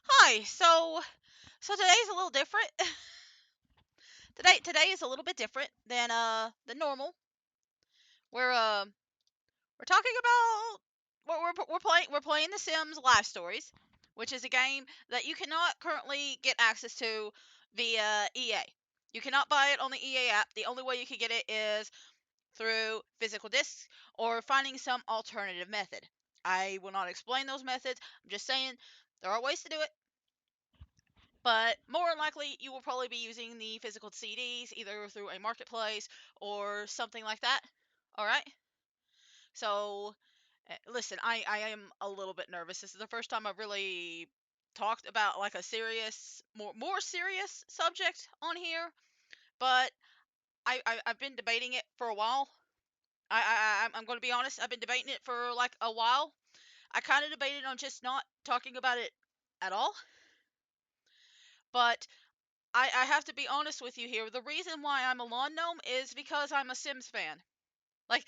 Hi. So today's a little different. Today is a little bit different than normal. We're talking about we're playing The Sims Live Stories, which is a game that you cannot currently get access to via EA. You cannot buy it on the EA app. The only way you can get it is through physical discs or finding some alternative method. I will not explain those methods. I'm just saying there are ways to do it. But more than likely, you will probably be using the physical CDs either through a marketplace or something like that. All right. So, listen, I am a little bit nervous. This is the first time I've really talked about like a serious, more serious subject on here. But I've been debating it for a while. I'm going to be honest. I've been debating it for like a while. I kind of debated on just not talking about it at all. But I have to be honest with you here. The reason why I'm a lawn gnome is because I'm a Sims fan. Like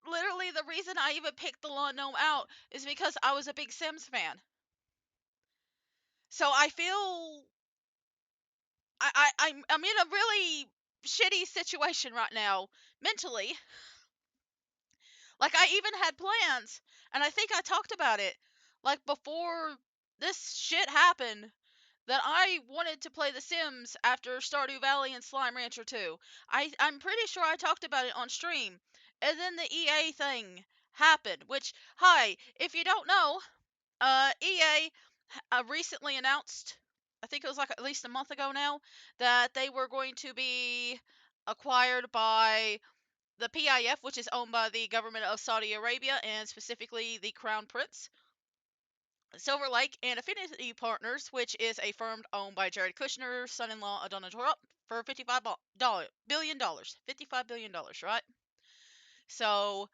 literally the reason I even picked the lawn gnome out is because I was a big Sims fan. So I feel I'm in a really shitty situation right now mentally. Like I even had plans, and I think I talked about it like before this shit happened, that I wanted to play The Sims after Stardew Valley and Slime Rancher 2. I'm pretty sure I talked about it on stream. And then the EA thing happened, which, hi, if you don't know, EA recently announced, I think it was like at least a month ago now, that they were going to be acquired by the PIF, which is owned by the government of Saudi Arabia and specifically the Crown Prince. Silver Lake and Affinity Partners, which is a firm owned by Jared Kushner's son-in-law Donald Trump for $55 billion. $55 billion, right? So,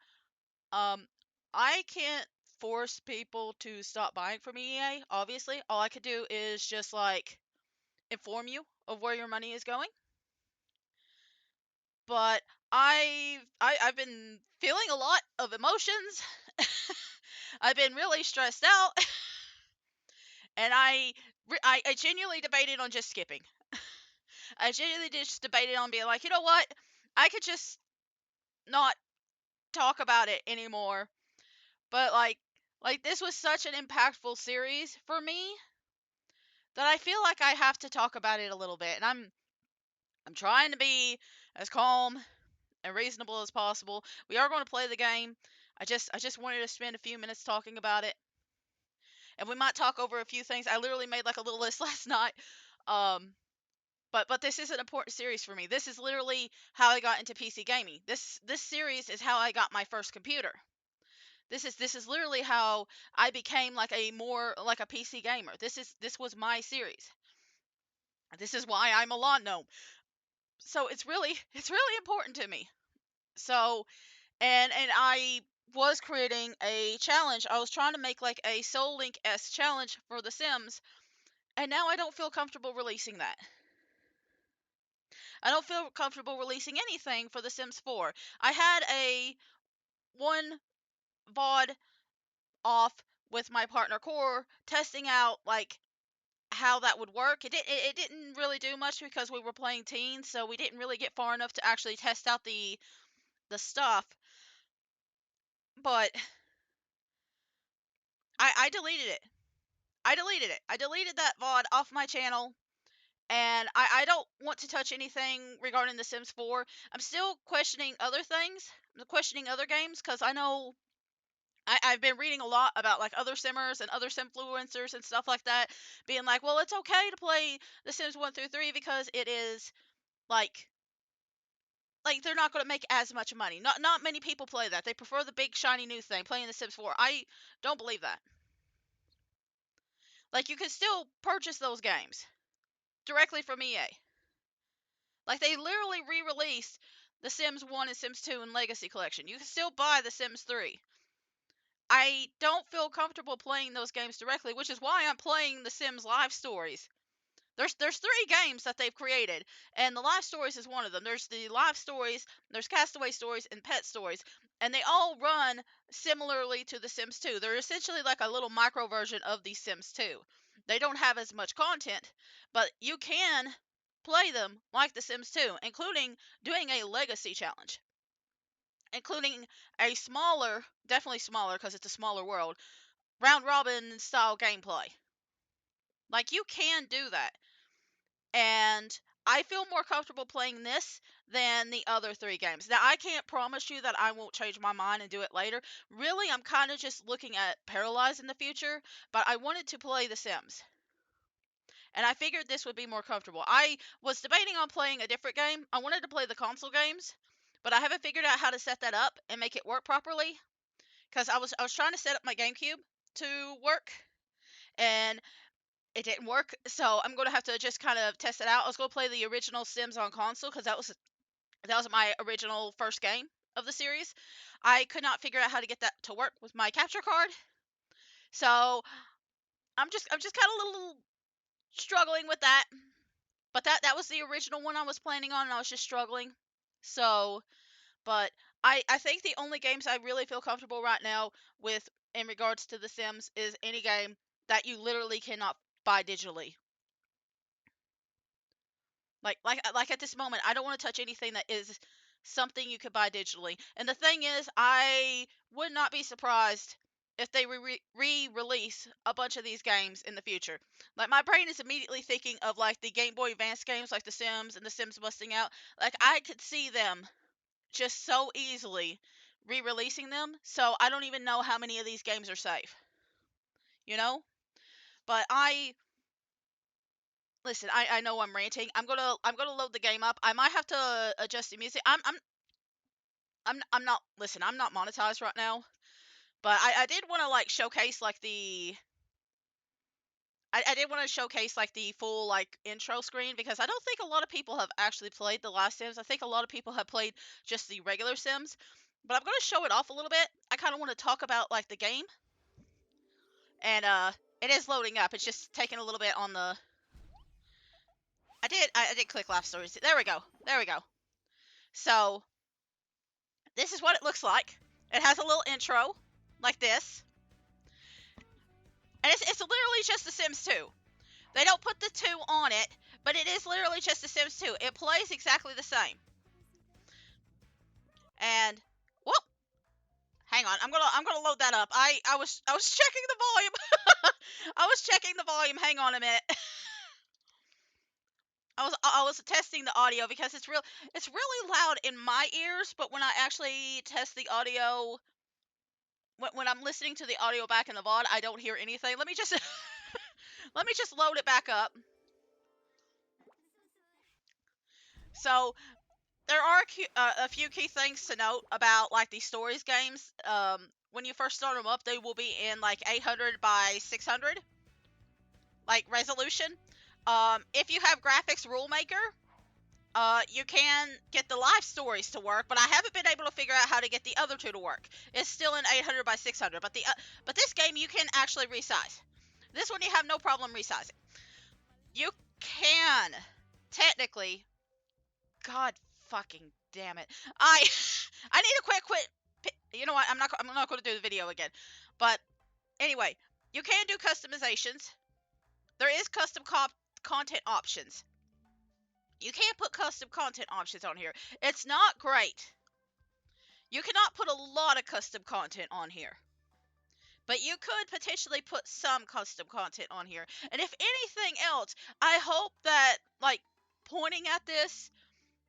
um, I can't force people to stop buying from EA. Obviously, all I could do is just like inform you of where your money is going. But I've been feeling a lot of emotions. I've been really stressed out, and I genuinely debated on just skipping. I genuinely just debated on being like, you know what? I could just not talk about it anymore. But like this was such an impactful series for me that I feel like I have to talk about it a little bit. And I'm trying to be as calm and reasonable as possible. We are going to play the game. I just wanted to spend a few minutes talking about it. And we might talk over a few things. I literally made like a little list last night. Um but this is an important series for me. This is literally how I got into PC gaming. This series is how I got my first computer. This is literally how I became like a more like a PC gamer. This was my series. This is why I'm a lawn gnome. So it's really important to me. So and I was creating a challenge. I was trying to make like a Soul Link S challenge for The Sims, and now I don't feel comfortable releasing that. I don't feel comfortable releasing anything for The Sims 4. I had a one VOD off with my partner Core testing out like how that would work. It didn't really do much because we were playing teens, so we didn't really get far enough to actually test out the stuff. But I deleted it. I deleted it. I deleted that VOD off my channel, and I don't want to touch anything regarding The Sims 4. I'm still questioning other things. I'm questioning other games because I know I've been reading a lot about like other simmers and other simfluencers and stuff like that, being like, well, it's okay to play The Sims 1 through 3 because it is like they're not going to make as much money. Not many people play that. They prefer the big shiny new thing, playing The Sims 4. I don't believe that. Like you can still purchase those games directly from EA. Like they literally re-released The Sims 1 and Sims 2 and Legacy Collection. You can still buy The Sims 3. I don't feel comfortable playing those games directly, which is why I'm playing The Sims Live Stories. There's three games that they've created, and the Live Stories is one of them. There's the Live Stories, there's Castaway Stories, and Pet Stories, and they all run similarly to The Sims 2. They're essentially like a little micro version of The Sims 2. They don't have as much content, but you can play them like The Sims 2, including doing a legacy challenge, including a smaller, definitely smaller because it's a smaller world, round robin style gameplay. Like, you can do that. And I feel more comfortable playing this than the other three games. Now, I can't promise you that I won't change my mind and do it later. Really, I'm kind of just looking at Paralyzed in the future, but I wanted to play The Sims. And I figured this would be more comfortable. I was debating on playing a different game. I wanted to play the console games, but I haven't figured out how to set that up and make it work properly. Because I was trying to set up my GameCube to work, and it didn't work. So I'm gonna have to just kind of test it out. I was gonna play the original Sims on console because that was my original first game of the series. I could not figure out how to get that to work with my capture card. So I'm just kind of a little struggling with that. But that was the original one I was planning on, and I was just struggling. So, but I think the only games I really feel comfortable right now with in regards to The Sims is any game that you literally cannot buy digitally. Like at this moment, I don't want to touch anything that is something you could buy digitally. And the thing is, I would not be surprised if they re-release a bunch of these games in the future. Like, my brain is immediately thinking of like the Game Boy Advance games like The Sims and The Sims Busting Out. Like, I could see them just so easily re-releasing them. So I don't even know how many of these games are safe, you know? But I listen, I know I'm ranting. I'm gonna load the game up. I might have to adjust the music. I'm not listen, I'm not monetized right now, but I did want to like showcase like I did want to showcase like the full like intro screen because I don't think a lot of people have actually played the last Sims. I think a lot of people have played just the regular Sims. But I'm gonna show it off a little bit. I kind of want to talk about like the game, and it is loading up. It's just taking a little bit on the. I did click live stories. There we go. There we go. So this is what it looks like. It has a little intro like this. And it's literally just The Sims 2. They don't put the 2 on it, but it is literally just The Sims 2. It plays exactly the same. And whoop, hang on. I'm gonna load that up. I was checking the volume. I was checking the volume. Hang on a minute. I was testing the audio because it's really loud in my ears, but when I actually test the audio when I'm listening to the audio back in the VOD, I don't hear anything. Let me just let me just load it back up. So there are a few key things to note about like these stories games. When you first start them up, they will be in like 800 by 600 like resolution. If you have graphics rule maker, you can get the live stories to work, but I haven't been able to figure out how to get the other two to work. It's still in 800 by 600, but this game you can actually resize. This one you have no problem resizing. You can technically, God fucking damn it, I I need to quit. You know what? I'm not going to do the video again. But anyway, you can do customizations. There is custom content options. You can't put custom content options on here. It's not great. You cannot put a lot of custom content on here. But you could potentially put some custom content on here. And if anything else, I hope that, like, pointing at this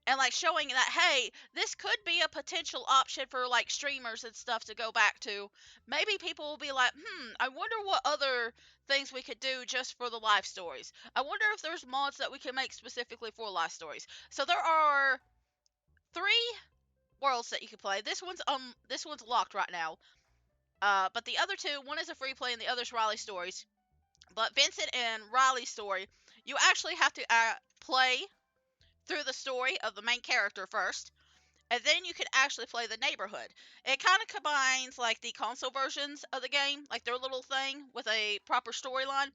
and, like, showing that, hey, this could be a potential option for, like, streamers and stuff to go back to. Maybe people will be like, I wonder what other things we could do just for the live stories. I wonder if there's mods that we can make specifically for live stories. So there are 3 worlds that you can play. This one's locked right now. But the other 2, one is a free play and the other's Riley Stories. But Vincent and Riley's story, you actually have to play through the story of the main character first, and then you can actually play the neighborhood. It kind of combines like the console versions of the game, like their little thing with a proper storyline,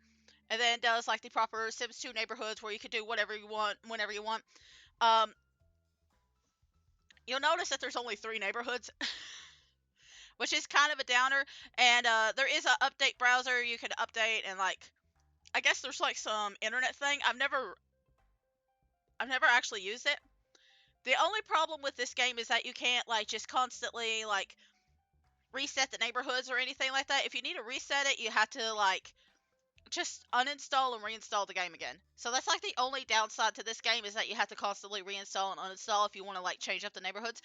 and then does like the proper Sims 2 neighborhoods where you can do whatever you want, whenever you want. Um, you'll notice that there's only 3 neighborhoods, which is kind of a downer. And there is an update browser you can update and like I guess there's like some internet thing. I've never actually used it. The only problem with this game is that you can't like just constantly like reset the neighborhoods or anything like that. If you need to reset it, you have to like just uninstall and reinstall the game again. So that's like the only downside to this game is that you have to constantly reinstall and uninstall if you want to like change up the neighborhoods.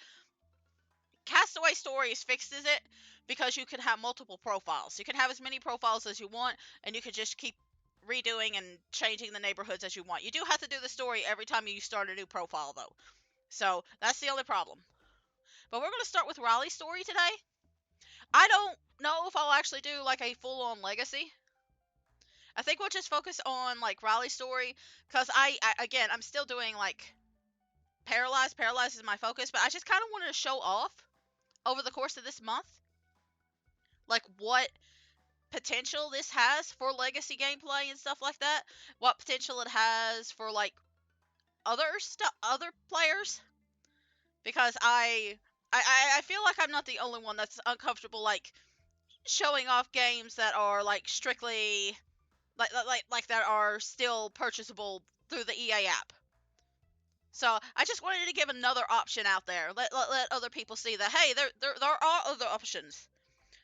Castaway Stories fixes it because you can have multiple profiles. You can have as many profiles as you want, and you can just keep redoing and changing the neighborhoods as you want. You do have to do the story every time you start a new profile, though. So that's the only problem. But we're going to start with Raleigh's story today. I don't know if I'll actually do like a full on legacy. I think we'll just focus on like Raleigh's story because again, I'm still doing like Paralyzed. Paralyzed is my focus, but I just kind of wanted to show off over the course of this month like what potential this has for legacy gameplay and stuff like that. What potential it has for like other players because I feel like I'm not the only one that's uncomfortable like showing off games that are like strictly like that are still purchasable through the EA app. So I just wanted to give another option out there. Let other people see that hey, there are other options.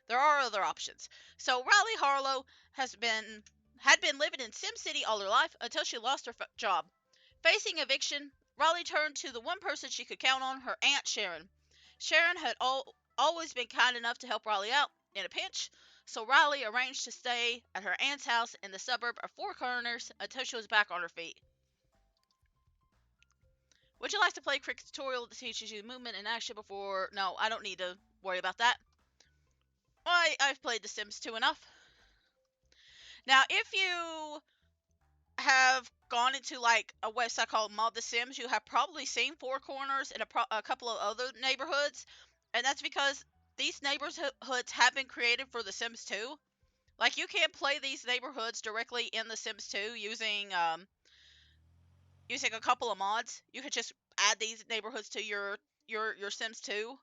There are other options. So Riley Harlow has been had been living in SimCity all her life until she lost her job. Facing eviction, Riley turned to the one person she could count on, her Aunt Sharon. Sharon had always been kind enough to help Riley out in a pinch, so Riley arranged to stay at her aunt's house in the suburb of Four Corners until she was back on her feet. Would you like to play a quick tutorial that teaches you movement and action before? No, I don't need to worry about that. I've played The Sims 2 enough. Now, if you have gone into like a website called Mod The Sims, you have probably seen Four Corners and a couple of other neighborhoods, and that's because these neighborhoods have been created for The Sims 2. Like you can't play these neighborhoods directly in The Sims 2 using a couple of mods. You could just add these neighborhoods to your Sims 2.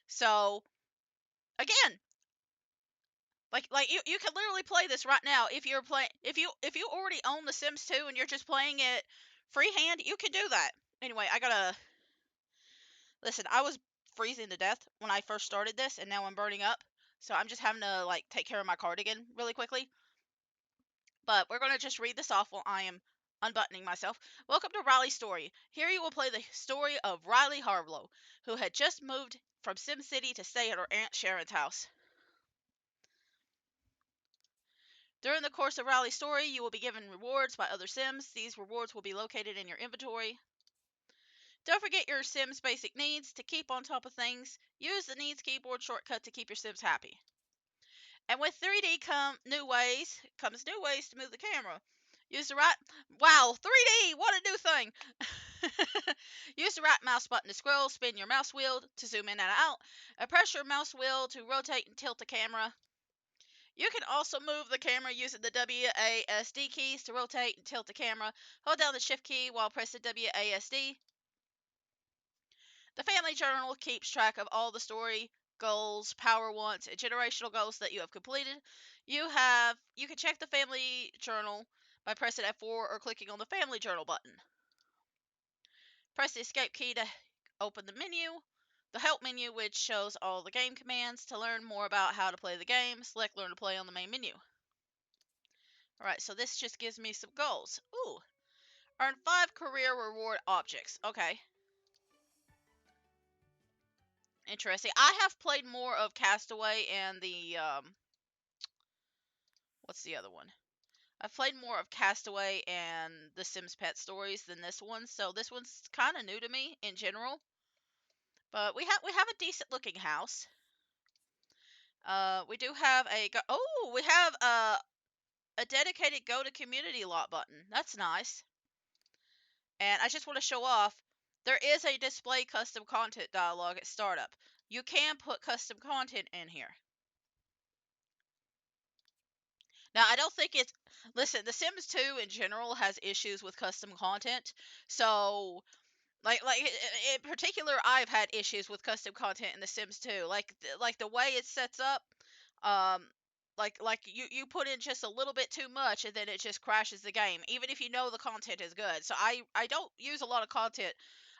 So again, you can literally play this right now if you're playing if you already own The Sims 2 and you're just playing it freehand, you can do that. Anyway, I gotta listen. I was freezing to death when I first started this, and now I'm burning up. So I'm just having to like take care of my cardigan really quickly. But we're gonna just read this off while I am unbuttoning myself. Welcome to Riley's story. Here you will play the story of Riley Harlow, who had just moved from SimCity to stay at her Aunt Sharon's house. During the course of Riley's story, you will be given rewards by other Sims. These rewards will be located in your inventory. Don't forget your Sims' basic needs. To keep on top of things, use the Needs keyboard shortcut to keep your Sims happy. And with 3D comes new ways to move the camera. Use the right... Wow, 3D! What a new thing! Use the right mouse button to scroll, spin your mouse wheel to zoom in and out, and press your mouse wheel to rotate and tilt the camera. You can also move the camera using the WASD keys to rotate and tilt the camera. Hold down the shift key while pressing WASD. The family journal keeps track of all the story, goals, power wants, and generational goals that you have completed. You can check the family journal by pressing F4 or clicking on the family journal button. Press the escape key to open the menu. The help menu, which shows all the game commands. To learn more about how to play the game, select learn to play on the main menu. Alright, so this just gives me some goals. Ooh. Earn 5 career reward objects. Okay. Interesting. I have played more of Castaway and the, what's the other one? I've played more of Castaway and the Sims Pet Stories than this one, so this one's kind of new to me in general. But we have a decent looking house. We do have we have a dedicated go to community lot button. That's nice. And I just want to show off, there is a display custom content dialog at startup. You can put custom content in here. Now, I don't think it's, listen, The Sims 2 in general has issues with custom content. So, in particular, I've had issues with custom content in The Sims 2. Like the way it sets up, um, like you put in just a little bit too much and then it just crashes the game, even if you know the content is good. So I don't use a lot of content.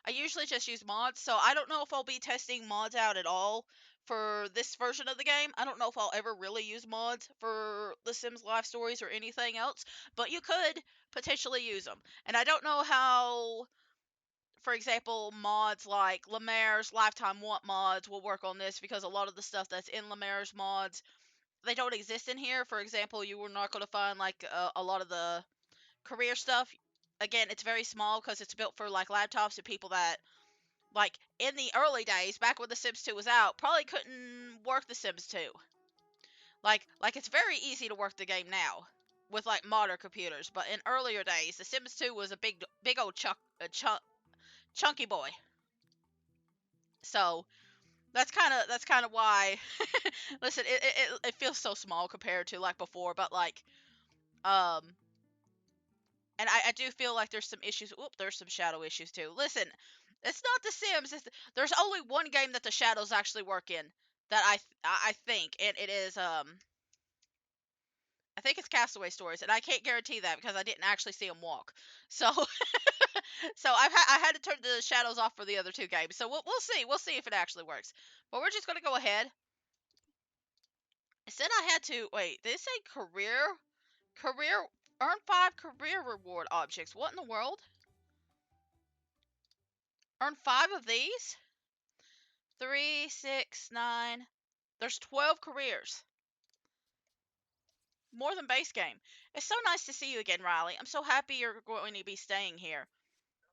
I usually just use mods. So I don't know if I'll be testing mods out at all for this version of the game. I don't know if I'll ever really use mods for The Sims Life Stories or anything else, but you could potentially use them. And I don't know how, for example, mods like Lemaire's Lifetime Want mods will work on this, because a lot of the stuff that's in Lemaire's mods, they don't exist in here. For example, you were not going to find like a lot of the career stuff. Again, it's very small because it's built for like laptops and people that, like, in the early days back when The Sims 2 was out, probably couldn't work The Sims 2. Like it's very easy to work the game now with like modern computers, but in earlier days, The Sims 2 was a big old chunky boy. So that's kind of why. Listen, it feels so small compared to like before, but like um and I do feel like there's some issues. Oop, there's some shadow issues too. Listen, it's not The Sims. There's only one game that the shadows actually work in, that I think, and it is I think it's Castaway Stories, and I can't guarantee that because I didn't actually see them walk. So so I had to turn the shadows off for the other two games. So we'll see if it actually works. But we're just gonna go ahead. It said I had to wait. Did it say career earn 5 career reward objects? What in the world? Earn 5 of these? 3, 6, 9. There's 12 careers. More than base game. It's so nice to see you again, Riley. I'm so happy you're going to be staying here.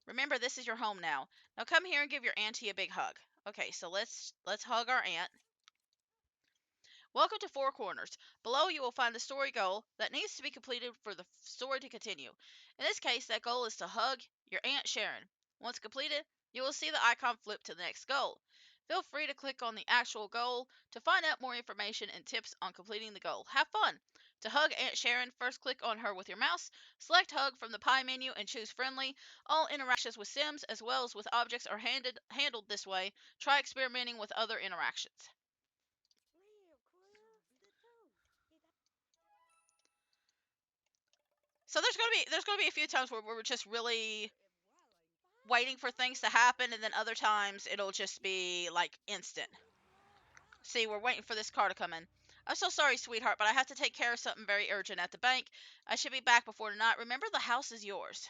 Remember, this is your home now. Now come here and give your auntie a big hug. Okay, so let's hug our aunt. Welcome to Four Corners. Below you will find the story goal that needs to be completed for the story to continue. In this case, that goal is to hug your Aunt Sharon. Once completed, you will see the icon flip to the next goal. Feel free to click on the actual goal to find out more information and tips on completing the goal. Have fun! To hug Aunt Sharon, first click on her with your mouse, select Hug from the pie menu and choose Friendly. All interactions with Sims as well as with objects are handled this way. Try experimenting with other interactions. So there's gonna be a few times where we're just really waiting for things to happen, and then other times it'll just be like instant. See, we're waiting for this car to come in. I'm so sorry, sweetheart, but I have to take care of something very urgent at the bank. I should be back before tonight. Remember, the house is yours.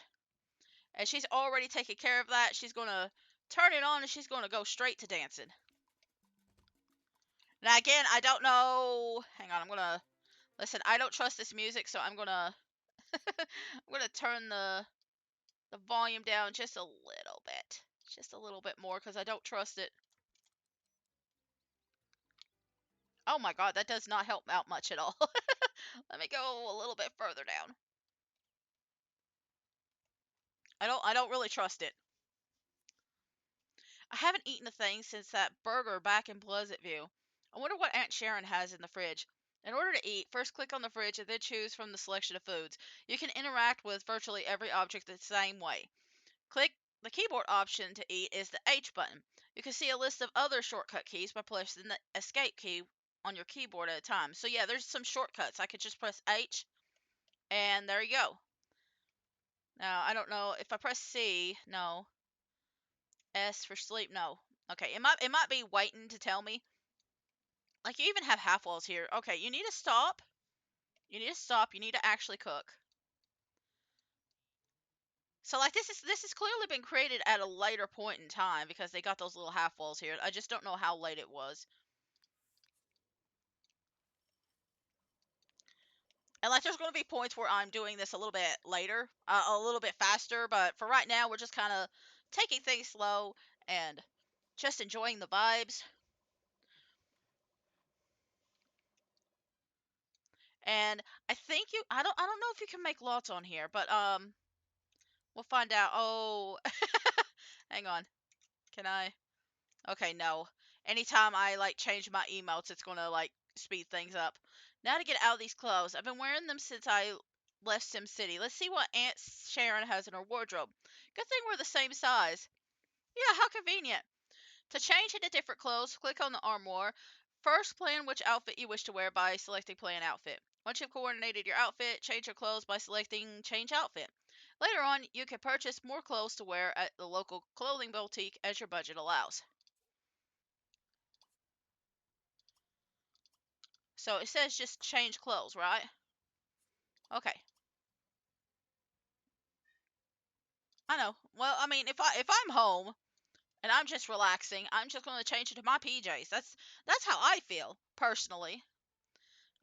And she's already taken care of that. She's gonna turn it on and she's gonna go straight to dancing. Now again, I don't know. Hang on, I'm gonna listen. I don't trust this music, so I'm gonna I'm gonna turn the volume down just a little bit. Just a little bit more because I don't trust it. Oh my god, that does not help out much at all. Let me go a little bit further down. I don't really trust it. I haven't eaten a thing since that burger back in Pleasant View. I wonder what Aunt Sharon has in the fridge. In order to eat, first click on the fridge and then choose from the selection of foods. You can interact with virtually every object the same way. Click the keyboard option to eat is the H button. You can see a list of other shortcut keys by pressing the escape key on your keyboard at a time. So yeah, there's some shortcuts. I could just press H and there you go. Now, I don't know if I press C, no. S for sleep, no. Okay, it might be waiting to tell me. Like you even have half walls here. Okay, you need to stop. You need to stop. You need to actually cook. So like this has clearly been created at a later point in time because they got those little half walls here. I just don't know how late it was. And like there's going to be points where I'm doing this a little bit later, a little bit faster, but for right now we're just kind of taking things slow and just enjoying the vibes. And I don't know if you can make lots on here, but we'll find out. Oh, hang on. Can I? Okay, no. Anytime I like change my emotes, it's gonna like speed things up. Now to get out of these clothes. I've been wearing them since I left Sim City. Let's see what Aunt Sharon has in her wardrobe. Good thing we're the same size. Yeah, how convenient. To change into different clothes, click on the armoire. First, plan which outfit you wish to wear by selecting Plan Outfit. Once you've coordinated your outfit, change your clothes by selecting Change Outfit. Later on, you can purchase more clothes to wear at the local clothing boutique as your budget allows. So it says just change clothes, right? Okay. I know. Well, I mean, if I'm home and I'm just relaxing, I'm just going to change into my PJs. That's how I feel personally.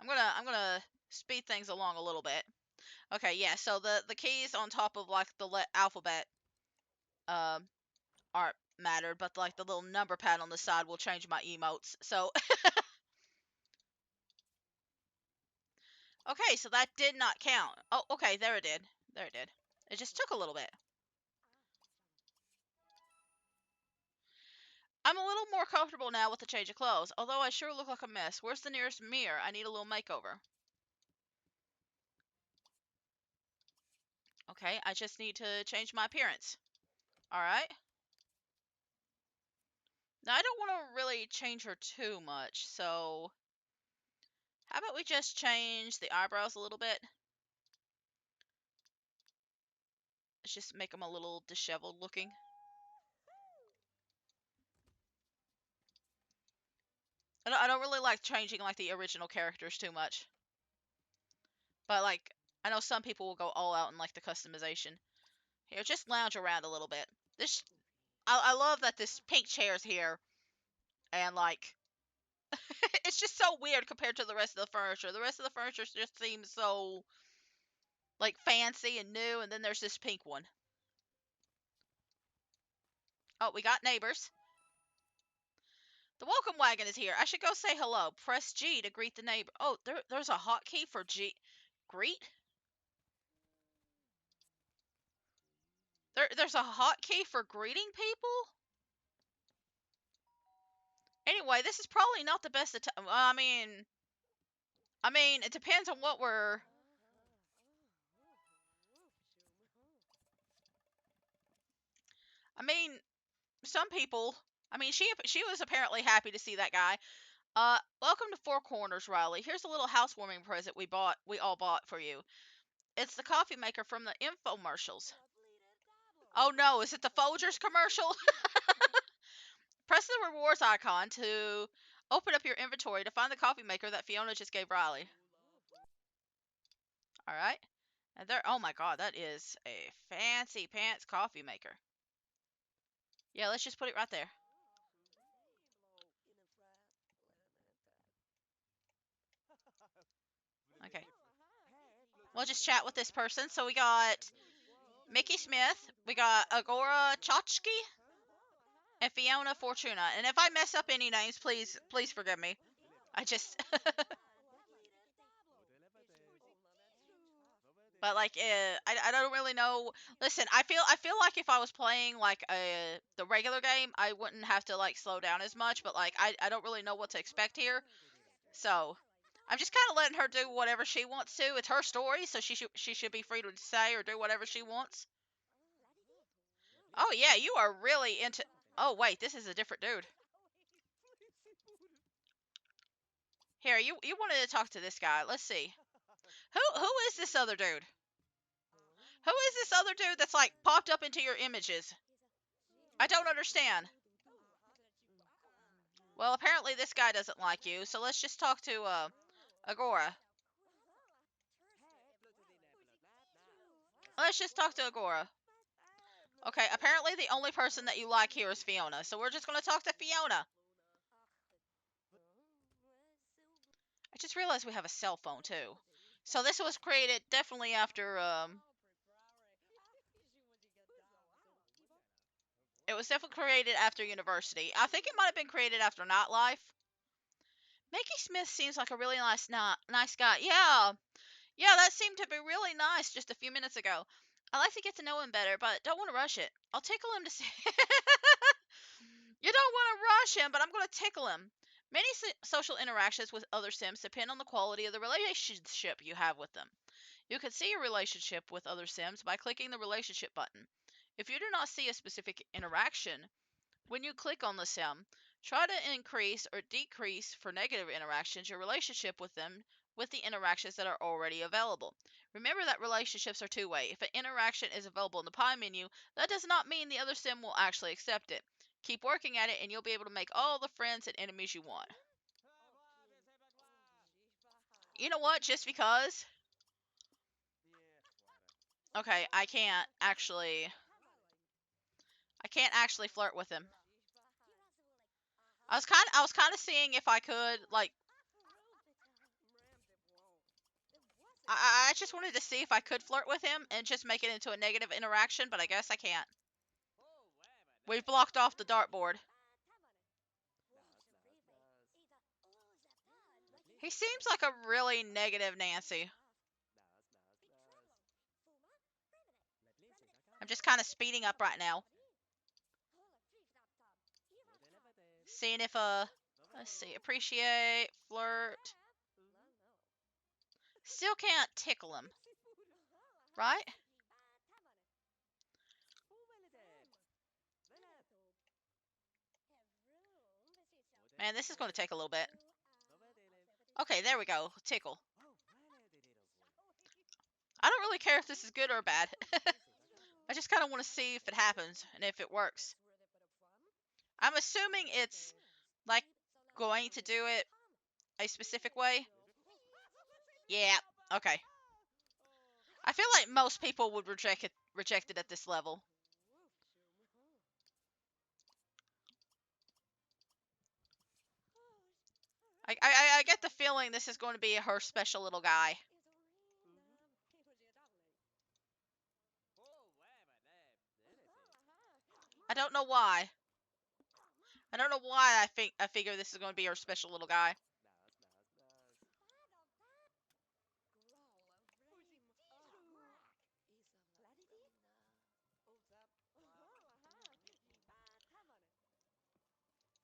I'm gonna speed things along a little bit. Okay, yeah. So the keys on top of like the alphabet um aren't mattered, but like the little number pad on the side will change my emotes. So okay, so that did not count. Oh, okay, there it did. There it did. It just took a little bit. I'm a little more comfortable now with the change of clothes, although I sure look like a mess. Where's the nearest mirror? I need a little makeover. Okay, I just need to change my appearance. Alright. Now, I don't want to really change her too much, so how about we just change the eyebrows a little bit? Let's just make them a little disheveled looking. I don't really like changing like the original characters too much. But like, I know some people will go all out in like the customization. Here, just lounge around a little bit. This, I love that this pink chair's here, and like, it's just so weird compared to the rest of the furniture. The rest of the furniture just seems so like fancy and new, and then there's this pink one. Oh, we got neighbors. The welcome wagon is here. I should go say hello. Press G to greet the neighbor. Oh, there's a hotkey for G. Greet? There's a hotkey for greeting people? Anyway, this is probably not the best time. I mean, it depends on what we're. I mean, some people. I mean, she was apparently happy to see that guy. Welcome to Four Corners, Riley. Here's a little housewarming present we all bought for you. It's the coffee maker from the infomercials. Oh no, is it the Folgers commercial? Press the rewards icon to open up your inventory to find the coffee maker that Fiona just gave Riley. Alright. And there, oh my god, that is a fancy pants coffee maker. Yeah, let's just put it right there. Okay. We'll just chat with this person. So we got Mickey Smith, we got Agora Chachki, and Fiona Fortuna. And if I mess up any names, please forgive me. I just But like, I don't really know. Listen, I feel like if I was playing like the regular game, I wouldn't have to like slow down as much. But like, I don't really know what to expect here, so I'm just kind of letting her do whatever she wants to. It's her story, so she should be free to say or do whatever she wants. Oh yeah, you are really into. Oh wait, this is a different dude. Here, you wanted to talk to this guy. Let's see. Who is this other dude? Who is this other dude that's like popped up into your images? I don't understand. Well, apparently this guy doesn't like you, so let's just talk to Agora. Let's just talk to Agora. Okay, apparently the only person that you like here is Fiona, so we're just gonna talk to Fiona. I just realized we have a cell phone too. So this was created definitely after it was definitely created after university. I think it might have been created after nightlife. Mickey Smith seems like a really nice guy. Yeah, yeah, that seemed to be really nice just a few minutes ago. I like to get to know him better, but don't want to rush it. I'll tickle him to see. You don't want to rush him, but I'm going to tickle him. Many social interactions with other Sims depend on the quality of the relationship you have with them. You can see your relationship with other Sims by clicking the relationship button. If you do not see a specific interaction when you click on the Sim, Try to increase or decrease for negative interactions your relationship with them with the interactions that are already available. Remember that relationships are two-way. If an interaction is available in the pie menu, that does not mean the other sim will actually accept it. Keep working at it and you'll be able to make all the friends and enemies you want. You know what? Just because. Okay, I can't actually flirt with him. I was kind of seeing if I could, like, I just wanted to see if I could flirt with him and just make it into a negative interaction, but I guess I can't. We've blocked off the dartboard. He seems like a really negative Nancy. I'm just kind of speeding up right now. Seeing if, let's see, appreciate, flirt. Still can't tickle him. Right? Man, this is going to take a little bit. Okay, there we go. Tickle. I don't really care if this is good or bad. I just kind of want to see if it happens and if it works. I'm assuming it's, like, going to do it a specific way. Yeah, okay. I feel like most people would reject it at this level. I get the feeling this is going to be her special little guy. I don't know why. I don't know why I figure this is going to be her special little guy.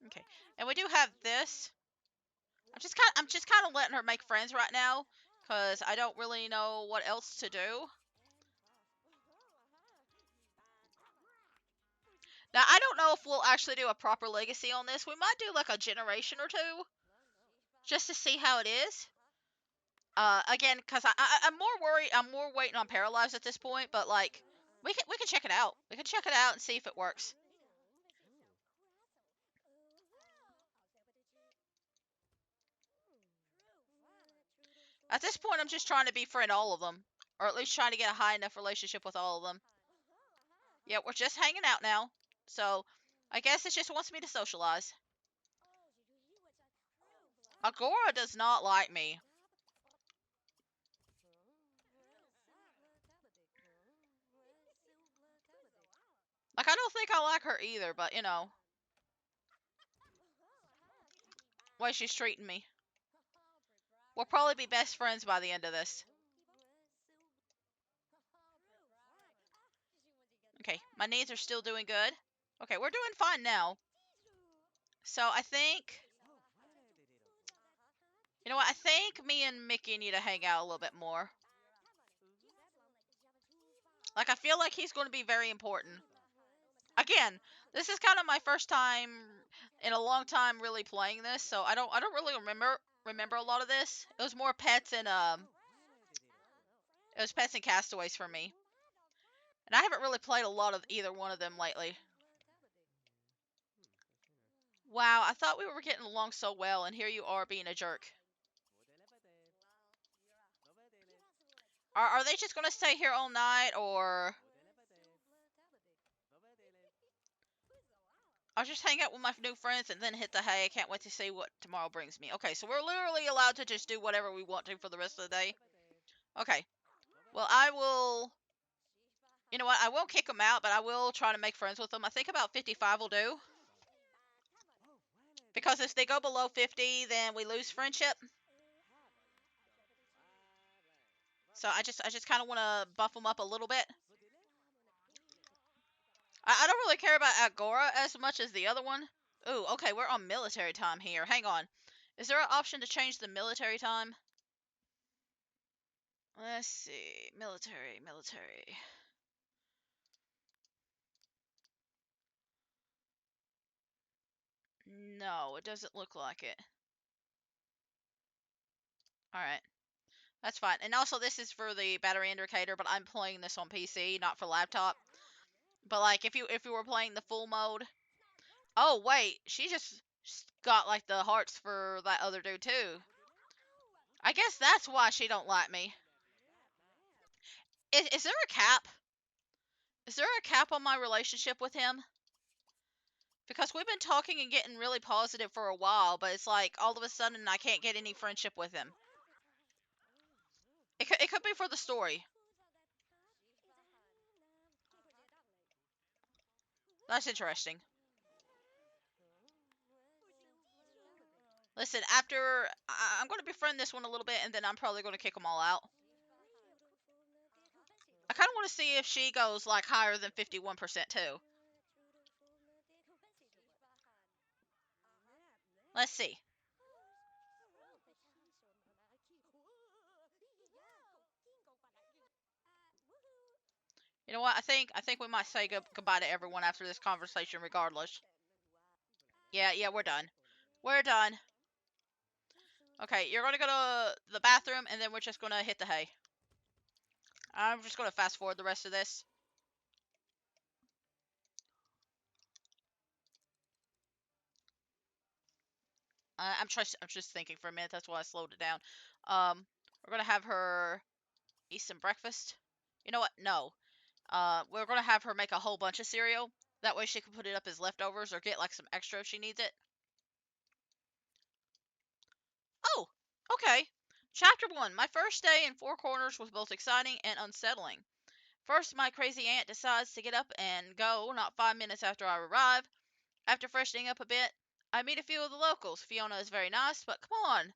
Okay, and we do have this. I'm just kind of letting her make friends right now, cause I don't really know what else to do. Now I don't know if we'll actually do a proper legacy on this. We might do like a generation or two, just to see how it is. Again, cause I'm more worried. I'm more waiting on Paralyzed at this point, but like we can check it out. We can check it out and see if it works. At this point, I'm just trying to befriend all of them, or at least trying to get a high enough relationship with all of them. Yeah, we're just hanging out now, so I guess it just wants me to socialize. Agora does not like me. Like, I don't think I like her either, but you know, way she's treating me. We'll probably be best friends by the end of this. Okay, my knees are still doing good. Okay, we're doing fine now. So I think, you know what? I think me and Mickey need to hang out a little bit more. Like, I feel like he's going to be very important. Again, this is kind of my first time in a long time really playing this, so I don't really remember a lot of this. It was more pets and it was pets and castaways for me. And I haven't really played a lot of either one of them lately. Wow, I thought we were getting along so well, and here you are being a jerk. Are they just gonna stay here all night, or I'll just hang out with my new friends and then hit the hay? I can't wait to see what tomorrow brings me. Okay, so we're literally allowed to just do whatever we want to for the rest of the day. Okay. Well, I will. You know what? I won't kick them out, but I will try to make friends with them. I think about 55 will do. Because if they go below 50, then we lose friendship. So I just kind of want to buff them up a little bit. I don't really care about Agora as much as the other one. Ooh, okay, we're on military time here. Hang on. Is there an option to change the military time? Let's see. Military. No, it doesn't look like it. Alright. That's fine. And also, this is for the battery indicator, but I'm playing this on PC, not for laptop. But like, if you were playing the full mode, oh wait, she just got like the hearts for that other dude too. I guess that's why she don't like me. Is there a cap? Is there a cap on my relationship with him? Because we've been talking and getting really positive for a while, but it's like all of a sudden I can't get any friendship with him. It could be for the story. That's interesting. Listen, after I'm going to befriend this one a little bit, and then I'm probably going to kick them all out. I kind of want to see if she goes like higher than 51% too. Let's see. You know what? I think we might say goodbye to everyone after this conversation, regardless. Yeah, we're done. We're done. Okay, you're gonna go to the bathroom, and then we're just gonna hit the hay. I'm just gonna fast forward the rest of this. I'm just thinking for a minute. That's why I slowed it down. We're gonna have her eat some breakfast. You know what? No. We're gonna have her make a whole bunch of cereal. That way she can put it up as leftovers or get like some extra if she needs it. Oh, okay. Chapter 1. My first day in Four Corners was both exciting and unsettling. First, my crazy aunt decides to get up and go not 5 minutes after I arrive. After freshening up a bit, I meet a few of the locals. Fiona is very nice, but come on.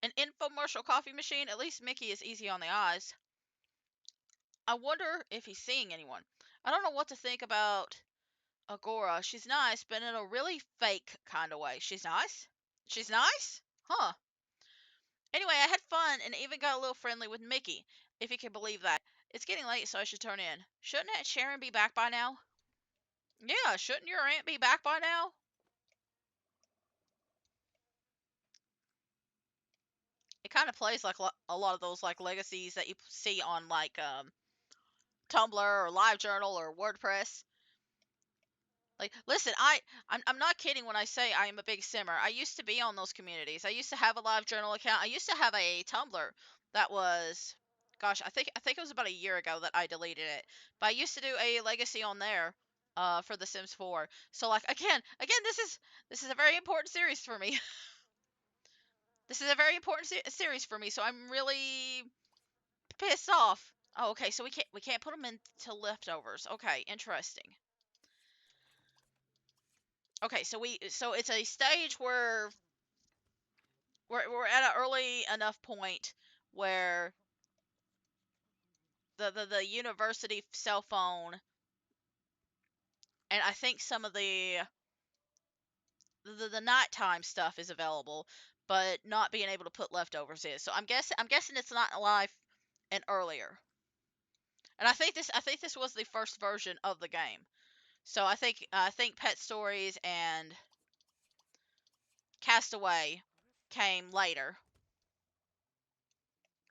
An infomercial coffee machine? At least Mickey is easy on the eyes. I wonder if he's seeing anyone. I don't know what to think about Agora. She's nice, but in a really fake kind of way. She's nice? She's nice? Huh. Anyway, I had fun and even got a little friendly with Mickey, if you can believe that. It's getting late, so I should turn in. Shouldn't Aunt Sharon be back by now? Yeah, shouldn't your aunt be back by now? It kind of plays like a lot of those like legacies that you see on like Tumblr or LiveJournal or WordPress. Like, listen, I'm not kidding when I say I am a big simmer. I used to be on those communities. I used to have a LiveJournal account. I used to have a Tumblr that was, gosh, I think it was about a year ago that I deleted it. But I used to do a legacy on there, for The Sims 4. So like again, this is a very important series for me. This is a very important series for me. So I'm really pissed off. Oh, okay, so we can't put them into leftovers. Okay, interesting. Okay, so it's a stage where we're at an early enough point where the university cell phone and I think some of the nighttime stuff is available, but not being able to put leftovers is. So I'm guessing it's not alive and earlier. And I think this was the first version of the game. So I think Pet Stories and Castaway came later.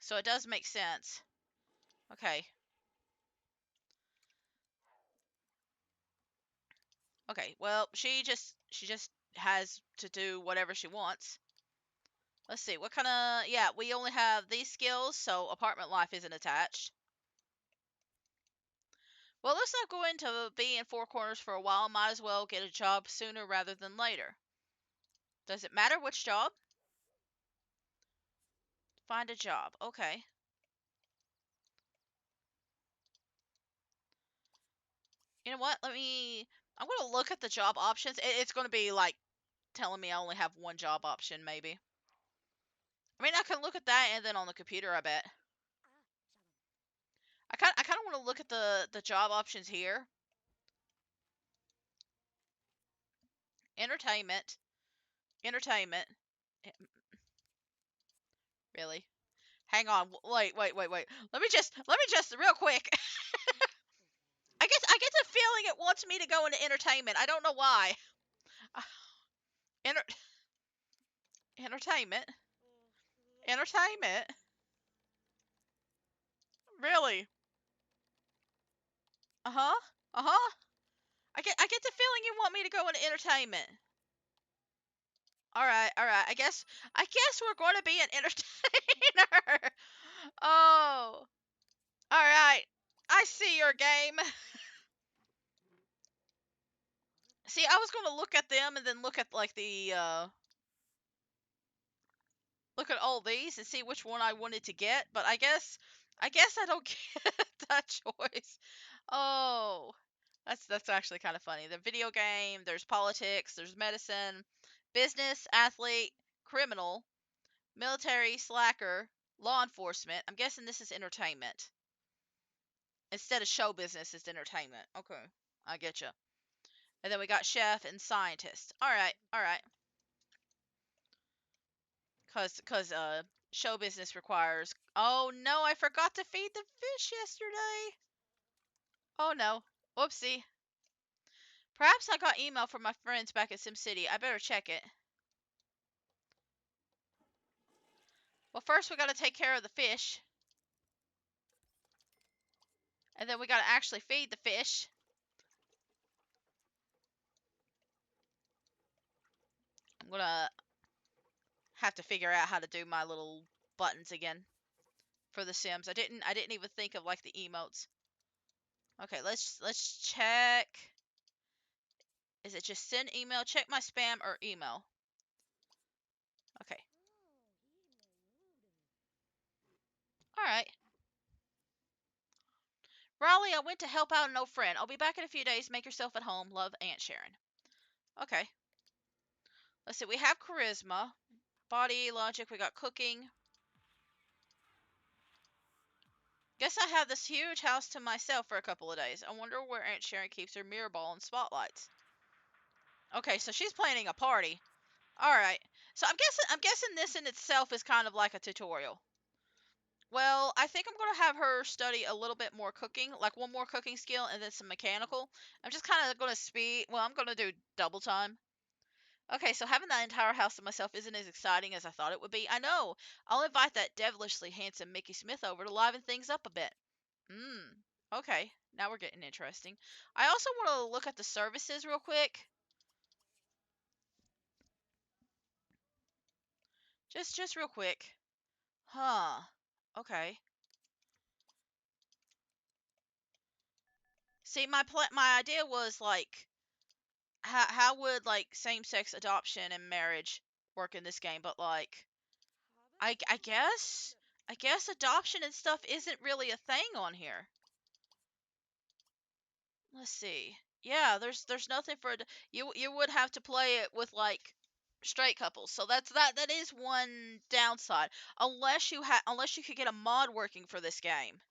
So it does make sense. Okay. Okay. Well, she just has to do whatever she wants. Let's see. What kind of yeah, we only have these skills, so apartment life isn't attached. Well, let's not go into being in Four Corners for a while. Might as well get a job sooner rather than later. Does it matter which job? Find a job. Okay. You know what? I'm going to look at the job options. It's going to be like telling me I only have one job option, maybe. I mean, I can look at that and then on the computer, I bet. I kind of want to look at the job options here. Entertainment. Entertainment. Eh, really? Hang on. Wait. Let me just real quick. I get the feeling it wants me to go into entertainment. I don't know why. Enter entertainment. Entertainment. Really? Uh-huh. Uh-huh. I get the feeling you want me to go into entertainment. All right, all right. I guess we're going to be an entertainer. Oh, all right. I see your game. See, I was going to look at them and then look at like the look at all these and see which one I wanted to get, but I guess I don't get that choice. Oh, that's actually kind of funny. The video game, there's politics, there's medicine, business, athlete, criminal, military, slacker, law enforcement. I'm guessing this is entertainment. Instead of show business, it's entertainment. Okay, I get you. And then we got chef and scientist. All right, all right. Cause show business requires. Oh no, I forgot to feed the fish yesterday. Oh no, whoopsie. Perhaps I got email from my friends back at SimCity. I better check it. Well, first we gotta take care of the fish, and then we gotta actually feed the fish. I'm gonna have to figure out how to do my little buttons again for the Sims. I didn't even think of like the emotes. Okay, let's check. Is it just send email? Check my spam or email. Okay. All right. Raleigh, I went to help out an old friend. I'll be back in a few days. Make yourself at home. Love, Aunt Sharon. Okay. Let's see. We have charisma, body, logic. We got cooking. Guess I have this huge house to myself for a couple of days. I wonder where Aunt Sharon keeps her mirror ball and spotlights. Okay, so she's planning a party. All right. So I'm guessing this in itself is kind of like a tutorial. Well, I think I'm going to have her study a little bit more cooking, like one more cooking skill and then some mechanical. I'm just kind of going to I'm going to do double time. Okay, so having that entire house to myself isn't as exciting as I thought it would be. I know. I'll invite that devilishly handsome Mickey Smith over to liven things up a bit. Okay. Now we're getting interesting. I also want to look at the services real quick. Just real quick. Huh. Okay. See, my idea was like how would like same-sex adoption and marriage work in this game, but like I guess adoption and stuff isn't really a thing on here. Let's see. Yeah, there's nothing for you would have to play it with like straight couples. So that is one downside. Unless you could get a mod working for this game.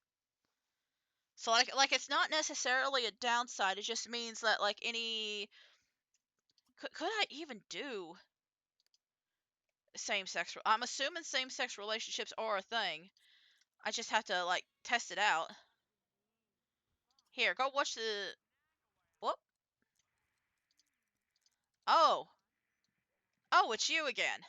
So like it's not necessarily a downside. It just means that like any could I even do same sex? I'm assuming same sex relationships are a thing. I just have to like test it out. Here, go watch the. Whoop. Oh, oh, it's you again.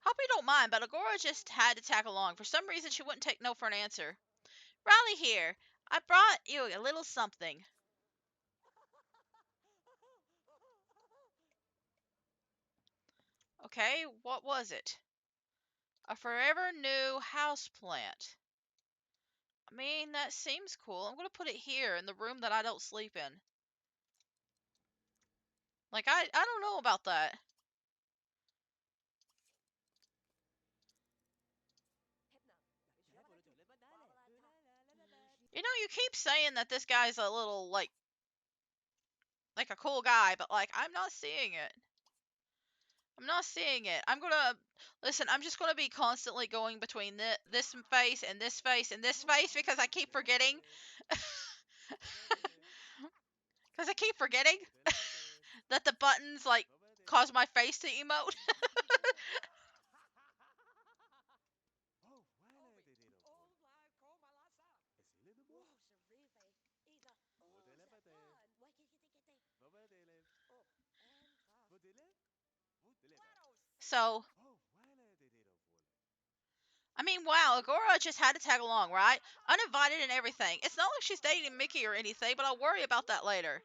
Hope you don't mind, but Agora just had to tag along. For some reason, she wouldn't take no for an answer. Riley here. I brought you a little something. Okay, what was it? A forever new house plant. I mean, that seems cool. I'm gonna put it here in the room that I don't sleep in. Like, I don't know about that. You know, you keep saying that this guy's a little, like a cool guy, but, like, I'm not seeing it. I'm not seeing it. Listen, I'm just gonna be constantly going between this face and this face and this face because I keep forgetting. Because I keep forgetting that the buttons, like, cause my face to emote. So, I mean, wow, Agora just had to tag along, right? Uninvited and everything. It's not like she's dating Mickey or anything, but I'll worry about that later.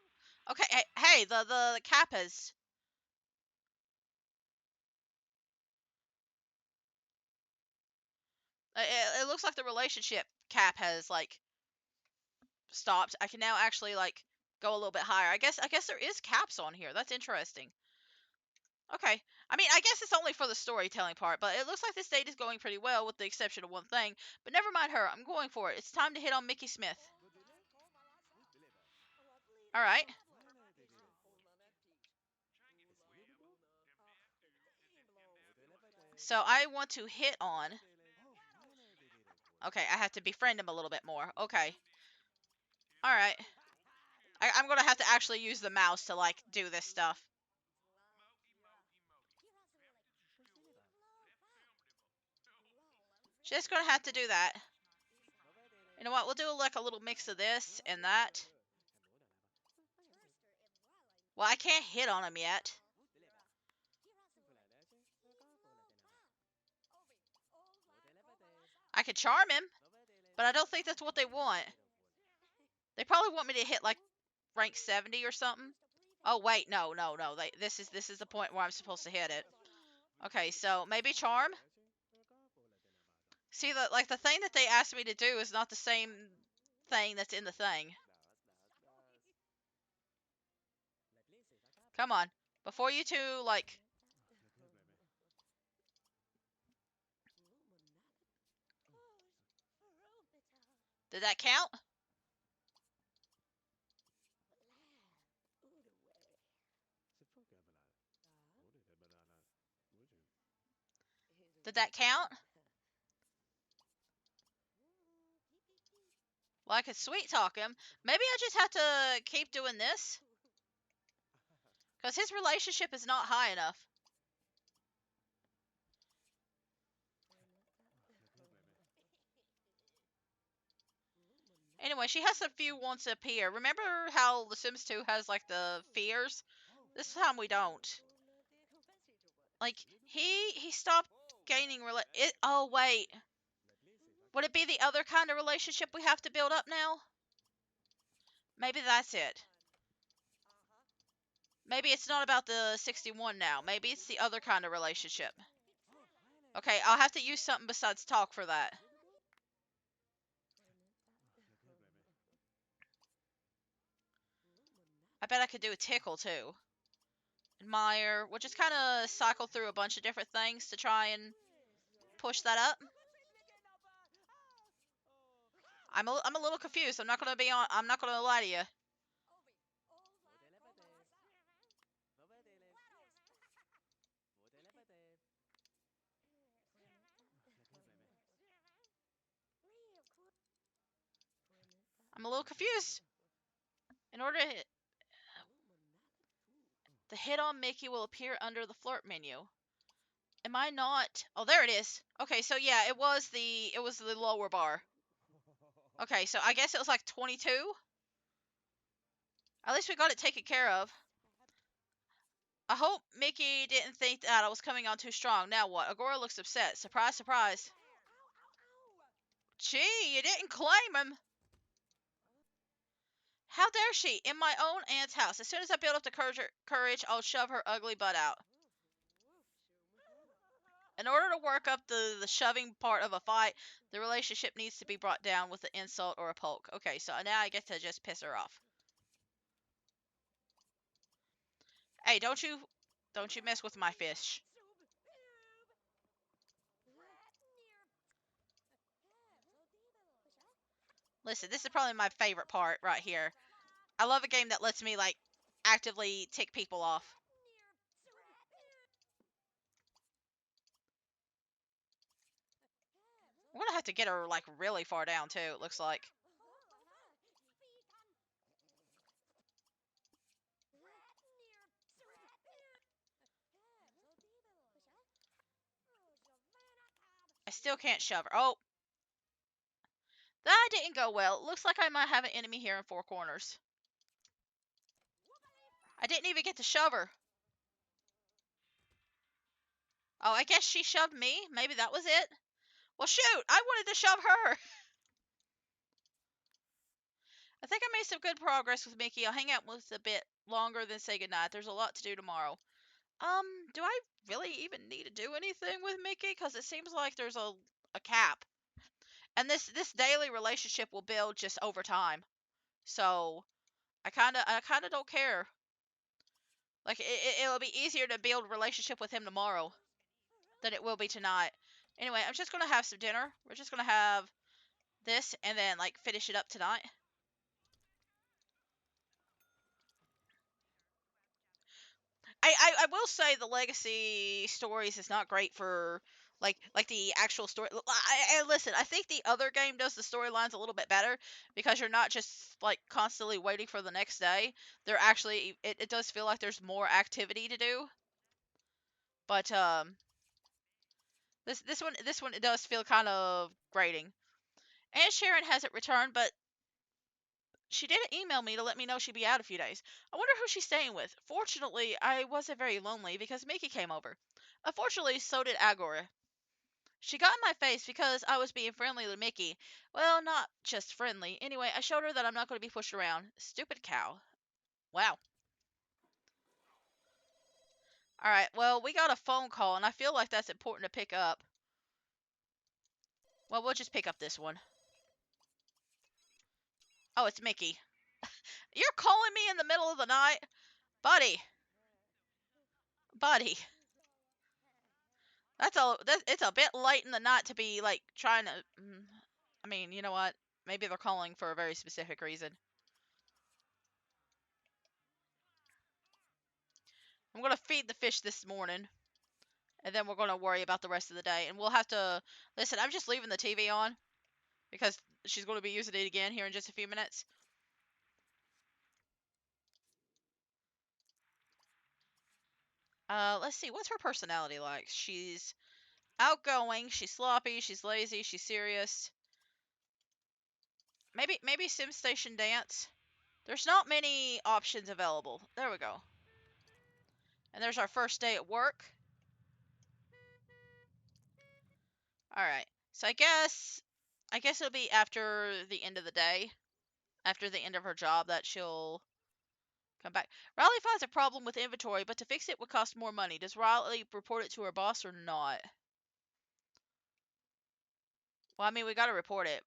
Okay, hey, the Kappas. It looks like the relationship cap has like stopped. I can now actually like go a little bit higher. I guess there is caps on here. That's interesting. Okay. I mean, I guess it's only for the storytelling part, but it looks like this date is going pretty well with the exception of one thing. But never mind her. I'm going for it. It's time to hit on Mickey Smith. All right. So I want to hit on. Okay, I have to befriend him a little bit more. Okay. All right. I'm going to have to actually use the mouse to like do this stuff. Just going to have to do that. You know what? We'll do like a little mix of this and that. Well, I can't hit on him yet. I could charm him, but I don't think that's what they want. They probably want me to hit like rank 70 or something. Oh wait, no. This is the point where I'm supposed to hit it. Okay, so maybe charm. See, the thing that they asked me to do is not the same thing that's in the thing. Come on, before you two like. Did that count? Did that count? Well, I could sweet talk him. Maybe I just have to keep doing this. Because his relationship is not high enough. Anyway, she has a few wants up here. Remember how The Sims 2 has like the fears? This time we don't. Like he stopped gaining oh wait. Would it be the other kind of relationship we have to build up now? Maybe that's it. Maybe it's not about the 61 now. Maybe it's the other kind of relationship. Okay, I'll have to use something besides talk for that. I bet I could do a tickle too. Admire. We'll just kind of cycle through a bunch of different things to try and push that up. I'm a little confused. I'm not gonna lie to you. I'm a little confused. In order to hit, the hit on Mickey will appear under the flirt menu. Am I not? Oh, there it is. Okay, so yeah, it was the lower bar. Okay, so I guess it was like 22. At least we got it taken care of. I hope Mickey didn't think that I was coming on too strong. Now what? Agora looks upset. Surprise, surprise. Gee, you didn't claim him. How dare she? In my own aunt's house. As soon as I build up the courage, I'll shove her ugly butt out. In order to work up the shoving part of a fight, the relationship needs to be brought down with an insult or a poke. Okay, so now I get to just piss her off. Hey, don't you mess with my fish. Listen, this is probably my favorite part right here. I love a game that lets me like actively tick people off. I'm gonna have to get her like really far down too, it looks like. I still can't shove her. Oh, that didn't go well. It looks like I might have an enemy here in Four Corners. I didn't even get to shove her. Oh, I guess she shoved me. Maybe that was it. Well, shoot, I wanted to shove her. I think I made some good progress with Mickey. I'll hang out with a bit longer than say goodnight. There's a lot to do tomorrow. Do I really even need to do anything with Mickey? Because it seems like there's a cap. And this daily relationship will build just over time. So I kinda don't care. Like it'll be easier to build a relationship with him tomorrow than it will be tonight. Anyway, I'm just gonna have some dinner. We're just gonna have this and then like finish it up tonight. I will say the legacy stories is not great for like the actual story. Listen, I think the other game does the storylines a little bit better because you're not just like constantly waiting for the next day. There actually it does feel like there's more activity to do. But this one it does feel kind of grating. And Sharon hasn't returned, but she did email me to let me know she'd be out a few days. I wonder who she's staying with. Fortunately, I wasn't very lonely because Mickey came over. Unfortunately, so did Agora. She got in my face because I was being friendly with Mickey. Well, not just friendly. Anyway, I showed her that I'm not going to be pushed around. Stupid cow. Wow. Alright, well, we got a phone call, and I feel like that's important to pick up. Well, we'll just pick up this one. Oh, it's Mickey. You're calling me in the middle of the night? Buddy. Buddy. It's a bit late in the night to be like trying to. I mean, you know what? Maybe they're calling for a very specific reason. I'm gonna feed the fish this morning, and then we're gonna worry about the rest of the day. And we'll have to listen. I'm just leaving the TV on because she's going to be using it again here in just a few minutes. Let's see. What's her personality like? She's outgoing. She's sloppy. She's lazy. She's serious. Maybe SimStation Dance. There's not many options available. There we go. And there's our first day at work. All right. So I guess it'll be after the end of the day, after the end of her job that she'll come back. Riley finds a problem with inventory, but to fix it would cost more money. Does Riley report it to her boss or not? Well, I mean, we got to report it.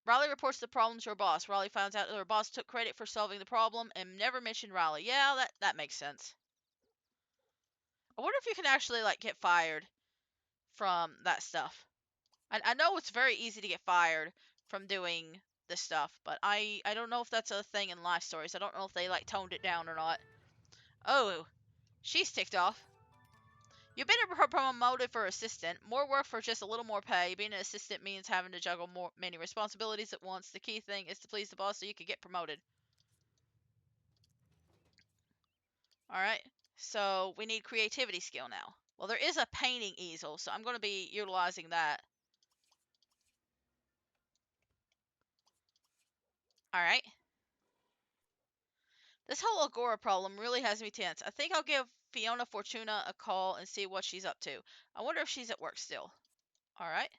Riley reports the problem to her boss. Riley finds out that her boss took credit for solving the problem and never mentioned Riley. Yeah, that makes sense. I wonder if you can actually like get fired from that stuff. I know it's very easy to get fired from doing this stuff, but I don't know if that's a thing in life stories. I don't know if they like toned it down or not. Oh, she's ticked off. You've been promoted for assistant. More work for just a little more pay. Being an assistant means having to juggle many responsibilities at once. The key thing is to please the boss so you can get promoted. All right. So we need creativity skill now. Well, there is a painting easel, so I'm going to be utilizing that. All right. This whole Agora problem really has me tense. I think I'll give Fiona Fortuna a call and see what she's up to. I wonder if she's at work still. All right.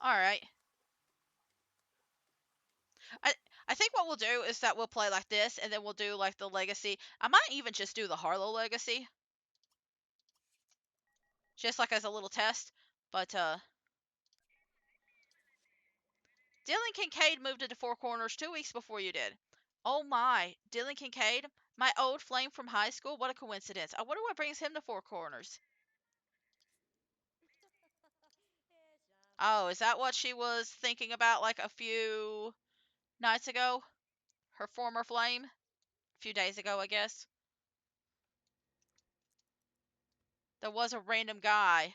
All right. I I think what we'll do is that we'll play like this, and then we'll do like the legacy. I might even just do the Harlow legacy, just like as a little test. But Dylan Kincaid moved into Four Corners 2 weeks before you did. Oh my, Dylan Kincaid, my old flame from high school. What a coincidence. I wonder what brings him to Four Corners. Oh, is that what she was thinking about like a few nights ago? Her former flame? A few days ago, I guess. There was a random guy.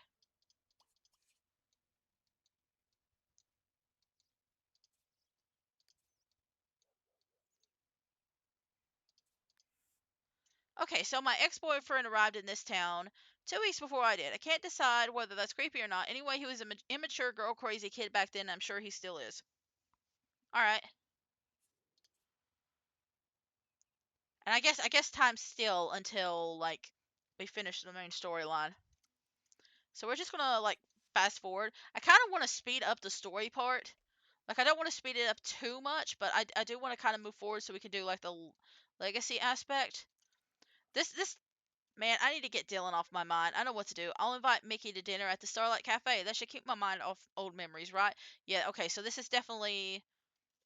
Okay, so my ex-boyfriend arrived in this town 2 weeks before I did. I can't decide whether that's creepy or not. Anyway, he was an immature, girl-crazy kid back then. I'm sure he still is. All right. And I guess time's still until like we finish the main storyline. So we're just gonna like fast forward. I kind of want to speed up the story part. Like I don't want to speed it up too much, but I do want to kind of move forward so we can do like the legacy aspect. This man, I need to get Dylan off my mind. I know what to do. I'll invite Mickey to dinner at the Starlight Cafe. That should keep my mind off old memories, right? Yeah, okay, so this is definitely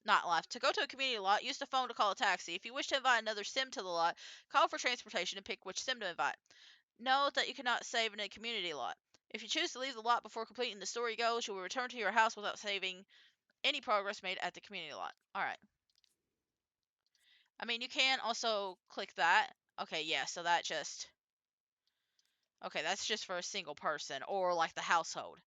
not live. To go to a community lot, use the phone to call a taxi. If you wish to invite another sim to the lot, call for transportation and pick which sim to invite. Note that you cannot save in a community lot. If you choose to leave the lot before completing the story goals, you will return to your house without saving any progress made at the community lot. Alright. I mean, you can also click that. Okay, yeah, so that just... Okay, that's just for a single person, or like the household.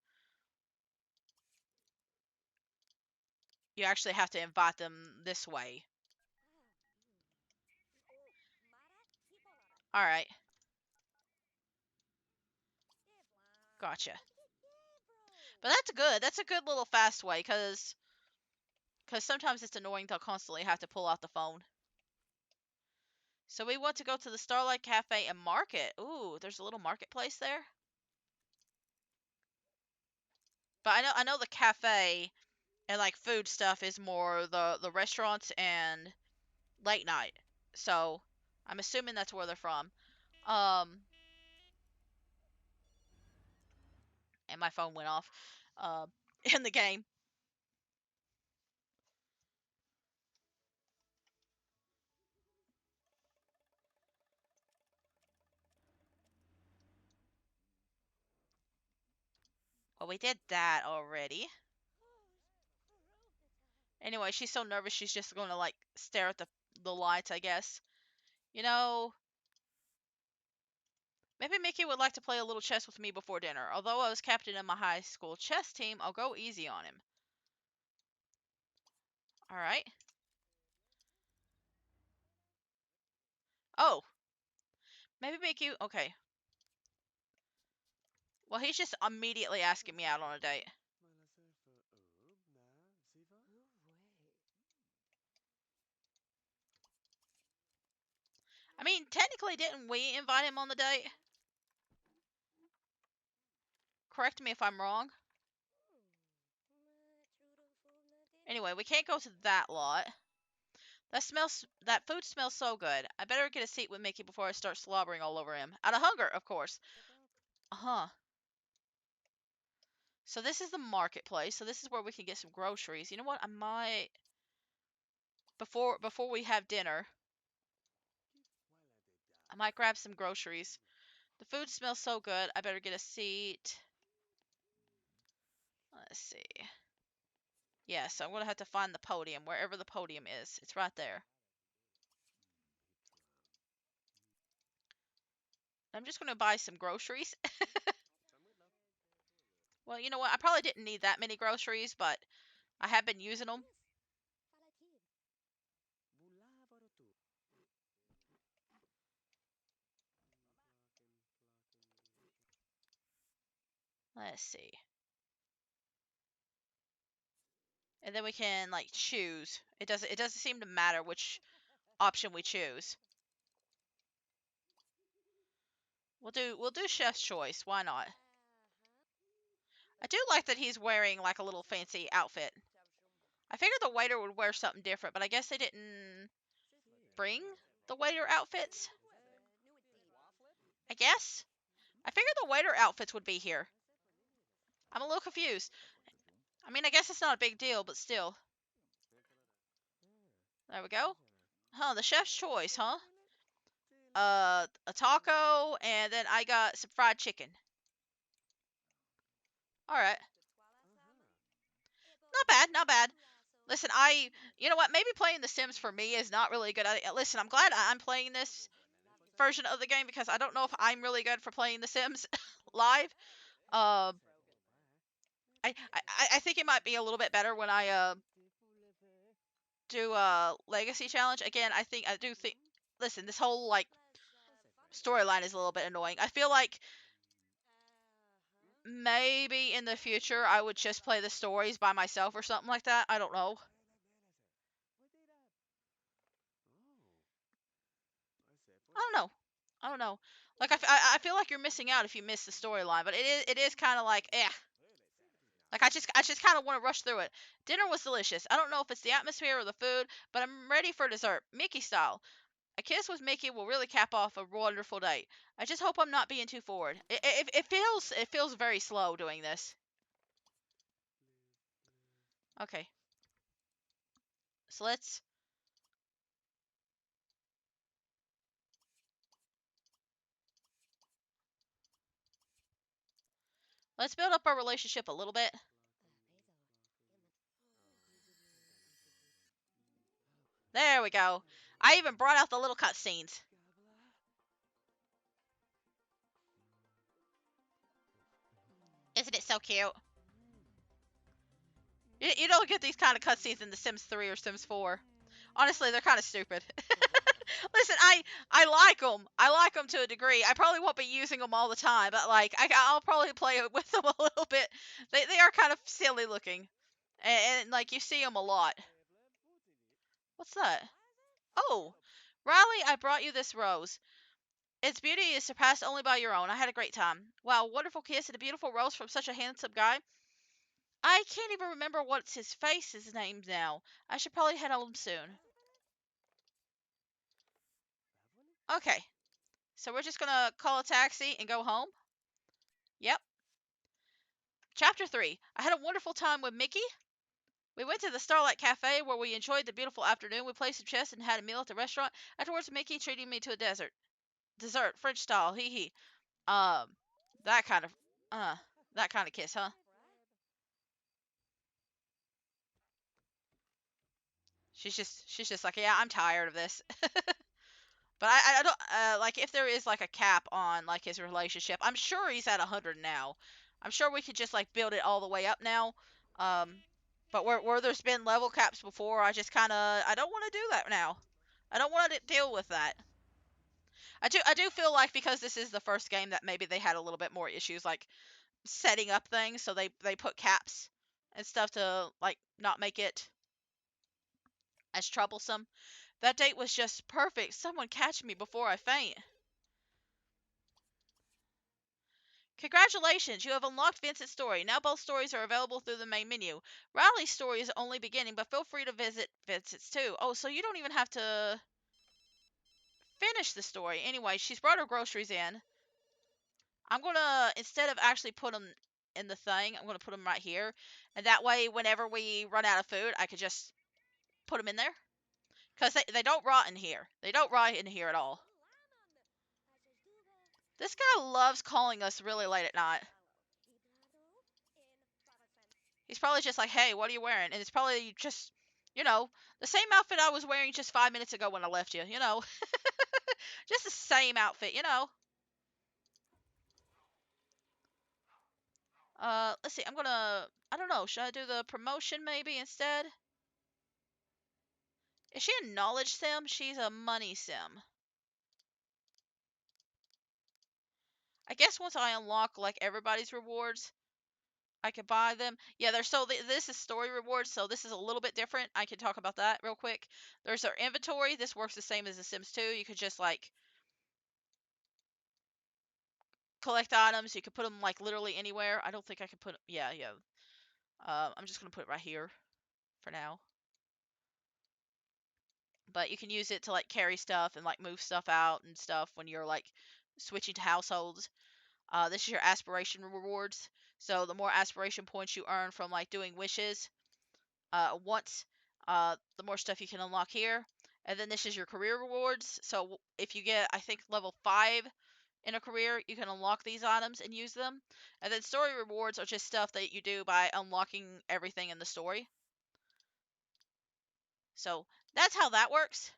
You actually have to invite them this way. Alright. Gotcha. But that's good. That's a good little fast way, because sometimes it's annoying to constantly have to pull out the phone. So we want to go to the Starlight Cafe and market. Ooh, there's a little marketplace there. But I know the cafe and like food stuff is more the restaurants and late night. So I'm assuming that's where they're from. Um, and my phone went off. Uh, in the game. Well, we did that already. Anyway, she's so nervous she's just going to like stare at the lights, I guess. You know, maybe Mickey would like to play a little chess with me before dinner. Although I was captain of my high school chess team, I'll go easy on him. All right. Oh, maybe Mickey. Okay. Well, he's just immediately asking me out on a date. I mean, technically, didn't we invite him on the date? Correct me if I'm wrong. Anyway, we can't go to that lot. That food smells so good. I better get a seat with Mickey before I start slobbering all over him. Out of hunger, of course. Uh-huh. So this is the marketplace. So this is where we can get some groceries. You know what? I might before we have dinner, I might grab some groceries. The food smells so good. I better get a seat. Let's see. Yeah, so I'm gonna have to find the podium, wherever the podium is. It's right there. I'm just gonna buy some groceries. Well, you know what? I probably didn't need that many groceries, but I have been using them. Let's see. And then we can like choose. It doesn't seem to matter which option we choose. We'll do chef's choice. Why not? I do like that he's wearing like a little fancy outfit. I figured the waiter would wear something different, but I guess they didn't bring the waiter outfits. I guess. I figured the waiter outfits would be here. I'm a little confused. I mean, I guess it's not a big deal, but still. There we go. Huh, the chef's choice, huh? A taco, and then I got some fried chicken. All right. Not bad, not bad. Listen, you know what? Maybe playing The Sims for me is not really good. Listen, I'm glad I'm playing this version of the game because I don't know if I'm really good for playing The Sims live. Um, I think it might be a little bit better when I do a legacy challenge. Again, I do think. Listen, this whole like storyline is a little bit annoying. I feel like maybe in the future I would just play the stories by myself or something like that. I don't know. I don't know. I don't know. Like I feel like you're missing out if you miss the storyline, but it is kind of like Like I just kind of want to rush through it. Dinner was delicious. I don't know if it's the atmosphere or the food, but I'm ready for dessert, Mickey style. A kiss with Mickey will really cap off a wonderful date. I just hope I'm not being too forward. It feels very slow doing this. Okay, so let's build up our relationship a little bit. There we go. I even brought out the little cutscenes. Isn't it so cute? You don't get these kind of cutscenes in The Sims 3 or Sims 4. Honestly, they're kind of stupid. Listen, I like them. I like them to a degree. I probably won't be using them all the time, but like I'll probably play with them a little bit. They are kind of silly looking, and like you see them a lot. What's that? Oh, Riley, I brought you this rose. Its beauty is surpassed only by your own. I had a great time. Wow, wonderful kiss and a beautiful rose from such a handsome guy. I can't even remember what's his face's name now. I should probably head home soon. Okay, so we're just gonna call a taxi and go home. Yep. Chapter 3. I had a wonderful time with Mickey. We went to the Starlight Cafe where we enjoyed the beautiful afternoon. We played some chess and had a meal at the restaurant. Afterwards, Mickey treated me to a dessert, French style. Hee hee. Um, that kind of, uh, that kind of kiss, huh? She's just like, yeah, I'm tired of this. But I don't like if there is like a cap on like his relationship. I'm sure he's at 100 now. I'm sure we could just like build it all the way up now. Um, but where there's been level caps before, I don't want to do that now. I don't want to deal with that. I do feel like because this is the first game that maybe they had a little bit more issues like setting up things, so they put caps and stuff to like not make it as troublesome. That date was just perfect. Someone catch me before I faint. Congratulations, you have unlocked Vincent's story. Now both stories are available through the main menu. Riley's story is only beginning, but feel free to visit Vincent's too. Oh, so you don't even have to finish the story. Anyway, she's brought her groceries in. I'm gonna, instead of actually put them in the thing, I'm gonna put them right here. And that way, whenever we run out of food, I could just put them in there. Because they don't rot in here. They don't rot in here at all. This guy loves calling us really late at night. He's probably just like, hey, what are you wearing? And it's probably just, the same outfit I was wearing just 5 minutes ago when I left you. Just the same outfit. Let's see. I don't know. Should I do the promotion maybe instead? Is she a knowledge sim? She's a money sim. I guess once I unlock like everybody's rewards, I could buy them. Yeah, this is story rewards, so this is a little bit different. I can talk about that real quick. There's our inventory. This works the same as The Sims 2. You could just like collect items. You could put them like literally anywhere. I don't think I could put. Yeah, yeah. I'm just gonna put it right here for now. But you can use it to like carry stuff and like move stuff out and stuff when you're like switching to households. This is your aspiration rewards. So the more aspiration points you earn from like doing wishes, once, the more stuff you can unlock here. And then this is your career rewards. So if you get, I think, level 5 in a career, you can unlock these items and use them. And then story rewards are just stuff that you do by unlocking everything in the story. So that's how that works.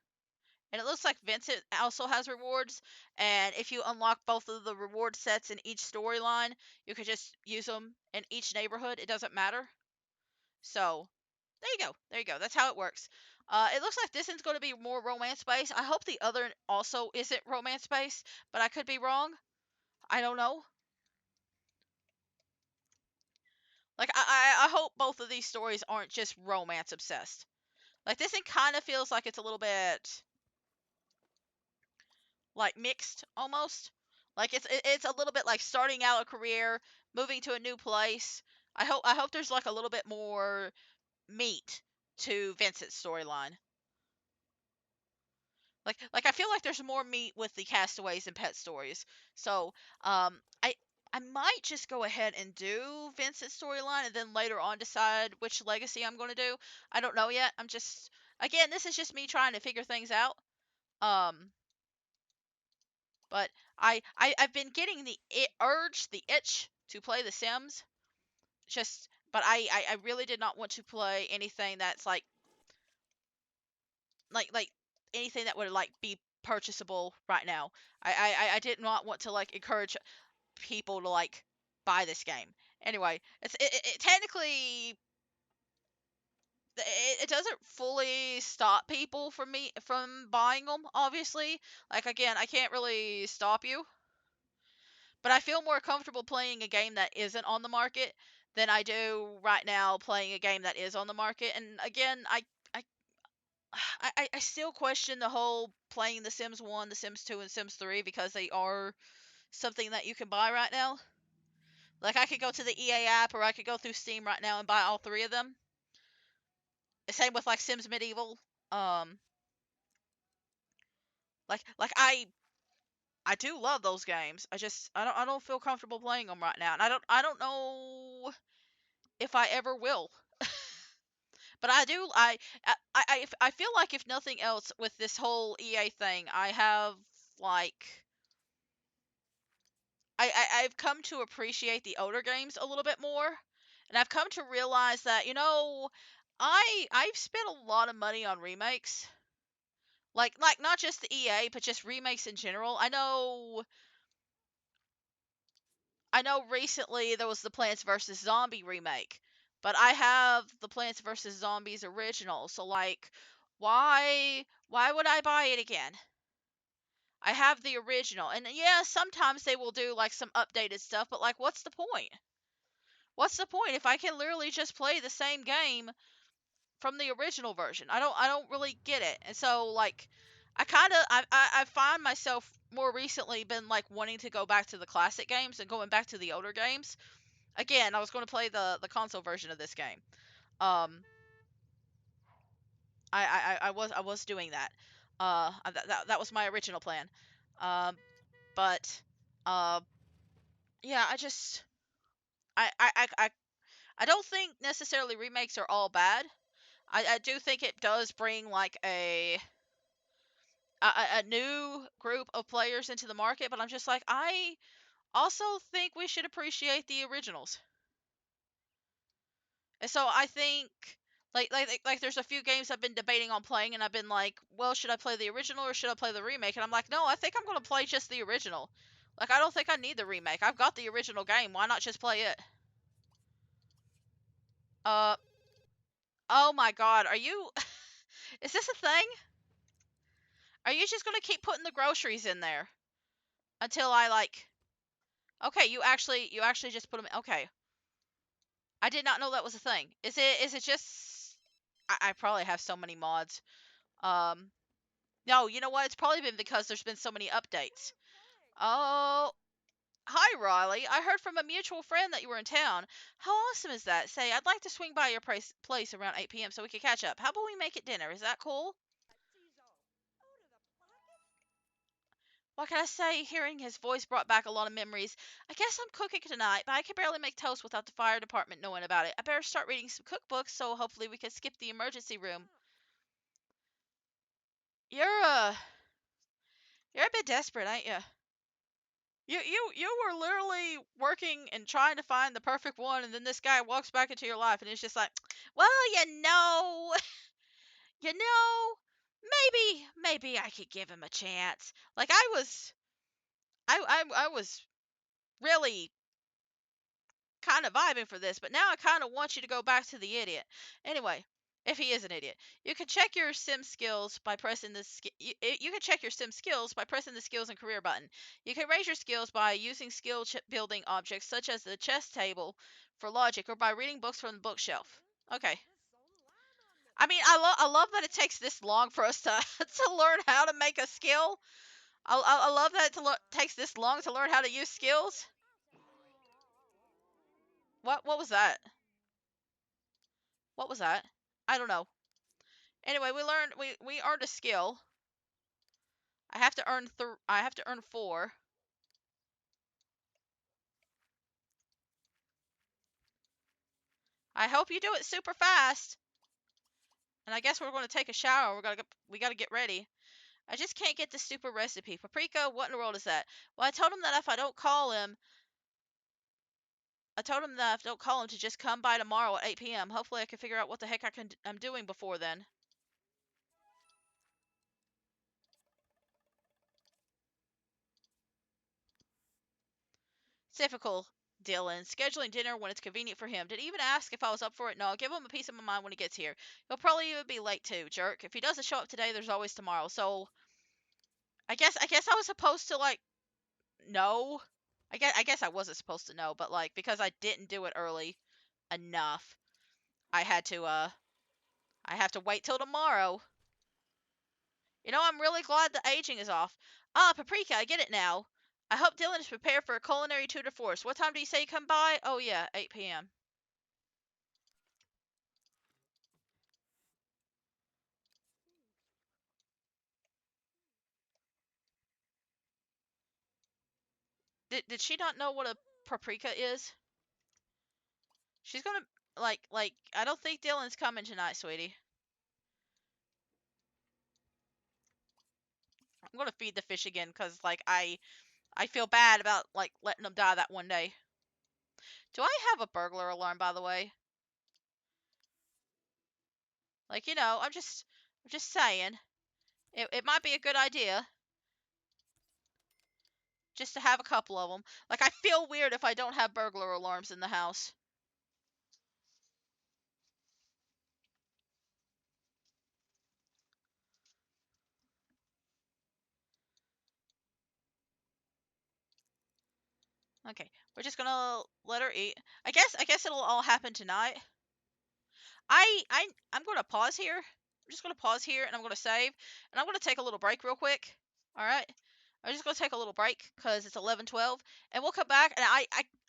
And it looks like Vincent also has rewards. And if you unlock both of the reward sets in each storyline, you could just use them in each neighborhood. It doesn't matter. So there you go. There you go. That's how it works. It looks like this one's going to be more romance based. I hope the other also isn't romance based, but I could be wrong. I don't know. Like I hope both of these stories aren't just romance obsessed. Like this one kind of feels like it's a little bit. like mixed almost. Like it's a little bit like starting out a career, moving to a new place. I hope there's like a little bit more meat to Vincent's storyline. Like I feel like there's more meat with the Castaways and Pet Stories. So I might just go ahead and do Vincent's storyline and then later on decide which legacy I'm going to do. I don't know yet. I'm just again, this is just me trying to figure things out. Um but I've been getting the itch to play The Sims. Just but I really did not want to play anything that's like anything that would like be purchasable right now. I did not want to like encourage people to like buy this game. Anyway, it technically it doesn't fully stop people from buying them. Obviously, like again, I can't really stop you, but I feel more comfortable playing a game that isn't on the market than I do right now playing a game that is on the market. And again, I I still question the whole playing The Sims 1, The Sims 2, and Sims 3 because they are something that you can buy right now. Like I could go to the EA app or I could go through Steam right now and buy all three of them. Same with like Sims Medieval. Um like I do love those games. I don't feel comfortable playing them right now. And I don't know if I ever will. But I do I feel like if nothing else with this whole EA thing, I have like I've come to appreciate the older games a little bit more, and I've come to realize that I've spent a lot of money on remakes, like not just the EA, but just remakes in general. I know recently there was the Plants vs Zombie remake, but I have the Plants vs Zombies original, so like why would I buy it again? I have the original, and yeah, sometimes they will do like some updated stuff, but like what's the point? What's the point if I can literally just play the same game from the original version? I don't really get it. And so like I kind of I find myself more recently been like wanting to go back to the classic games and going back to the older games. Again, I was going to play the console version of this game. Um I was doing that. That was my original plan. Um but uh yeah, I I don't think necessarily remakes are all bad. I do think it does bring like a new group of players into the market, but I'm just like I also think we should appreciate the originals. And so I think like there's a few games I've been debating on playing and I've been like, well, should I play the original or should I play the remake? And I'm like, no, I think I'm going to play just the original. Like I don't think I need the remake. I've got the original game. Why not just play it? Uh oh my god, are you is this a thing? Are you just going to keep putting the groceries in there until I like okay, you actually just put them. Okay, I did not know that was a thing. Is it just? I probably have so many mods. Um, no, you know what? It's probably been because there's been so many updates. Oh, hi Riley. I heard from a mutual friend that you were in town. How awesome is that? Say, I'd like to swing by your place around 8 p.m. so we could catch up. How about we make it dinner? Is that cool? What can I say? Hearing his voice brought back a lot of memories. I guess I'm cooking tonight, but I can barely make toast without the fire department knowing about it. I better start reading some cookbooks so hopefully we can skip the emergency room. You're you're a bit desperate, ain't you? You were literally working and trying to find the perfect one, and then this guy walks back into your life, and it's just like, well, you know, maybe I could give him a chance. Like I was really kind of vibing for this, but now I kind of want you to go back to the idiot. Anyway, if he is an idiot, you can check your sim skills by pressing the you can check your sim skills by pressing the skills and career button. You can raise your skills by using skill building objects such as the chess table for logic or by reading books from the bookshelf. Okay. I mean, I love that it takes this long for us to to learn how to make a skill. I love that it takes this long to learn how to use skills. What was that? What was that? I don't know. Anyway, we earned a skill. I have to earn 4. I hope you do it super fast. And I guess we're going to take a shower. We got to get ready. I just can't get the super recipe. Paprika, what in the world is that? Well, I told him that if I don't call him to just come by tomorrow at 8 p.m. Hopefully I can figure out what the heck I'm doing before then. It's difficult, Dylan. Scheduling dinner when it's convenient for him. Did he even ask if I was up for it? No, I'll give him a piece of my mind when he gets here. He'll probably even be late too, jerk. If he doesn't show up today, there's always tomorrow. So I guess I was supposed to like know. I guess I wasn't supposed to know, but like because I didn't do it early enough, I had to I have to wait till tomorrow. I'm really glad the aging is off. Ah, Paprika, I get it now. I hope Dylan is prepared for a culinary tour de force. What time do you say you come by? Oh yeah, 8 p.m. Did she not know what a paprika is? She's gonna like I don't think Dylan's coming tonight, sweetie. I'm gonna feed the fish again because like I feel bad about like letting them die that one day. Do I have a burglar alarm, by the way? Like I'm just saying it might be a good idea just to have a couple of them. Like I feel weird if I don't have burglar alarms in the house. Okay, we're just gonna let her eat. I guess it'll all happen tonight. I'm gonna pause here. I'm just gonna pause here and I'm gonna save and I'm gonna take a little break real quick. All right. I'm just gonna take a little break because it's 11:12 and we'll come back and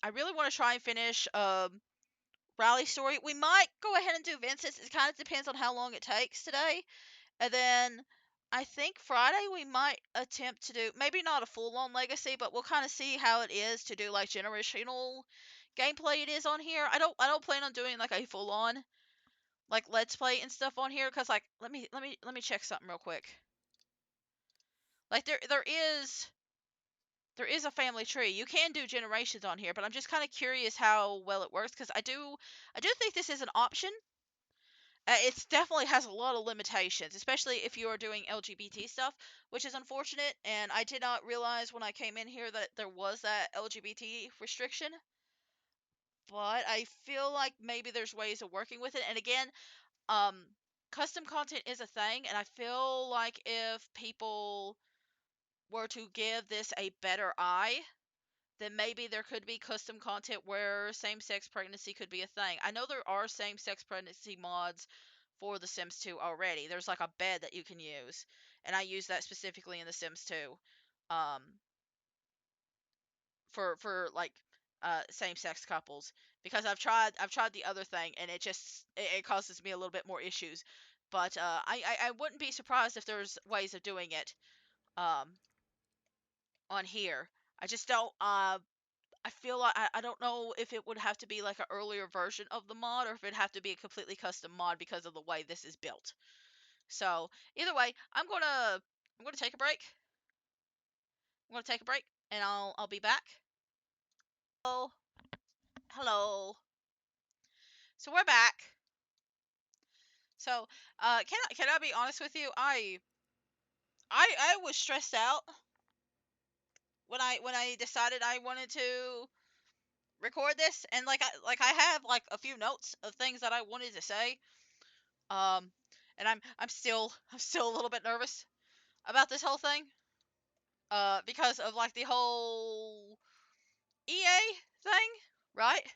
I really want to try and finish Riley's story. We might go ahead and do Vincent's. It kind of depends on how long it takes today. And then I think Friday we might attempt to do maybe not a full on legacy, but we'll kind of see how it is to do like generational gameplay it is on here. I don't plan on doing like a full on like let's play and stuff on here cuz like let me check something real quick. Like there is a family tree. You can do generations on here, but I'm just kind of curious how well it works cuz I do think this is an option. It definitely has a lot of limitations, especially if you are doing LGBT stuff, which is unfortunate. And I did not realize when I came in here that there was that LGBT restriction. But I feel like maybe there's ways of working with it. And again, um, custom content is a thing, and I feel like if people were to give this a better eye, then maybe there could be custom content where same-sex pregnancy could be a thing. I know there are same-sex pregnancy mods for The Sims 2 already. There's like a bed that you can use, and I use that specifically in The Sims 2, um, for like same-sex couples because I've tried the other thing and it causes me a little bit more issues. But I wouldn't be surprised if there's ways of doing it um, on here. I just don't I feel like I don't know if it would have to be like an earlier version of the mod or if it'd have to be a completely custom mod because of the way this is built. So either way, I'm gonna take a break. I'm gonna take a break and I'll be back. Hello, hello. So we're back. So can I be honest with you? I was stressed out when I decided I wanted to record this and like I have like a few notes of things that I wanted to say. Um, and I'm still a little bit nervous about this whole thing. Because of like the whole EA thing, right?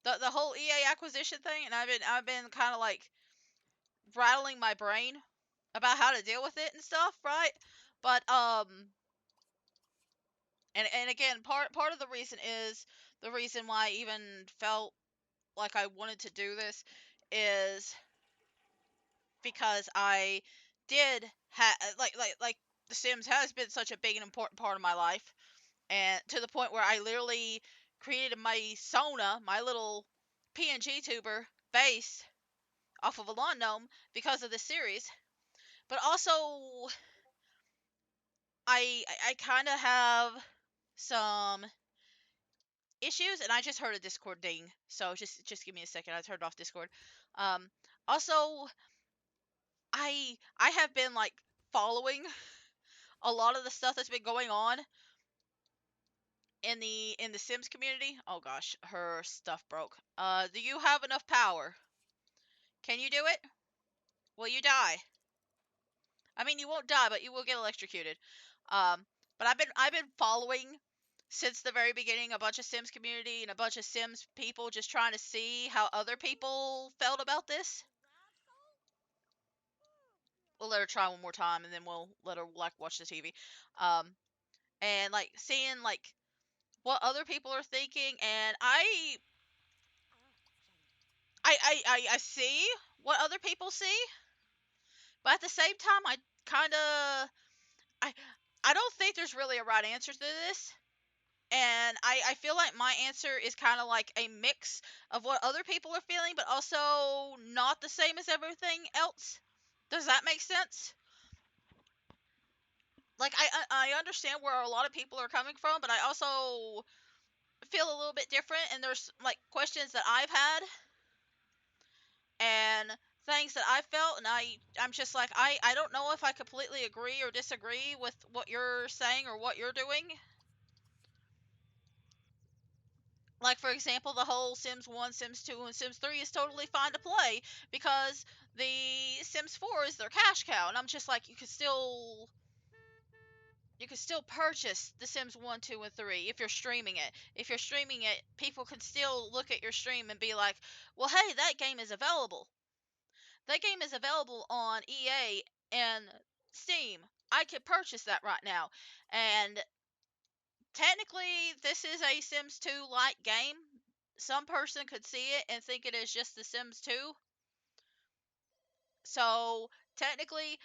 The whole EA acquisition thing, and I've been kind of like rattling my brain about how to deal with it and stuff, right? But and again, part of the reason is the reason why I even felt like I wanted to do this is because I did have like The Sims has been such a big and important part of my life, and to the point where I literally created my Sona, my little PNG tuber base off of a lawn gnome because of this series. But also, I kind of have some issues, and I just heard a Discord ding, so just give me a second. I turned off Discord. Um, Also, I have been like following a lot of the stuff that's been going on in the Sims community. Oh gosh, her stuff broke. Do you have enough power? Can you do it? Will you die? I mean, you won't die, but you will get electrocuted. Um, but I've been following since the very beginning a bunch of Sims community and a bunch of Sims people just trying to see how other people felt about this. We'll let her try one more time and then we'll let her like watch the TV. Um, and like seeing like what other people are thinking, and I see what other people see, but at the same time kind of I I don't think there's really a right answer to this. And I feel like my answer is kind of like a mix of what other people are feeling, but also not the same as everything else. Does that make sense? Like I understand where a lot of people are coming from, but I also feel a little bit different. And there's like questions that I've had and things that I felt, and I'm just like I don't know if I completely agree or disagree with what you're saying or what you're doing. Like for example, the whole Sims 1, Sims 2, and Sims 3 is totally fine to play because the Sims 4 is their cash cow, and I'm just like you could still purchase The Sims 1, 2, and 3 if you're streaming it. If you're streaming it, people can still look at your stream and be like, "Well, hey, that game is available. That game is available on EA and Steam. I could purchase that right now." And technically, this is a Sims 2 like game. Some person could see it and think it is just The Sims 2. So, technically,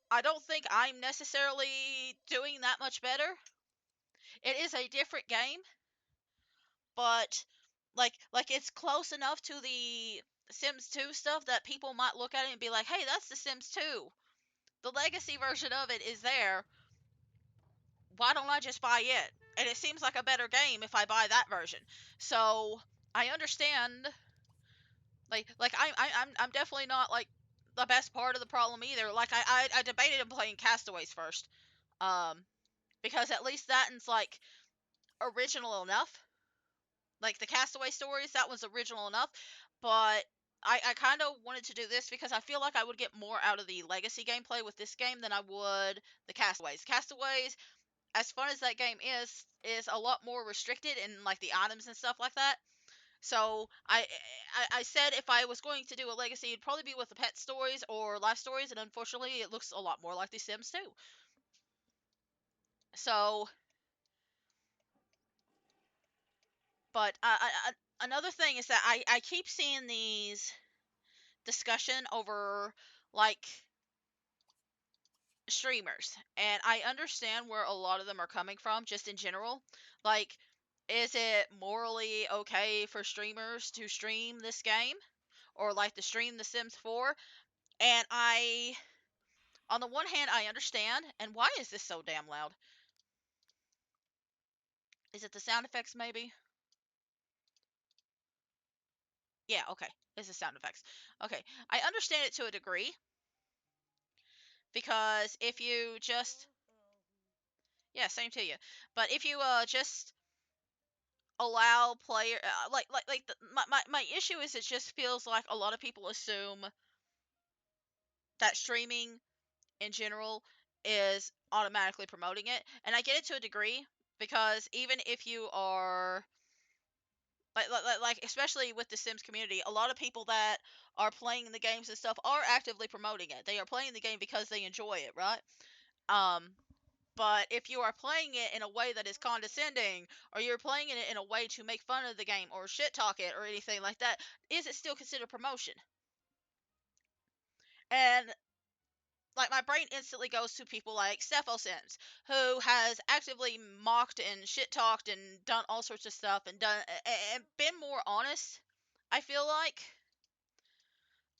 I don't think I'm necessarily doing that much better. It is a different game, but like it's close enough to the Sims 2 stuff that people might look at it and be like, "Hey, that's The Sims 2. The legacy version of it is there. Why don't I just buy it?" And it seems like a better game if I buy that version. So, I understand. I'm definitely not like the best part of the problem either. Like I debated on playing Castaways first. Um because at least that one's like original enough. Like the Castaway stories, that was original enough. But I kind of wanted to do this because I feel like I would get more out of the legacy gameplay with this game than I would the Castaways. Castaways, as fun as that game is a lot more restricted in like the items and stuff like that. So I said if I was going to do a legacy, it'd probably be with the pet stories or life stories, and unfortunately, it looks a lot more like The Sims too. So, but another thing is that I keep seeing these discussion over like streamers, and I understand where a lot of them are coming from, just in general. Like, is it morally okay for streamers to stream this game, or like to stream The Sims 4? And on the one hand, I understand. And why is this so damn loud? Is it the sound effects, maybe? Yeah, okay. It's the sound effects. Okay. I understand it to a degree because if you just. Yeah, same to you. But if you just allow player. My issue is it just feels like a lot of people assume that streaming in general is automatically promoting it. And I get it to a degree because even if you are like especially with the Sims community, a lot of people that are playing the games and stuff are actively promoting it. They are playing the game because they enjoy it, right? Um, But if you are playing it in a way that is condescending, or you're playing it in a way to make fun of the game or shit talk it or anything like that, is it still considered promotion? And like my brain instantly goes to people like Cephosims, who has actively mocked and shit talked and done all sorts of stuff and done and been more honest. I feel like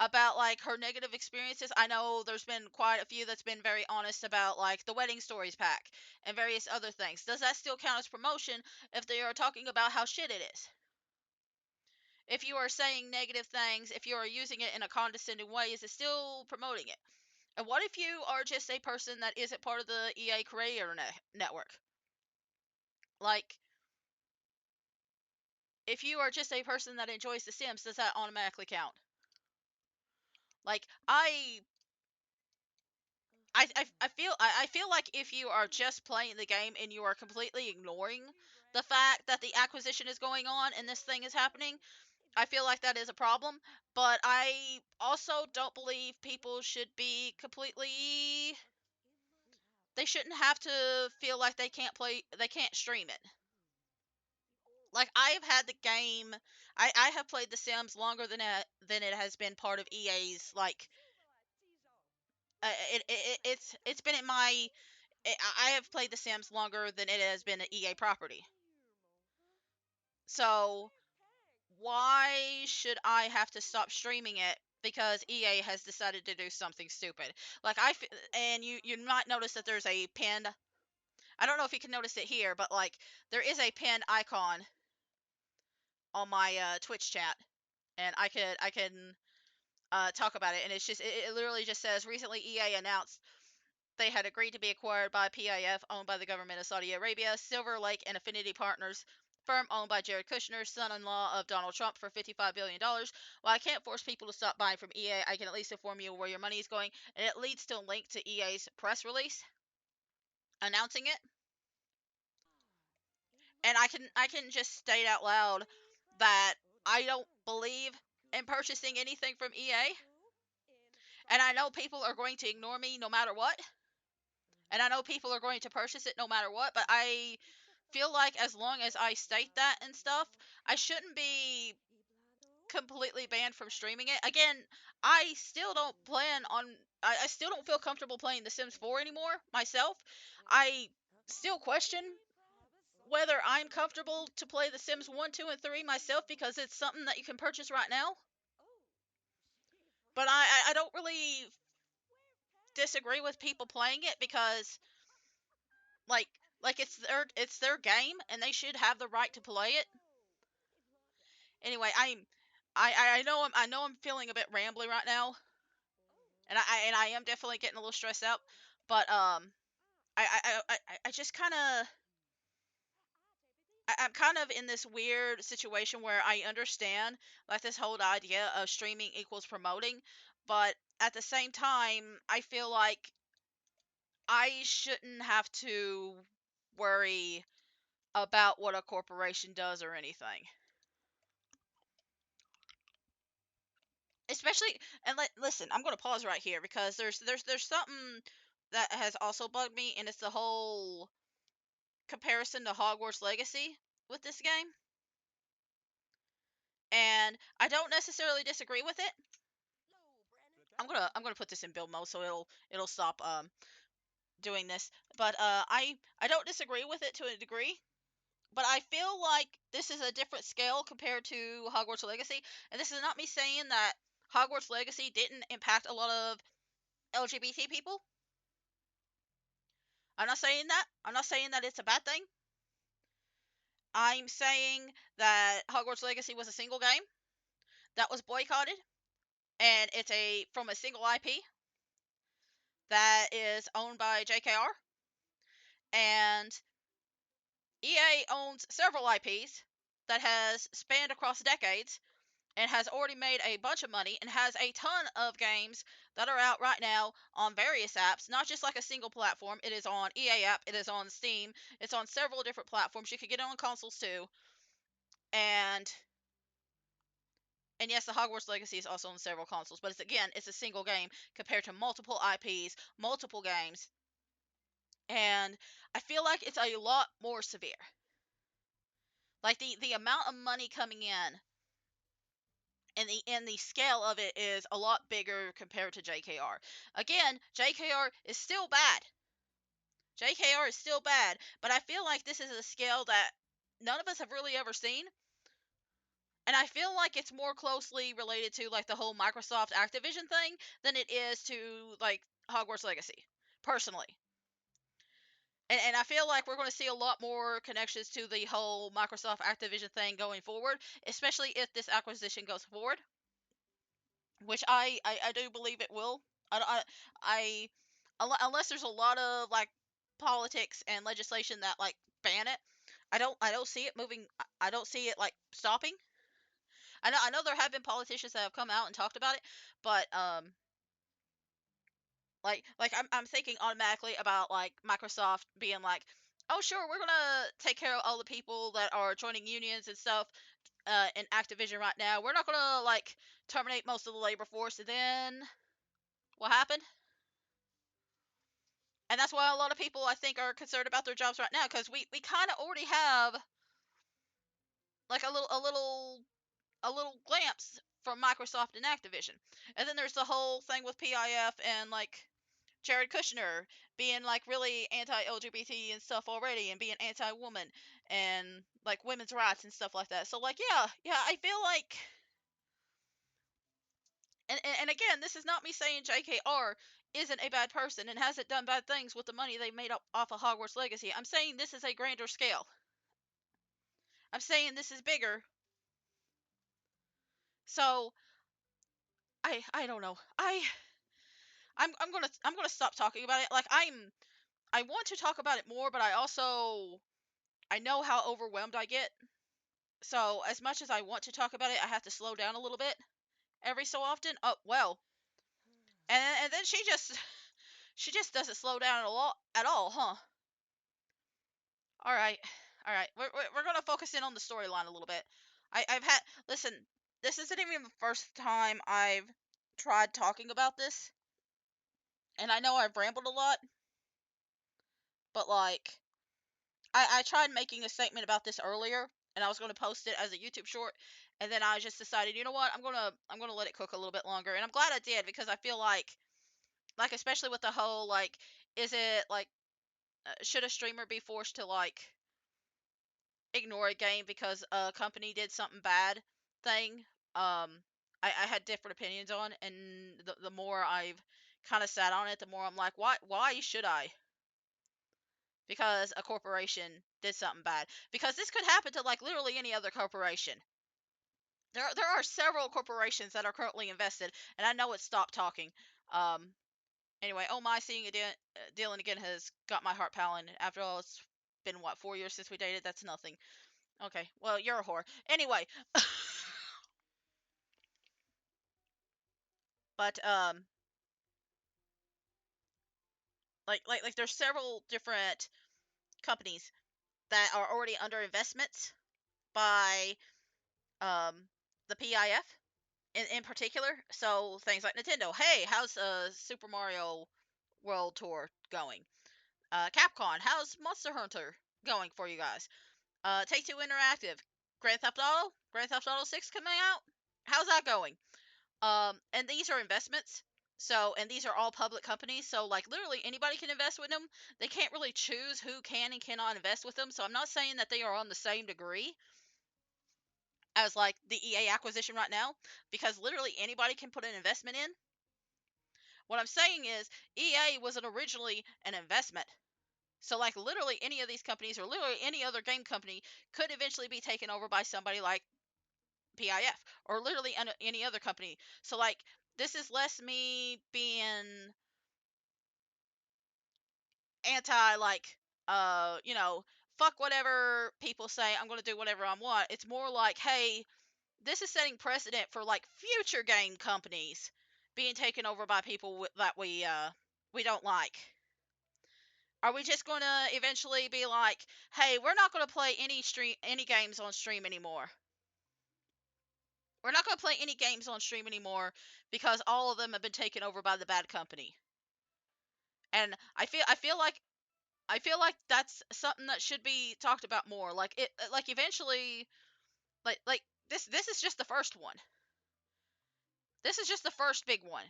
about like her negative experiences. I know there's been quite a few that's been very honest about like the wedding stories pack and various other things. Does that still count as promotion if they are talking about how shit it is? If you are saying negative things, if you are using it in a condescending way, is it still promoting it? And what if you are just a person that isn't part of the EA Creator Network? Like, if you are just a person that enjoys The Sims, does that automatically count? Like, I feel like if you are just playing the game and you are completely ignoring the fact that the acquisition is going on and this thing is happening, I feel like that is a problem. But I also don't believe people should be completely. They shouldn't have to feel like they can't stream it. Like I've had the game, I have played The Sims longer than it has been part of EA's. Like it's been in my. I have played The Sims longer than it has been an EA property. So why should I have to stop streaming it because EA has decided to do something stupid? Like and you might notice that there's a pinned. I don't know if you can notice it here, but like there is a pinned icon on my Twitch chat, and I can talk about it, and it literally just says recently EA announced they had agreed to be acquired by PIF, owned by the government of Saudi Arabia, Silver Lake and Affinity Partners, firm owned by Jared Kushner, son-in-law of Donald Trump, for $55 billion. While I can't force people to stop buying from EA, I can at least inform you where your money is going, and it leads to a link to EA's press release announcing it. And I can just state out loud that I don't believe in purchasing anything from EA, and I know people are going to ignore me no matter what, and I know people are going to purchase it no matter what, but I feel like as long as I state that and stuff, I shouldn't be completely banned from streaming it. Again, I still don't plan on. I still don't feel comfortable playing The Sims 4 anymore myself. I still question whether I'm comfortable to play The Sims 1, 2, and 3 myself because it's something that you can purchase right now. But I don't really disagree with people playing it because like it's their game and they should have the right to play it. Anyway, I know I'm feeling a bit rambly right now, and I am definitely getting a little stressed out. But I just kind of I'm kind of in this weird situation where I understand like this whole idea of streaming equals promoting, but at the same time, I feel like I shouldn't have to worry about what a corporation does or anything. Especially and listen, I'm going to pause right here because there's something that has also bugged me, and it's the whole comparison to Hogwarts Legacy with this game. And I don't necessarily disagree with it. I'm gonna put this in build mode so it'll stop doing this. But I don't disagree with it to a degree. But I feel like this is a different scale compared to Hogwarts Legacy. And this is not me saying that Hogwarts Legacy didn't impact a lot of LGBT people. I'm not saying that. I'm not saying that it's a bad thing. I'm saying that Hogwarts Legacy was a single game that was boycotted, and it's a from a single IP that is owned by JKR, and EA owns several IPs that has spanned across decades and has already made a bunch of money and has a ton of games that are out right now on various apps, not just like a single platform. It is on EA app, it is on Steam, it's on several different platforms. You can get it on consoles too. And yes, the Hogwarts Legacy is also on several consoles, but it's a single game compared to multiple IPs, multiple games. And I feel like it's a lot more severe. Like the amount of money coming in and the scale of it is a lot bigger compared to JKR. Again, JKR is still bad. JKR is still bad, but I feel like this is a scale that none of us have really ever seen. And I feel like it's more closely related to like the whole Microsoft Activision thing than it is to like Hogwarts Legacy, personally. And I feel like we're going to see a lot more connections to the whole Microsoft Activision thing going forward, especially if this acquisition goes forward, which I do believe it will. I unless there's a lot of like politics and legislation that like ban it, I don't see it moving. I don't see it like stopping. I know there have been politicians that have come out and talked about it, but like I'm thinking automatically about like Microsoft being like, oh sure, we're gonna take care of all the people that are joining unions and stuff in Activision right now. We're not gonna like terminate most of the labor force. And then what happened? And that's why a lot of people I think are concerned about their jobs right now, because we kind of already have like a little glimpse from Microsoft and Activision. And then there's the whole thing with PIF and like Jared Kushner being like really anti-LGBT and stuff already, and being anti-woman and like women's rights and stuff like that. So like yeah, I feel like, and again, this is not me saying JKR isn't a bad person and hasn't done bad things with the money they made up off of Hogwarts Legacy. I'm saying this is a grander scale. I'm saying this is bigger. So I don't know. I'm gonna stop talking about it. Like I want to talk about it more, but I know how overwhelmed I get. So as much as I want to talk about it, I have to slow down a little bit every so often. Oh well, and then she just doesn't slow down at all, huh? All right, all right. We're gonna focus in on the storyline a little bit. I've had listen. This isn't even the first time I've tried talking about this, and I know I've rambled a lot, but like I tried making a statement about this earlier, and I was going to post it as a YouTube short, and then I just decided, you know what, I'm gonna let it cook a little bit longer, and I'm glad I did, because I feel like especially with the whole like, is it like should a streamer be forced to like ignore a game because a company did something bad thing? Um, I had different opinions on, and the more I've kind of sat on it, the more I'm like, why should I? Because a corporation did something bad. Because this could happen to like literally any other corporation. There are several corporations that are currently invested, and I know it's stopped talking. Um. Anyway, oh my, seeing a Dylan again has got my heart pounding. After all, it's been what, 4 years since we dated. That's nothing. Okay, well you're a whore. Anyway, but like there's several different companies that are already under investments by um the PIF in particular. So things like Nintendo. Hey, how's Super Mario World Tour going? Capcom, how's Monster Hunter going for you guys? Take Two Interactive, Grand Theft Auto 6 coming out. How's that going? And these are investments. So, and these are all public companies. So, like, literally anybody can invest with them. They can't really choose who can and cannot invest with them. So, I'm not saying that they are on the same degree as like the EA acquisition right now, because literally anybody can put an investment in. What I'm saying is EA wasn't originally an investment. So like literally any of these companies, or literally any other game company, could eventually be taken over by somebody like PIF, or literally any other company. So like this is less me being anti like fuck whatever people say, I'm going to do whatever I want. It's more like, hey, this is setting precedent for like future game companies being taken over by people that we don't like. Are we just going to eventually be like, hey, we're not going to play any games on stream anymore? We're not going to play any games on stream anymore because all of them have been taken over by the bad company. And I feel like I feel like that's something that should be talked about more. Like like eventually, like this is just the first one. This is just the first big one.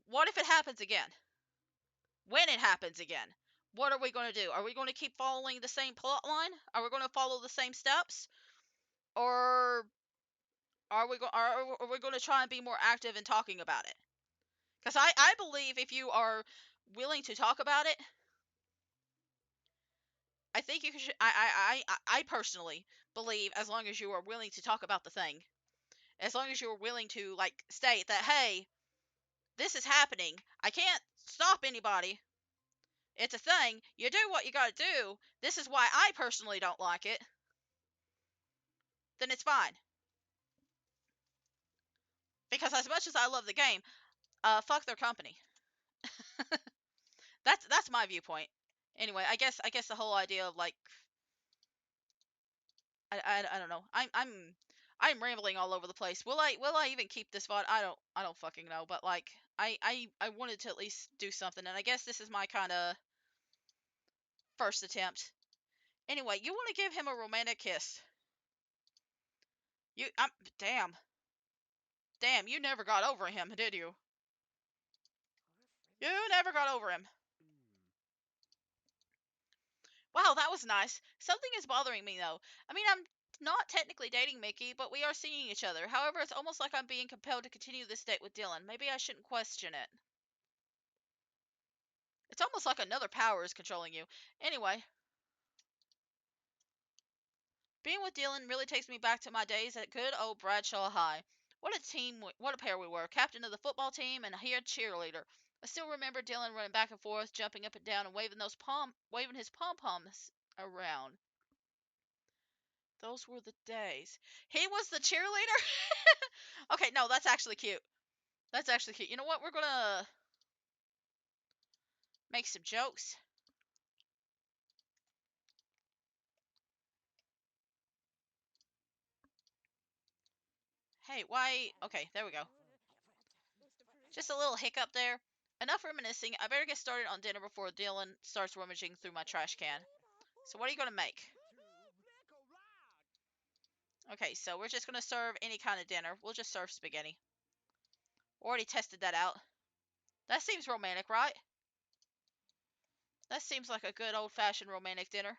What if it happens again? When it happens again, what are we going to do? Are we going to keep following the same plot line? Are we going to follow the same steps, or are we going to try and be more active in talking about it? Because I believe if you are willing to talk about it, I think you should. I personally believe as long as you are willing to talk about the thing, as long as you're willing to like state that, hey, this is happening. I can't stop anybody. It's a thing. You do what you got to do. This is why I personally don't like it. Then it's fine. Because as much as I love the game, fuck their company. That's my viewpoint. Anyway, I guess the whole idea of like I don't know. I'm rambling all over the place. Will I even keep this VOD? I don't fucking know. But like I wanted to at least do something, and I guess this is my kind of first attempt. Anyway, you want to give him a romantic kiss? You damn damn you never got over him, did you? You never got over him. Wow, that was nice. Something is bothering me though. I mean, I'm not technically dating Mickey, but we are seeing each other. However, it's almost like I'm being compelled to continue this date with Dylan. Maybe I shouldn't question it. It's almost like another power is controlling you. Anyway, being with Dylan really takes me back to my days at good old Bradshaw High. What a team, what a pair we were. Captain of the football team and here cheerleader. I still remember Dylan running back and forth, jumping up and down and waving his pom-poms around. Those were the days. He was the cheerleader? Okay, no, that's actually cute. That's actually cute. You know what? We're gonna make some jokes. Hey, why? Okay, there we go. Just a little hiccup there. Enough reminiscing. I better get started on dinner before Dylan starts rummaging through my trash can. So what are you gonna make? Okay, so we're just gonna serve any kind of dinner. We'll just serve spaghetti. Already tested that out. That seems romantic, right? That seems like a good old-fashioned romantic dinner.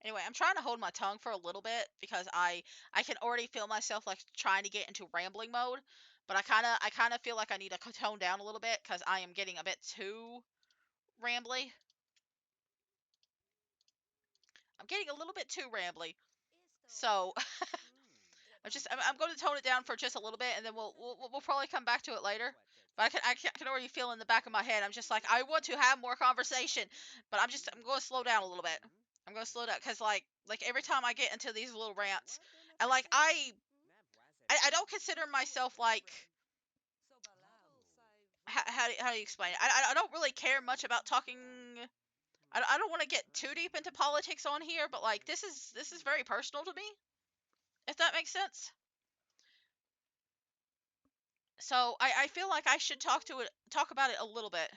Anyway, I'm trying to hold my tongue for a little bit because I can already feel myself like trying to get into rambling mode, but I kind of feel like I need to tone down a little bit because I am getting a bit too rambly. I'm getting a little bit too rambly. So I'm going to tone it down for just a little bit, and then we'll probably come back to it later. But I can already feel in the back of my head. I'm just like I want to have more conversation, but I'm going to slow down a little bit. I'm going to slow down because like every time I get into these little rants, and like I don't consider myself like how do you explain it? I don't really care much about talking. I don't want to get too deep into politics on here, but like this is very personal to me, if that makes sense. So I feel like I should talk about it a little bit.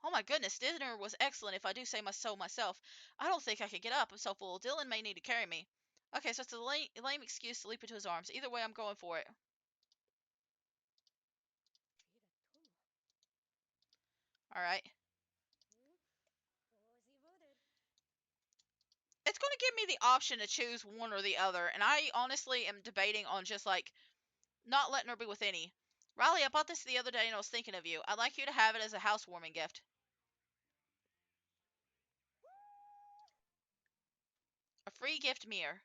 Oh my goodness, dinner was excellent if I do say so myself. I don't think I could get up. I'm so full. Dylan may need to carry me. Okay, so it's a lame excuse to leap into his arms. Either way, I'm going for it. All right. It's going to give me the option to choose one or the other, and I honestly am debating on just like not letting her be with any. Riley, I bought this the other day and I was thinking of you. I'd like you to have it as a housewarming gift. A free gift mirror.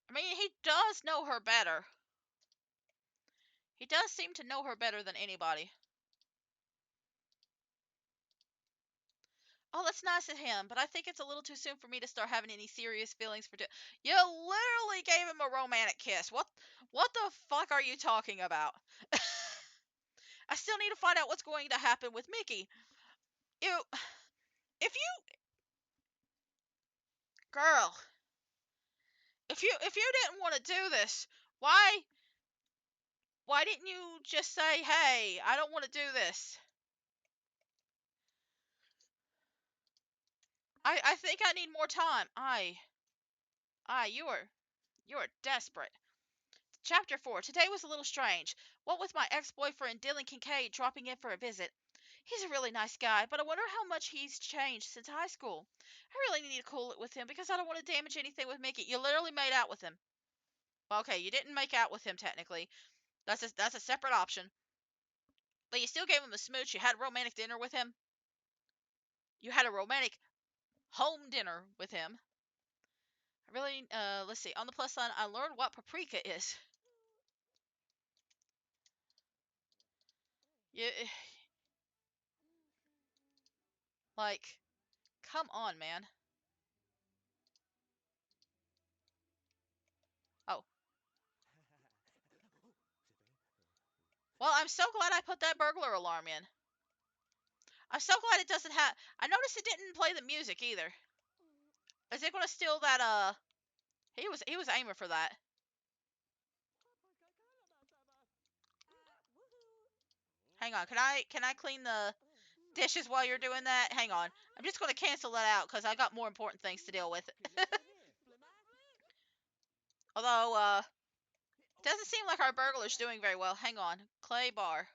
I mean, he does know her better. He does seem to know her better than anybody. Oh, that's nice of him, but I think it's a little too soon for me to start having any serious feelings for You literally gave him a romantic kiss. What the fuck are you talking about? I still need to find out what's going to happen with Mickey. You, if you, girl, if you didn't want to do this, why why didn't you just say, hey, I don't want to do this? I think I need more time. You are desperate. Chapter 4. Today was a little strange. What with my ex-boyfriend Dylan Kincaid dropping in for a visit. He's a really nice guy, but I wonder how much he's changed since high school. I really need to cool it with him because I don't want to damage anything with Mickey. You literally made out with him. Well, okay, you didn't make out with him technically. That's a separate option. But you still gave him a smooch. You had a romantic dinner with him. You had a romantic home dinner with him. I really, let's see. On the plus side, I learned what paprika is. You, like, come on, man. Oh. Well, I'm so glad I put that burglar alarm in. I'm so glad it doesn't have. I noticed it didn't play the music either. Is it gonna steal that? He was aiming for that. Hang on, can I clean the dishes while you're doing that? Hang on, I'm just gonna cancel that out because I got more important things to deal with. Although, it doesn't seem like our burglar's doing very well. Hang on, clay bar.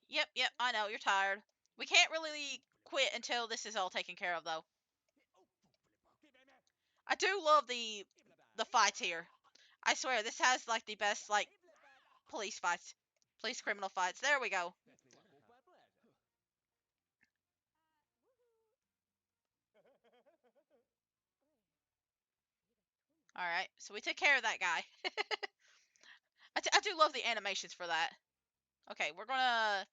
Yep, I know you're tired. We can't really quit until this is all taken care of, though. I do love the fights here. I swear, this has like the best like police fights, police criminal fights. There we go. All right, so we took care of that guy. I do love the animations for that. Okay, we're gonna,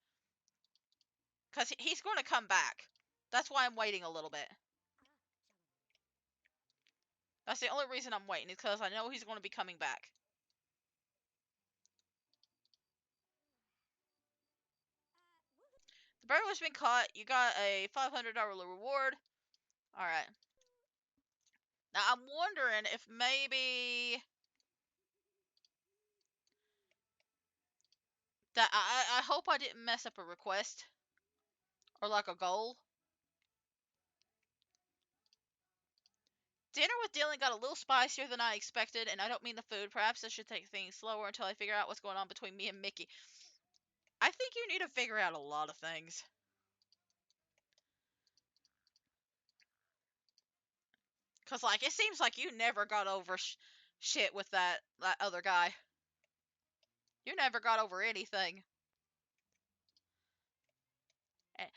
cause he's gonna come back. That's why I'm waiting a little bit. That's the only reason I'm waiting, is because I know he's gonna be coming back. The burglar's been caught. You got a $500 reward. All right. Now I'm wondering if maybe that I hope I didn't mess up a request or like a goal. Dinner with Dylan got a little spicier than I expected, and I don't mean the food. Perhaps I should take things slower until I figure out what's going on between me and Mickey. I think you need to figure out a lot of things. Cause like it seems like you never got over shit with that other guy. You never got over anything. Hey,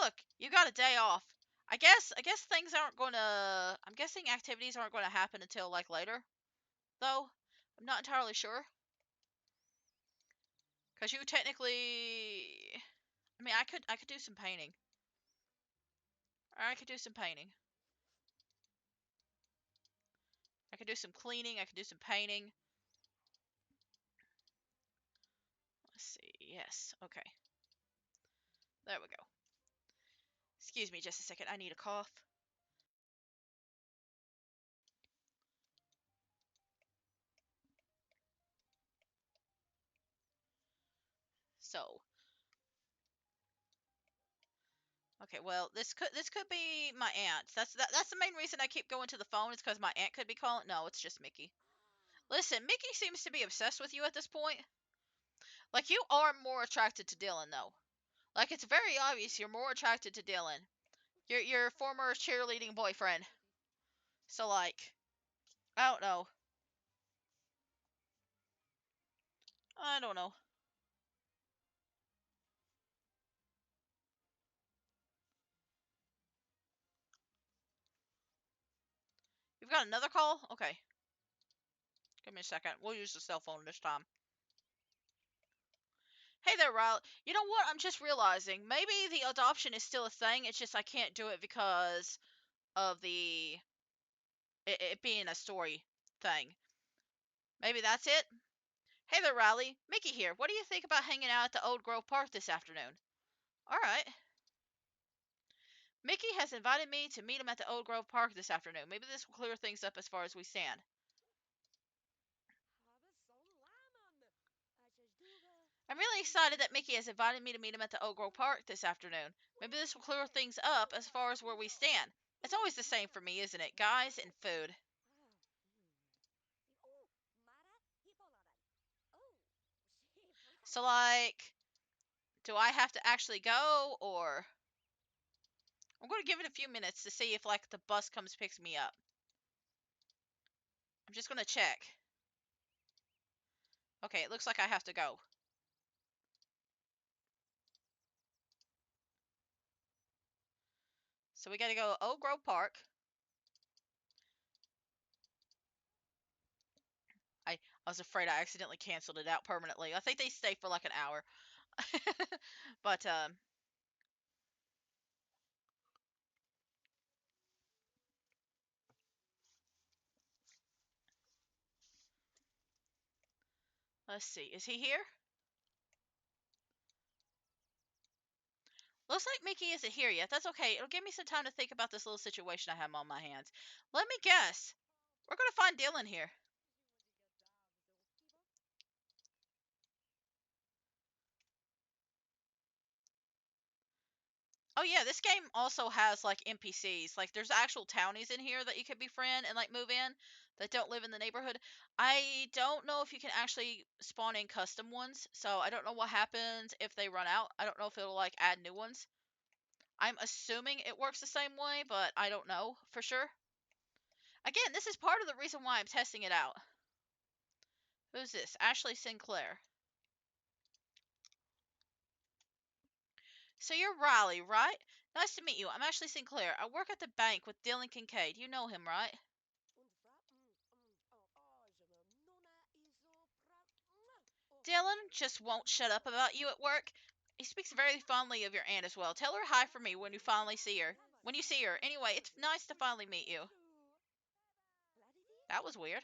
look, you got a day off. I guess things aren't gonna. I'm guessing activities aren't gonna happen until like later, though. I'm not entirely sure. Cause you technically. I mean, I could do some painting. Or I could do some painting. I could do some cleaning. I could do some painting. Let's see. Yes. Okay. There we go. Excuse me just a second. I need a cough. So, okay, well, this could be my aunt. That's the main reason I keep going to the phone, is because my aunt could be calling. No, it's just Mickey. Listen, Mickey seems to be obsessed with you at this point. Like, you are more attracted to Dylan, though. Like, it's very obvious you're more attracted to Dylan. Your former cheerleading boyfriend. So, like, I don't know. I don't know. You've got another call? Okay. Give me a second. We'll use the cell phone this time. Hey there, Riley. You know what? I'm just realizing maybe the adoption is still a thing. It's just I can't do it because of the it being a story thing. Maybe that's it. Hey there, Riley. Mickey here. What do you think about hanging out at the Old Grove Park this afternoon? All right. Mickey has invited me to meet him at the Old Grove Park this afternoon. Maybe this will clear things up as far as we stand. I'm really excited that Mickey has invited me to meet him at the Old Grove Park this afternoon. Maybe this will clear things up as far as where we stand. It's always the same for me, isn't it? Guys and food. So, like, do I have to actually go, or I'm going to give it a few minutes to see if, like, the bus comes picks me up. I'm just going to check. Okay, it looks like I have to go. So we got to go Oak Grove Park. I was afraid I accidentally canceled it out permanently. I think they stay for like an hour. But let's see. Is he here? Looks like Mickey isn't here yet. That's okay. It'll give me some time to think about this little situation I have on my hands. Let me guess. We're gonna find Dylan here. Oh yeah, this game also has like NPCs. Like there's actual townies in here that you could befriend and like move in that don't live in the neighborhood. I don't know if you can actually spawn in custom ones, so I don't know what happens if they run out. I don't know if it'll like add new ones. I'm assuming it works the same way, but I don't know for sure. Again, this is part of the reason why I'm testing it out. Who's this? Ashley Sinclair. So you're Riley, right? Nice to meet you. I'm Ashley Sinclair. I work at the bank with Dylan Kincaid. You know him, right? Dylan just won't shut up about you at work. He speaks very fondly of your aunt as well. Tell her hi for me when you finally see her. When you see her. Anyway, it's nice to finally meet you. That was weird.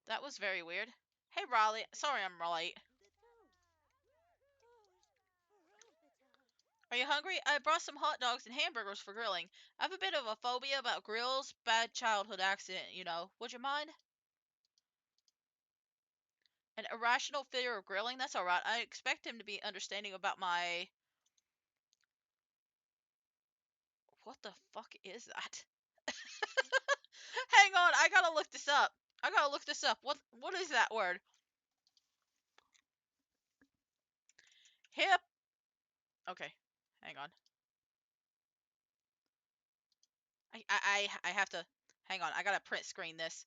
That was very weird. Hey, Riley. Sorry I'm late. Are you hungry? I brought some hot dogs and hamburgers for grilling. I have a bit of a phobia about grills. Bad childhood accident, you know. Would you mind? An irrational fear of grilling? That's alright. I expect him to be understanding about my... What the fuck is that? Hang on, I gotta look this up. I gotta look this up. What is that word? Hip. Okay, hang on. I have to. Hang on. I gotta print screen this.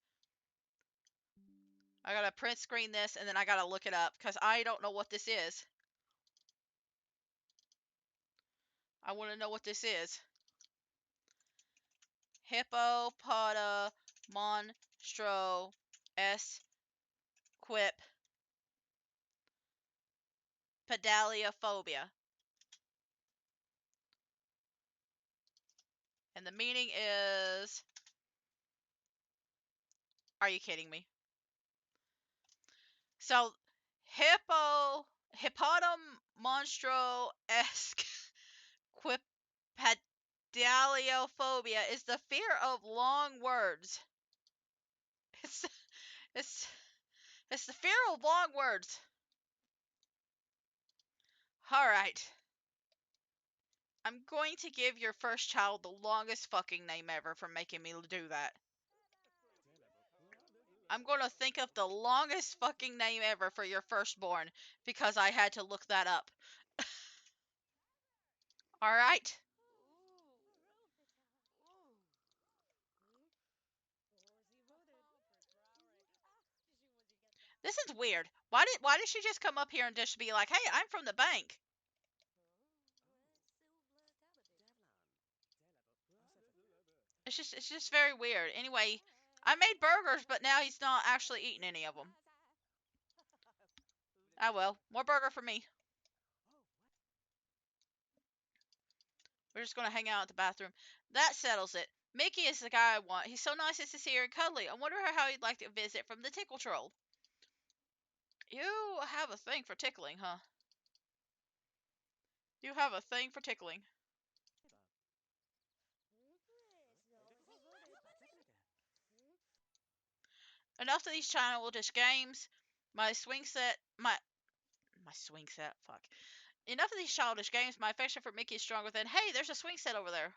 I gotta print screen this, and then I gotta look it up because I don't know what this is. I want to know what this is. Hippopotamonstro quip pedaliophobia. And the meaning is... Are you kidding me? So, hippopotamonstro-esque quipedaliophobia is the fear of long words. It's it's it's the fear of long words. All right. I'm going to give your first child the longest fucking name ever for making me do that. I'm going to think of the longest fucking name ever for your firstborn because I had to look that up. All right. This is weird. Why did she just come up here and just be like, "Hey, I'm from the bank"? It's just very weird. Anyway, I made burgers, but now he's not actually eating any of them. Ah well, more burger for me. We're just gonna hang out at the bathroom. That settles it. Mickey is the guy I want. He's so nice and sincere and cuddly. I wonder how he'd like to visit from the tickle troll. You have a thing for tickling, huh? You have a thing for tickling. Enough of these childish games. My swing set, my swing set. Fuck. Enough of these childish games. My affection for Mickey is stronger than. Hey, there's a swing set over there.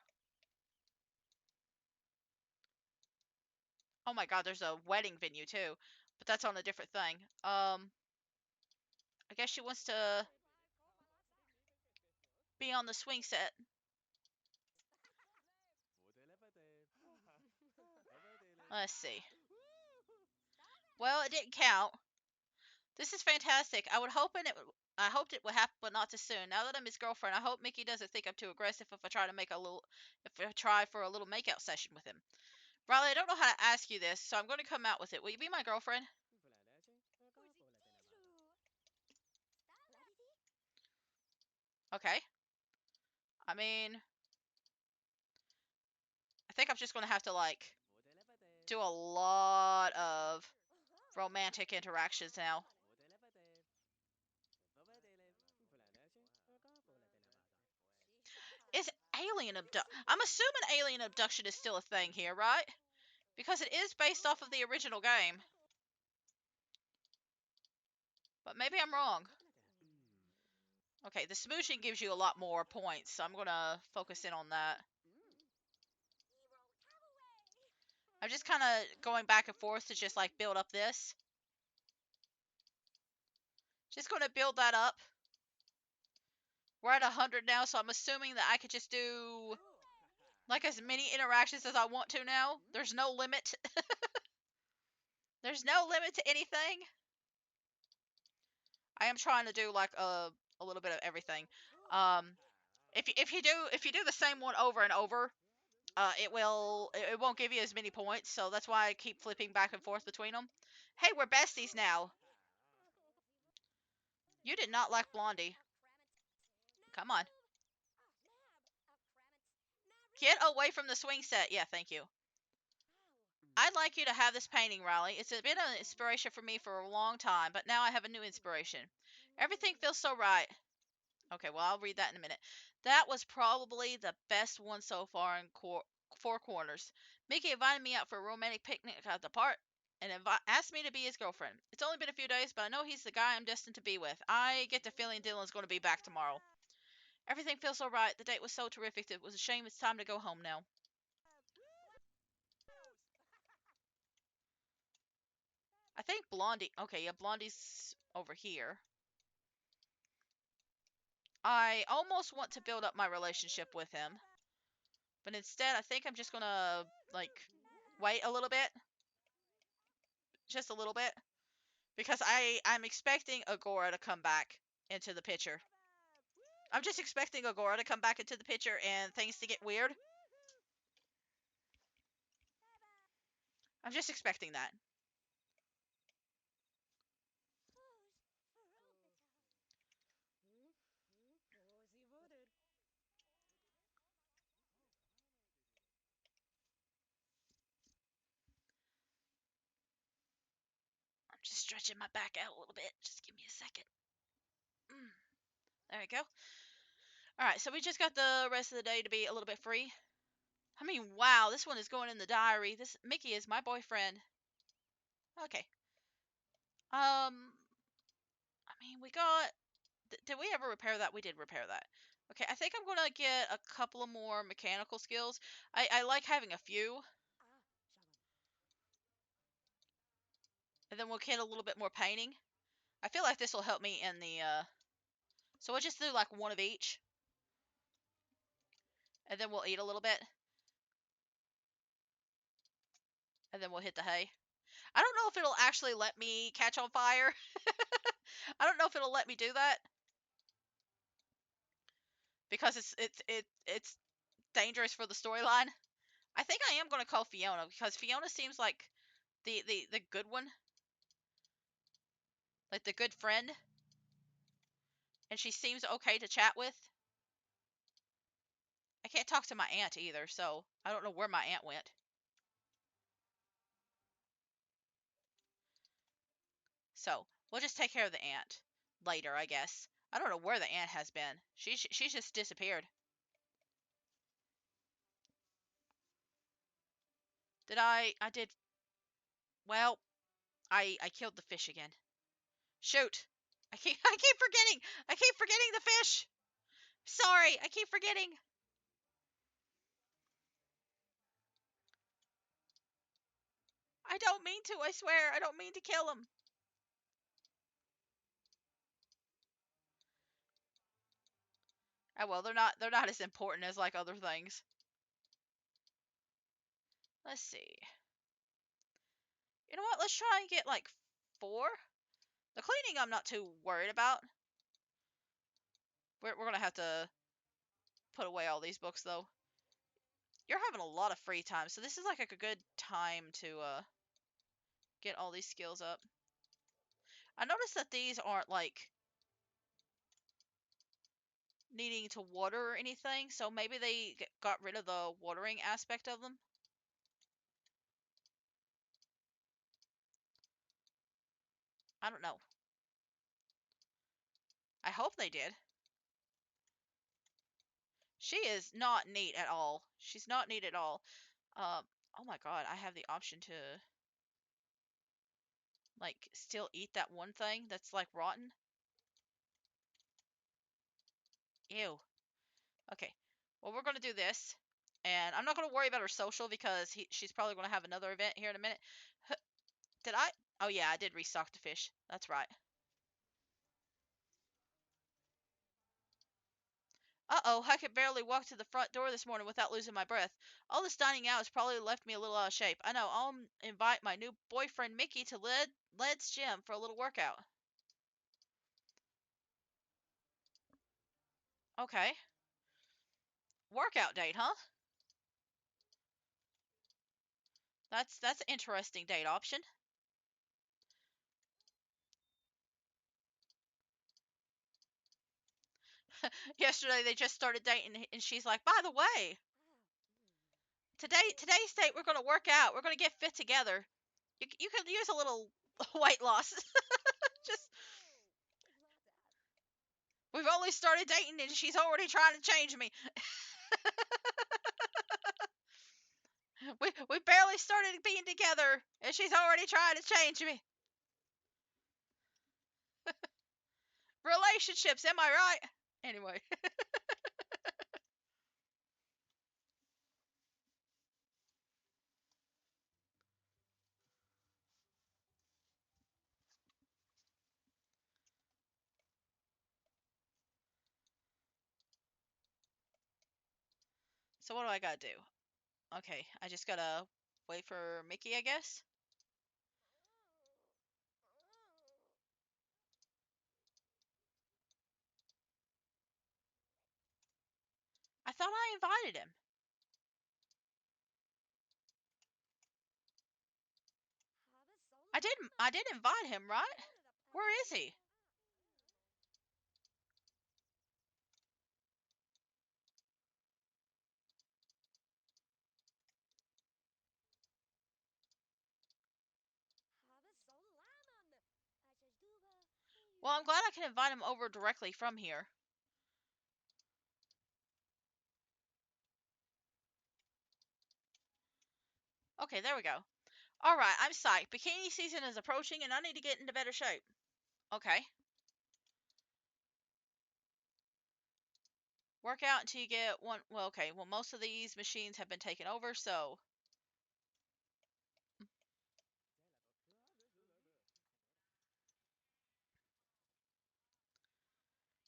Oh my god, there's a wedding venue too, but that's on a different thing. I guess she wants to be on the swing set. Let's see. Well, it didn't count. This is fantastic. I hoped it would happen, but not too soon. Now that I'm his girlfriend, I hope Mickey doesn't think I'm too aggressive if I try for a little makeout session with him. Riley, I don't know how to ask you this, so I'm going to come out with it. Will you be my girlfriend? Okay. I mean, I think I'm just going to have to like do a lot of romantic interactions now. Is alien abduct? I'm assuming alien abduction is still a thing here, right? Because it is based off of the original game. But maybe I'm wrong. Okay, the smooshing gives you a lot more points, so I'm gonna focus in on that. I'm just kind of going back and forth to just like build up this. Just gonna build that up. We're at 100 now, so I'm assuming that I could just do like as many interactions as I want to now. There's no limit. There's no limit to anything. I am trying to do like a little bit of everything. Um, if you do the same one over and over, it won't give you as many points. So that's why I keep flipping back and forth between them. Hey, we're besties now. You did not like Blondie. Come on. Get away from the swing set. Yeah, thank you. I'd like you to have this painting, Riley. It's been an inspiration for me for a long time, but now I have a new inspiration. Everything feels so right. Okay, well, I'll read that in a minute. That was probably the best one so far in Four Corners. Mickey invited me out for a romantic picnic at the park and asked me to be his girlfriend. It's only been a few days, but I know he's the guy I'm destined to be with. I get the feeling Dylan's going to be back tomorrow. Everything feels so right. The date was so terrific. It was a shame it's time to go home now. I think Blondie. Okay, yeah, Blondie's over here. I almost want to build up my relationship with him, but instead, I think I'm just gonna like wait a little bit, just a little bit, because I'm expecting Agora to come back into the picture. I'm just expecting Agora to come back into the picture and things to get weird. I'm just expecting that. I'm just stretching my back out a little bit. Just give me a second. Mm, there we go. All right, so we just got the rest of the day to be a little bit free. I mean, wow, this one is going in the diary. This Mickey is my boyfriend. Okay. I mean, we got. Did we ever repair that? We did repair that. Okay, I think I'm gonna get a couple of more mechanical skills. I like having a few, and then we'll get a little bit more painting. I feel like this will help me in the. So we'll just do like one of each, and then we'll eat a little bit, and then we'll hit the hay. I don't know if it'll actually let me catch on fire. I don't know if it'll let me do that because it's dangerous for the storyline. I think I am gonna call Fiona because Fiona seems like the good one, like the good friend, and she seems okay to chat with. I can't talk to my aunt either, so I don't know where my aunt went. So we'll just take care of the aunt later, I guess. I don't know where the aunt has been. She's just disappeared. Did I did well, I killed the fish again. Shoot. I keep forgetting. I keep forgetting the fish. Sorry, I keep forgetting. I don't mean to, I swear. I don't mean to kill him. Oh well, they're not as important as like other things. Let's see. You know what? Let's try and get like 4. The cleaning I'm not too worried about. We're gonna have to put away all these books though. You're having a lot of free time, so this is like a good time to get all these skills up. I noticed that these aren't like needing to water or anything, so maybe they got rid of the watering aspect of them. I don't know. I hope they did. She is not neat at all. She's not neat at all. Oh my god, I have the option to like still eat that one thing that's like rotten. Ew. Okay. Well, we're gonna do this, and I'm not gonna worry about her social because she's probably gonna have another event here in a minute. Did I? Oh yeah, I did restock the fish. That's right. Uh-oh, I could barely walk to the front door this morning without losing my breath. All this dining out has probably left me a little out of shape. I know, I'll invite my new boyfriend Mickey to Led's gym for a little workout. Okay. Workout date, huh? That's an interesting date option. Yesterday they just started dating and she's like, "By the way, today's date we're going to work out. We're going to get fit together. You could use a little weight loss." Just we've only started dating and she's already trying to change me. We barely started being together and she's already trying to change me. Relationships, am I right? Anyway, so what do I gotta do? Okay, I just gotta wait for Mickey, I guess. I thought I invited him. I did invite him, right? Where is he? Well, I'm glad I can invite him over directly from here. Okay, there we go. All right, I'm psyched. Bikini season is approaching and I need to get into better shape. Okay. Work out until you get one. Well, okay. Well, most of these machines have been taken over, so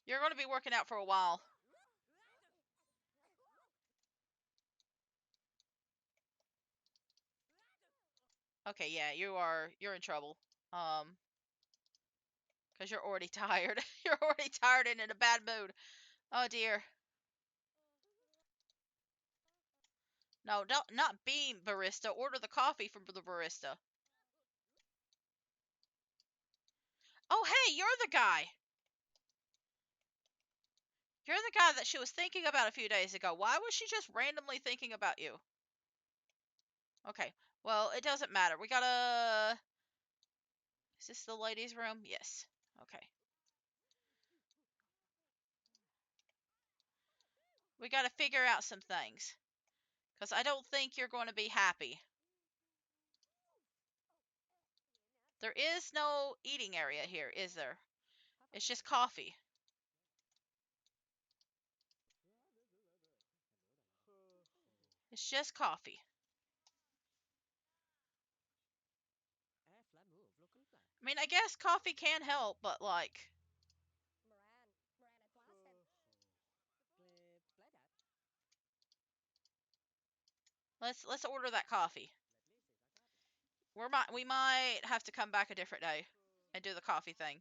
you're going to be working out for a while. Okay, yeah, you're in trouble. Um, because you're already tired. You're already tired and in a bad mood. Oh dear. No, don't not be barista. Order the coffee from the barista. Oh, hey, you're the guy. You're the guy that she was thinking about a few days ago. Why was she just randomly thinking about you? Okay. Well, it doesn't matter. We gotta... Is this the ladies' room? Yes. Okay. We gotta figure out some things. Because I don't think you're going to be happy. There is no eating area here, is there? It's just coffee. It's just coffee. I mean, I guess coffee can help, but like... Let's order that coffee. We might have to come back a different day and do the coffee thing.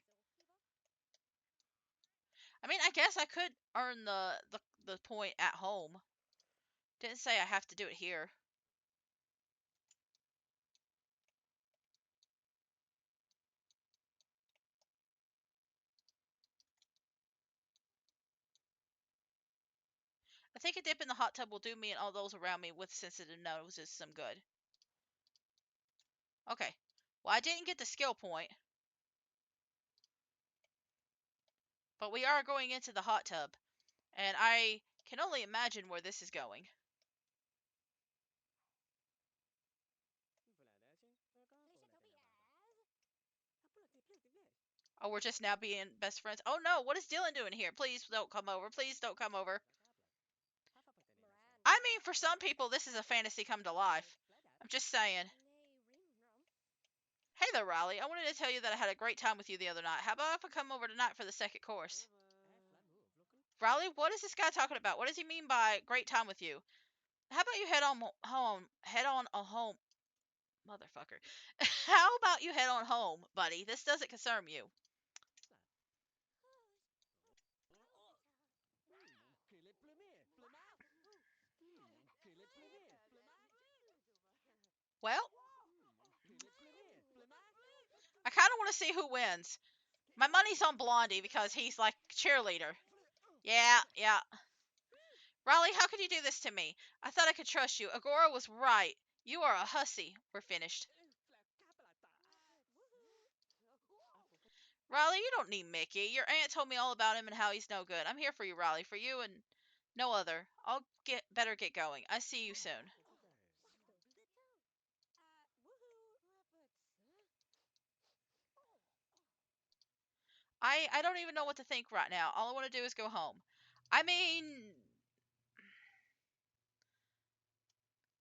I mean, I guess I could earn the point at home. Didn't say I have to do it here. I think a dip in the hot tub will do me and all those around me with sensitive noses some good. Okay. Well, I didn't get the skill point. But we are going into the hot tub. And I can only imagine where this is going. Oh, we're just now being best friends. Oh no, what is Dylan doing here? Please don't come over. Please don't come over. I mean, for some people, this is a fantasy come to life. I'm just saying. Hey there, Riley. I wanted to tell you that I had a great time with you the other night. How about if I come over tonight for the second course? Riley, what is this guy talking about? What does he mean by great time with you? How about you head on home? Head on home, motherfucker. How about you head on home, buddy? This doesn't concern you. Well, I kind of want to see who wins. My money's on Blondie because he's like cheerleader. Yeah, yeah. Riley, how could you do this to me? I thought I could trust you. Agora was right. You are a hussy. We're finished. Riley, you don't need Mickey. Your aunt told me all about him and how he's no good. I'm here for you, Riley. For you and no other. I'll better get going. I see you soon. I don't even know what to think right now. All I want to do is go home. I mean,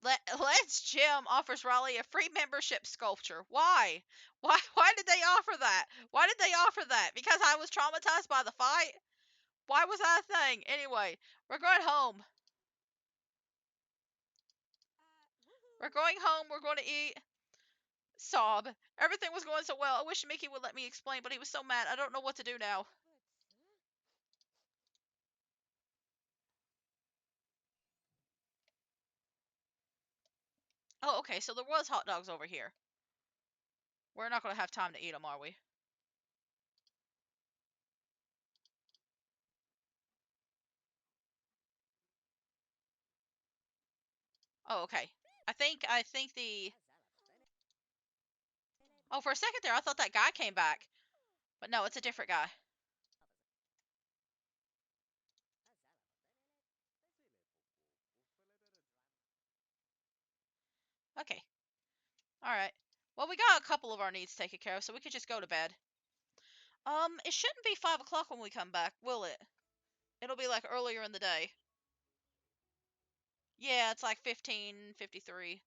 Let's Gym offers Raleigh a free membership sculpture. Why? Why did they offer that? Why did they offer that? Because I was traumatized by the fight? Why was that a thing? Anyway, we're going home. We're going home. We're going to eat. Sob. Everything was going so well. I wish Mickey would let me explain, but he was so mad. I don't know what to do now. Oh, okay, so there was hot dogs over here. We're not going to have time to eat them, are we? Oh, okay. I think the... Oh, for a second there, I thought that guy came back. But no, it's a different guy. Okay. Alright. Well, we got a couple of our needs taken care of, so we could just go to bed. It shouldn't be 5 o'clock when we come back, will it? It'll be like earlier in the day. Yeah, it's like 15:53.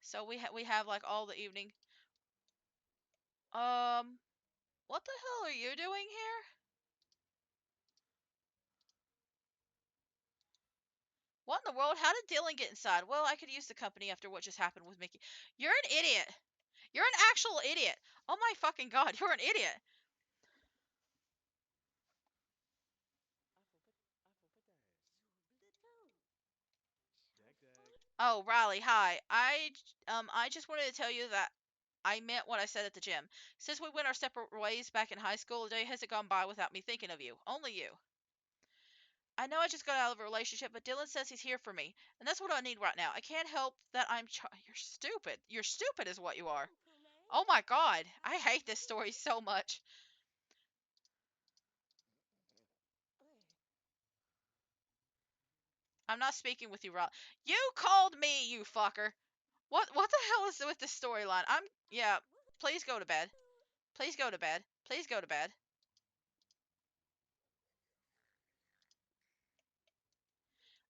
So we have like all the evening. Um, what the hell are you doing here? What in the world? How did Dylan get inside? Well, I could use the company after what just happened with Mickey. You're an idiot. You're an actual idiot. Oh my fucking god, you're an idiot. Oh, Riley, hi. I just wanted to tell you that I meant what I said at the gym. Since we went our separate ways back in high school, a day hasn't gone by without me thinking of you. Only you. I know I just got out of a relationship, but Dylan says he's here for me, and that's what I need right now. I can't help that you're stupid. You're stupid is what you are. Oh my god. I hate this story so much. I'm not speaking with you, Rob. You called me, you fucker. What the hell is with this storyline? Yeah, please go to bed. Please go to bed. Please go to bed.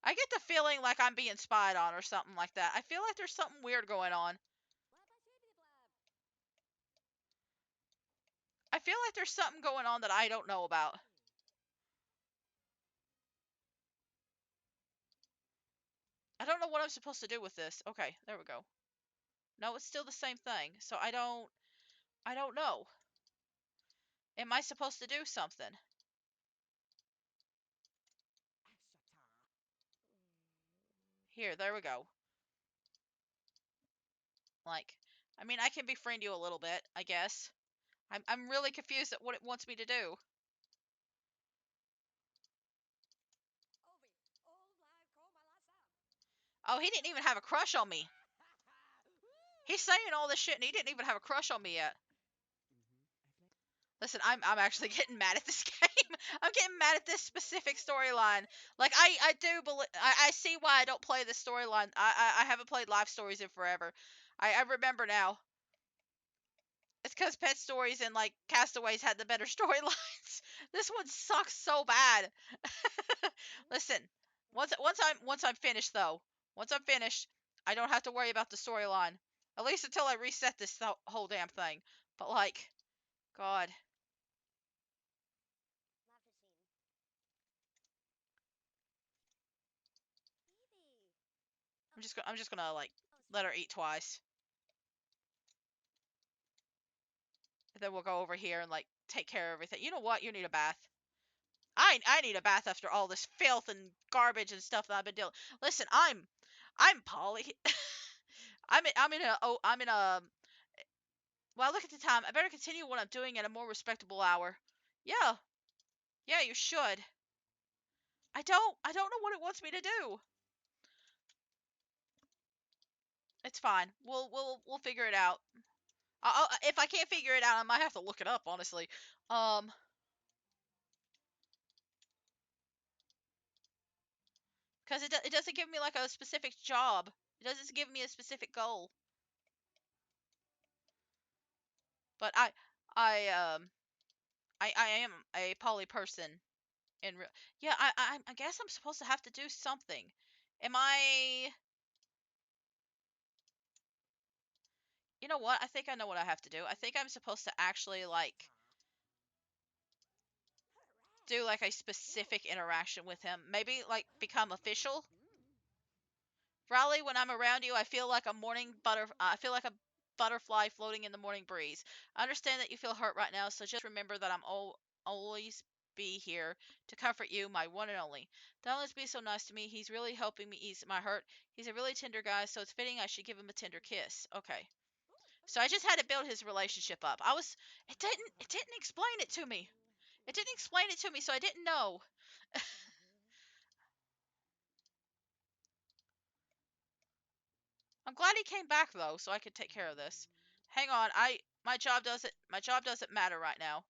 I get the feeling like I'm being spied on or something like that. I feel like there's something weird going on. I feel like there's something going on that I don't know about. I don't know what I'm supposed to do with this. Okay, there we go. No, it's still the same thing. So I don't know. Am I supposed to do something? Here, there we go. Like, I mean, I can befriend you a little bit, I guess. I'm really confused at what it wants me to do. Oh, he didn't even have a crush on me. He's saying all this shit and he didn't even have a crush on me yet. Listen, I'm actually getting mad at this game. I'm getting mad at this specific storyline. Like I do believe I see why I don't play this storyline. I haven't played live stories in forever. I remember now. It's because Pet Stories and like Castaways had the better storylines. This one sucks so bad. Listen, once I'm finished though, once I'm finished, I don't have to worry about the storyline. At least until I reset this whole damn thing. But like, God, I'm just gonna like let her eat twice, and then we'll go over here and like take care of everything. You know what? You need a bath. I need a bath after all this filth and garbage and stuff that I've been dealing. Listen, I'm Polly. I'm in a well, look at the time. I better continue what I'm doing at a more respectable hour. Yeah. Yeah, you should. I don't know what it wants me to do. It's fine. We'll figure it out. If I can't figure it out, I might have to look it up, honestly. Um, because it doesn't give me like a specific job. It doesn't give me a specific goal. But I I am a poly person in real. Yeah, I guess I'm supposed to have to do something. Am I? You know what? I think I know what I have to do. I think I'm supposed to actually like do like a specific interaction with him. Maybe like become official. Raleigh, when I'm around you, I feel like a I feel like a butterfly floating in the morning breeze. I understand that you feel hurt right now, so just remember that always be here to comfort you, my one and only. Don't always be so nice to me. He's really helping me ease my hurt. He's a really tender guy, so it's fitting I should give him a tender kiss. Okay. So I just had to build his relationship up. It didn't explain it to me. It didn't explain it to me, so I didn't know. I'm glad he came back though, so I could take care of this. Hang on, my job doesn't matter right now.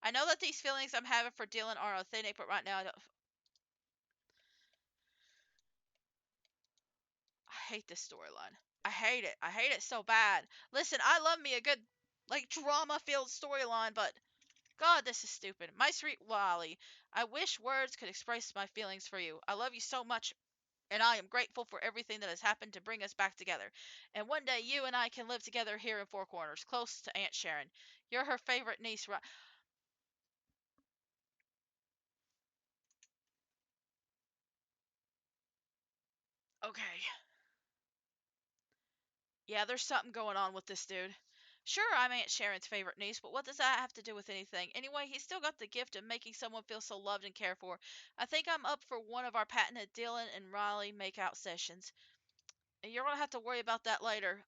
I know that these feelings I'm having for Dylan are authentic, but right now I hate this storyline. I hate it. I hate it so bad. Listen, I love me a good like drama-filled storyline, but God, this is stupid. My sweet Wally, I wish words could express my feelings for you. I love you so much, and I am grateful for everything that has happened to bring us back together. And one day you and I can live together here in Four Corners, close to Aunt Sharon. You're her favorite niece, right? Okay. Yeah, there's something going on with this dude. Sure, I'm Aunt Sharon's favorite niece, but what does that have to do with anything? Anyway, he's still got the gift of making someone feel so loved and cared for. I think I'm up for one of our patented Dylan and Riley makeout sessions. You're gonna have to worry about that later.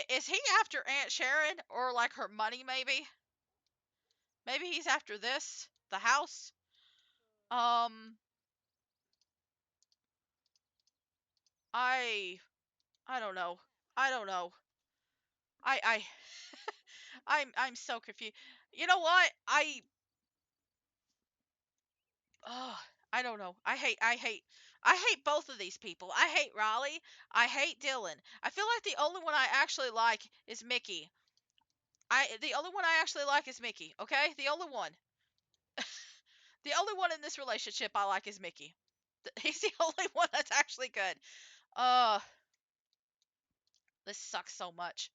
Is he after Aunt Sharon or like her money maybe? Maybe he's after this, the house. Um, I I don't know. I don't know. I I'm so confused. You know what? Oh, I don't know. I hate both of these people. I hate Riley. I hate Dylan. I feel like the only one I actually like is Mickey. The only one I actually like is Mickey, okay? The only one. The only one in this relationship I like is Mickey. He's the only one that's actually good. Uh, this sucks so much.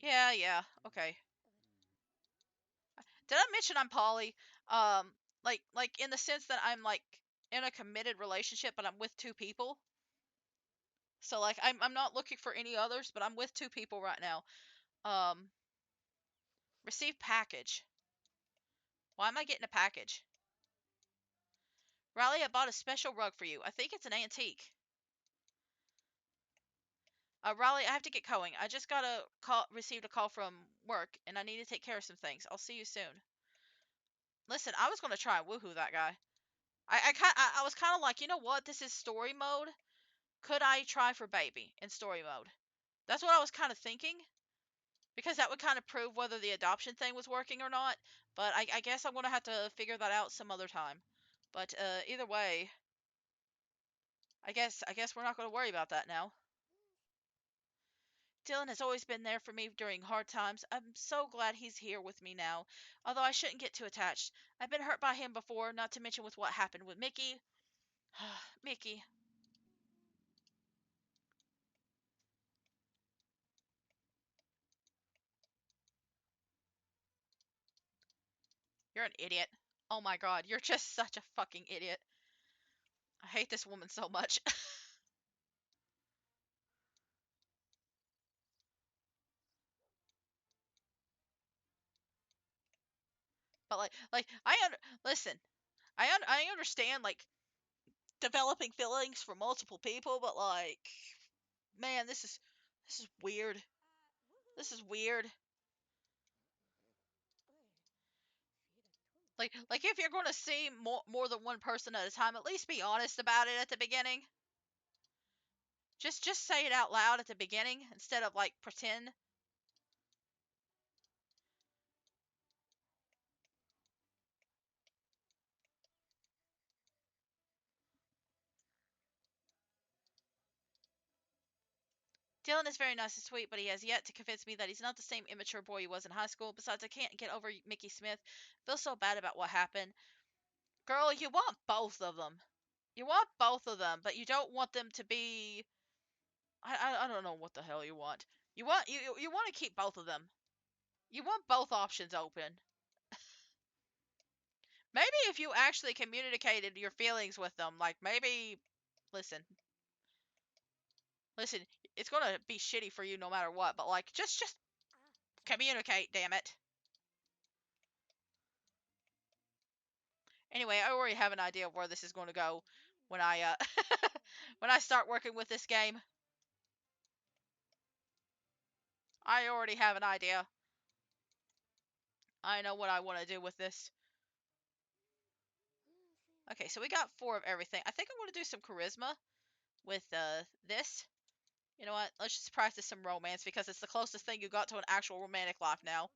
Yeah, yeah. Okay. Did I mention I'm poly? Like in the sense that I'm like in a committed relationship, but I'm with two people. So like I'm not looking for any others, but I'm with two people right now. Um, receive package. Why am I getting a package? Riley, I bought a special rug for you. I think it's an antique. Riley, I have to get going. I just got a call, received a call from work, and I need to take care of some things. I'll see you soon. Listen, I was gonna try and woohoo that guy. I was kind of like, you know what? This is story mode. Could I try for baby in story mode? That's what I was kind of thinking, because that would kind of prove whether the adoption thing was working or not. But I guess I'm gonna have to figure that out some other time. But either way, I guess we're not gonna worry about that now. Dylan has always been there for me during hard times. I'm so glad he's here with me now. Although I shouldn't get too attached. I've been hurt by him before, not to mention with what happened with Mickey. Mickey, you're an idiot. Oh my god, you're just such a fucking idiot. I hate this woman so much. But like listen. I understand like developing feelings for multiple people, but like, man, this is weird. This is weird. Like if you're gonna see more than one person at a time, at least be honest about it at the beginning. Just say it out loud at the beginning instead of like pretend. Dylan is very nice and sweet, but he has yet to convince me that he's not the same immature boy he was in high school. Besides, I can't get over Mickey Smith. Feel so bad about what happened. Girl, you want both of them. You want both of them, but you don't want them to be. I don't know what the hell you want. You want to keep both of them. You want both options open. Maybe if you actually communicated your feelings with them, like maybe, listen, listen, it's gonna be shitty for you no matter what, but like just communicate, damn it. Anyway, I already have an idea of where this is going to go when I when I start working with this game. I already have an idea. I know what I want to do with this. Okay, so we got 4 of everything. I think I want to do some charisma with this. You know what? Let's just practice some romance because it's the closest thing you got to an actual romantic life now.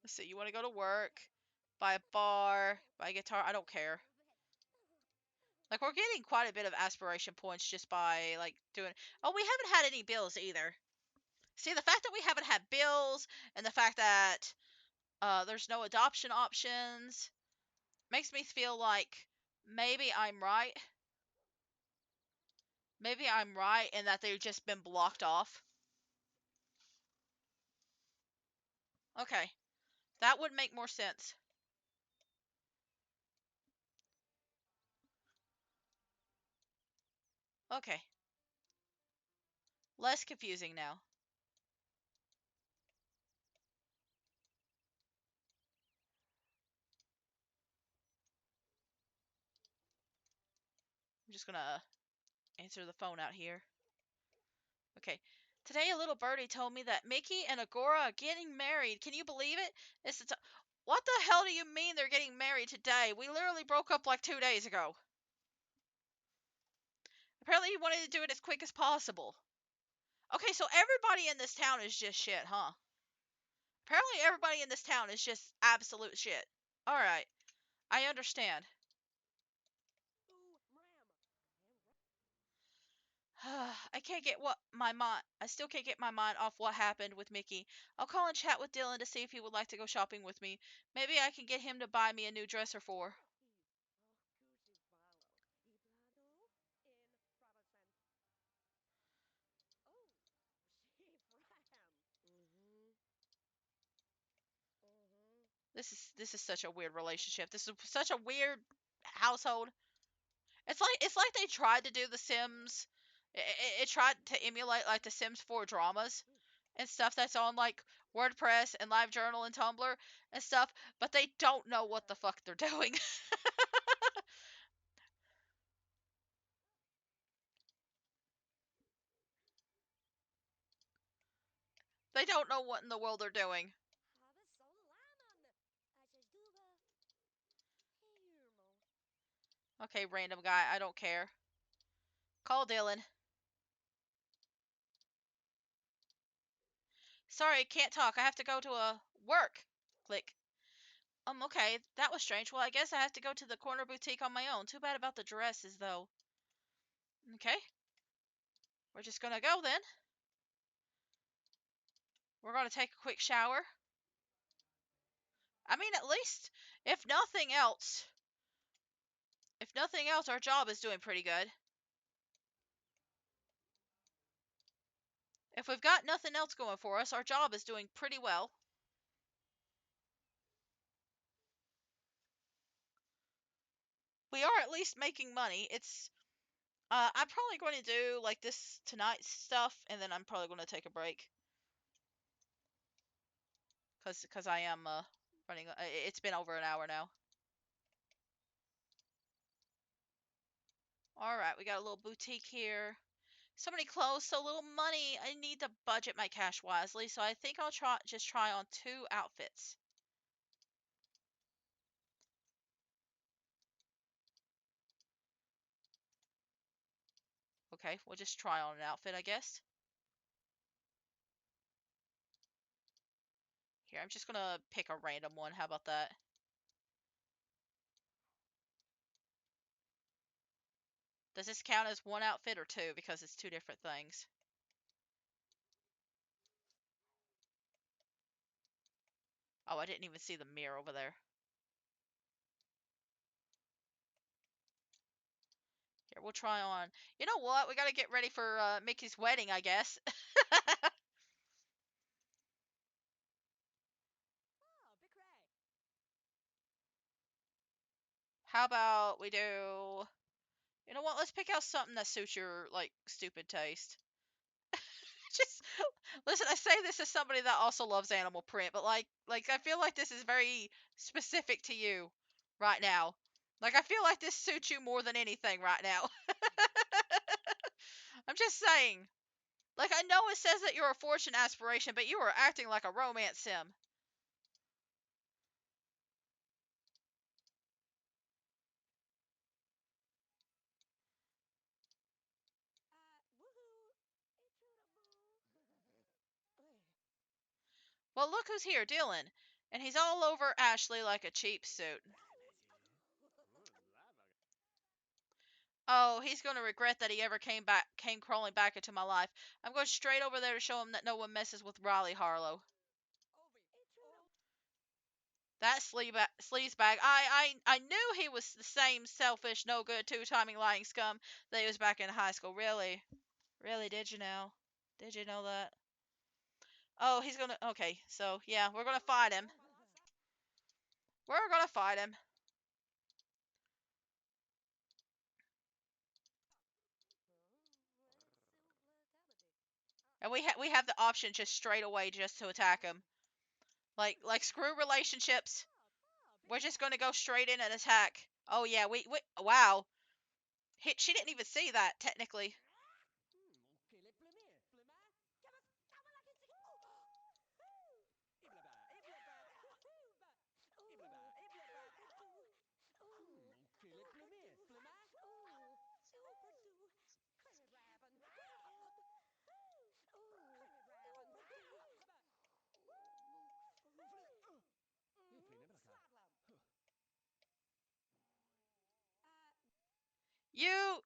Let's see. You want to go to work, buy a bar, buy a guitar. I don't care. Like we're getting quite a bit of aspiration points just by like doing. Oh, we haven't had any bills either. See, the fact that we haven't had bills and the fact that there's no adoption options makes me feel like maybe I'm right. Maybe I'm right in that they've just been blocked off. Okay, that would make more sense. Okay, less confusing now. I'm just gonna answer the phone out here. Okay. Today, a little birdie told me that Mickey and Agora are getting married. Can you believe it? What the hell do you mean they're getting married today? We literally broke up like 2 days ago. Apparently, you wanted to do it as quick as possible. Okay, so everybody in this town is just shit, huh? Apparently, everybody in this town is just absolute shit. Alright, I understand. I can't get what my mind. I still can't get my mind off what happened with Mickey. I'll call and chat with Dylan to see if he would like to go shopping with me. Maybe I can get him to buy me a new dress or four. This is such a weird relationship. This is such a weird household. It's like they tried to do The Sims. It tried to emulate like The Sims 4 dramas and stuff that's on like WordPress and LiveJournal and Tumblr and stuff, but they don't know what the fuck they're doing. They don't know what in the world they're doing. Okay, random guy, I don't care. Call Dylan. Sorry, can't talk. I have to go to a work. Click. Okay, that was strange. Well, I guess I have to go to the corner boutique on my own. Too bad about the dresses, though. Okay, we're just gonna go then. We're gonna take a quick shower. I mean, at least, if nothing else, our job is doing pretty good. If we've got nothing else going for us, our job is doing pretty well. We are at least making money. I'm probably going to do like this tonight's stuff, and then I'm probably going to take a break. Cause I am running. It's been over an hour now. All right, we got a little boutique here. So many clothes, so little money. I need to budget my cash wisely, so I think I'll try on 2 outfits. Okay, we'll just try on an outfit, I guess. Here, I'm just gonna pick a random one. How about that? Does this count as one outfit or two? Because it's two different things. Oh, I didn't even see the mirror over there. Here, we'll try on. You know what? We gotta get ready for Mickey's wedding, I guess. How about we do... You know what? Let's pick out something that suits your, like, stupid taste. Just listen, I say this as somebody that also loves animal print, but like I feel like this is very specific to you right now. Like I feel like this suits you more than anything right now. I'm just saying. Like I know it says that you're a fortune aspiration, but you are acting like a romance sim. Well, look who's here, Dylan. And he's all over Ashley like a cheap suit. Oh, he's going to regret that he ever came crawling back into my life. I'm going straight over there to show him that no one messes with Riley Harlow. That sleazebag. I knew he was the same selfish, no good, two-timing lying scum that he was back in high school. Really? Really, did you know? Did you know that? Oh, he's gonna... Okay, so, yeah, we're gonna fight him. We're gonna fight him. And we have the option just straight away just to attack him. Like screw relationships. We're just gonna go straight in and attack. Oh, yeah, wow. She didn't even see that, technically.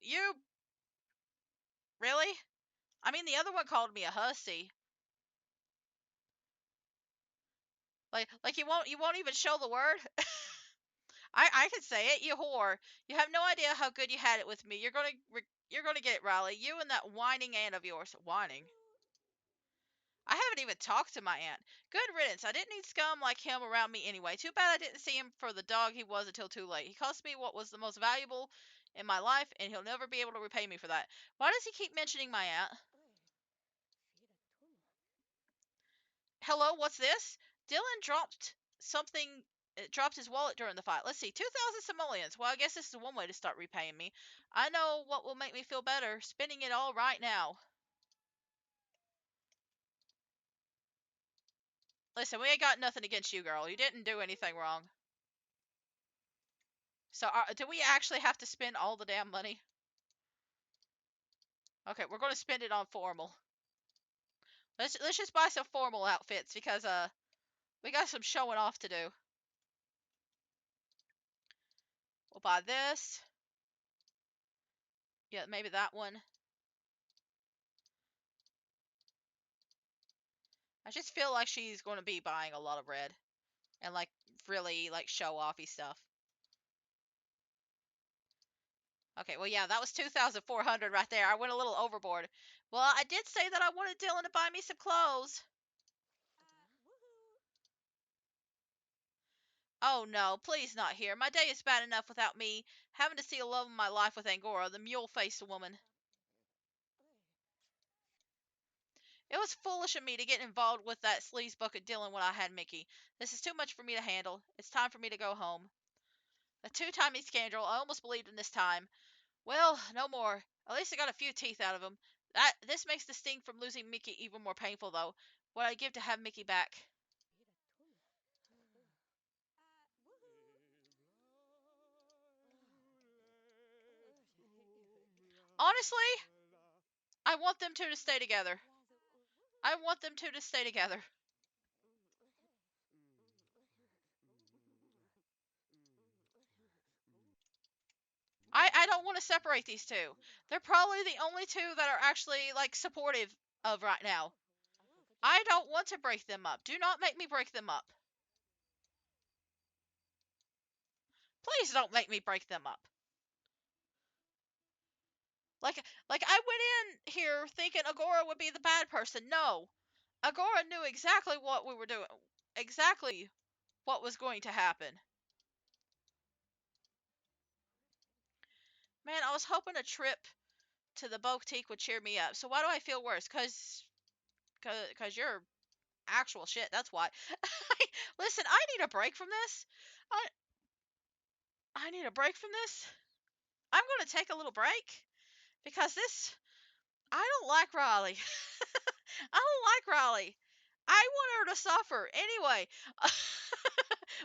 You really? I mean, the other one called me a hussy. Like you won't even show the word. I can say it. You whore. You have no idea how good you had it with me. You're gonna get it, Riley. You and that whining aunt of yours. Whining. I haven't even talked to my aunt. Good riddance. I didn't need scum like him around me anyway. Too bad I didn't see him for the dog he was until too late. He cost me what was the most valuable in my life, and he'll never be able to repay me for that. Why does he keep mentioning my aunt? Hello, what's this? Dylan dropped his wallet during the fight. Let's see, 2,000 simoleons. Well, I guess this is one way to start repaying me. I know what will make me feel better. Spending it all right now. Listen, we ain't got nothing against you, girl. You didn't do anything wrong. So, do we actually have to spend all the damn money? Okay, we're gonna spend it on formal. Let's just buy some formal outfits because we got some showing off to do. We'll buy this. Yeah, maybe that one. I just feel like she's going to be buying a lot of red and like really like show offy stuff. Okay, well yeah, that was 2,400 right there. I went a little overboard. Well, I did say that I wanted Dylan to buy me some clothes. Oh no, please not here. My day is bad enough without me having to see the love of my life with Angora, the mule-faced woman. It was foolish of me to get involved with that sleaze bucket Dylan when I had Mickey. This is too much for me to handle. It's time for me to go home. A two-timey scoundrel. I almost believed him this time. Well, no more. At least I got a few teeth out of him. This makes the sting from losing Mickey even more painful, though. What I'd give to have Mickey back. Honestly, I want them two to stay together. I want them two to stay together. I don't want to separate these two. They're probably the only two that are actually like supportive of right now. I don't want to break them up. Do not make me break them up. Please don't make me break them up. Like like I went in here thinking Agora would be the bad person. No. Agora knew exactly what we were doing. Exactly what was going to happen. Man, I was hoping a trip to the boutique would cheer me up. So why do I feel worse? Cause you're actual shit. That's why. Listen, I need a break from this. I I need a break from this. I'm gonna take a little break because this I don't like Riley. I don't like Riley. I want her to suffer. Anyway,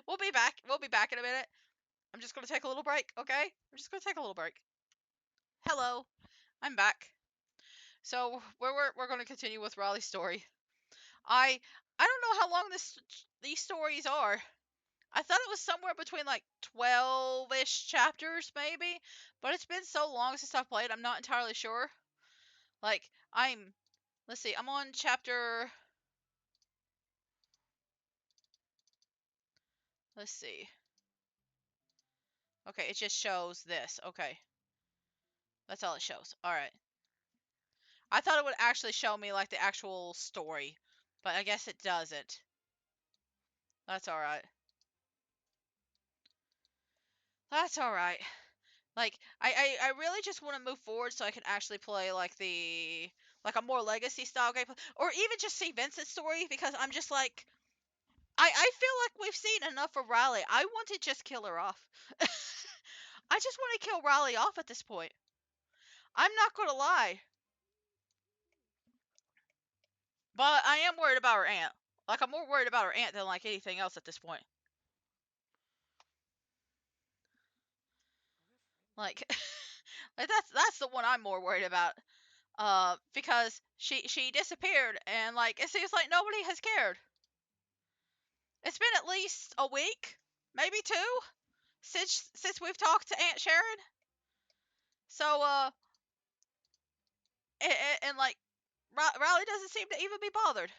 we'll be back. We'll be back in a minute. I'm just gonna take a little break, okay? I'm just gonna take a little break. Hello, I'm back. So we're gonna continue with Raleigh's story. I I don't know how long these stories are. I thought it was somewhere between like 12-ish chapters, maybe, but it's been so long since I've played. I'm not entirely sure. Like let's see, I'm on chapter. Let's see. Okay, it just shows this. Okay, that's all it shows. All right. I thought it would actually show me like the actual story, but I guess it doesn't. That's all right. That's all right. Like I really just want to move forward so I can actually play like a more legacy style gameplay, or even just see Vincent's story because I'm just like I feel like we've seen enough of Riley. I want to just kill her off. I just want to kill Riley off at this point. I'm not gonna lie, but I am worried about her aunt. Like, I'm more worried about her aunt than like anything else at this point. Like, like that's the one I'm more worried about. Because she disappeared, and like it seems like nobody has cared. It's been at least a week, maybe two, since we've talked to Aunt Sharon. So and like Riley doesn't seem to even be bothered.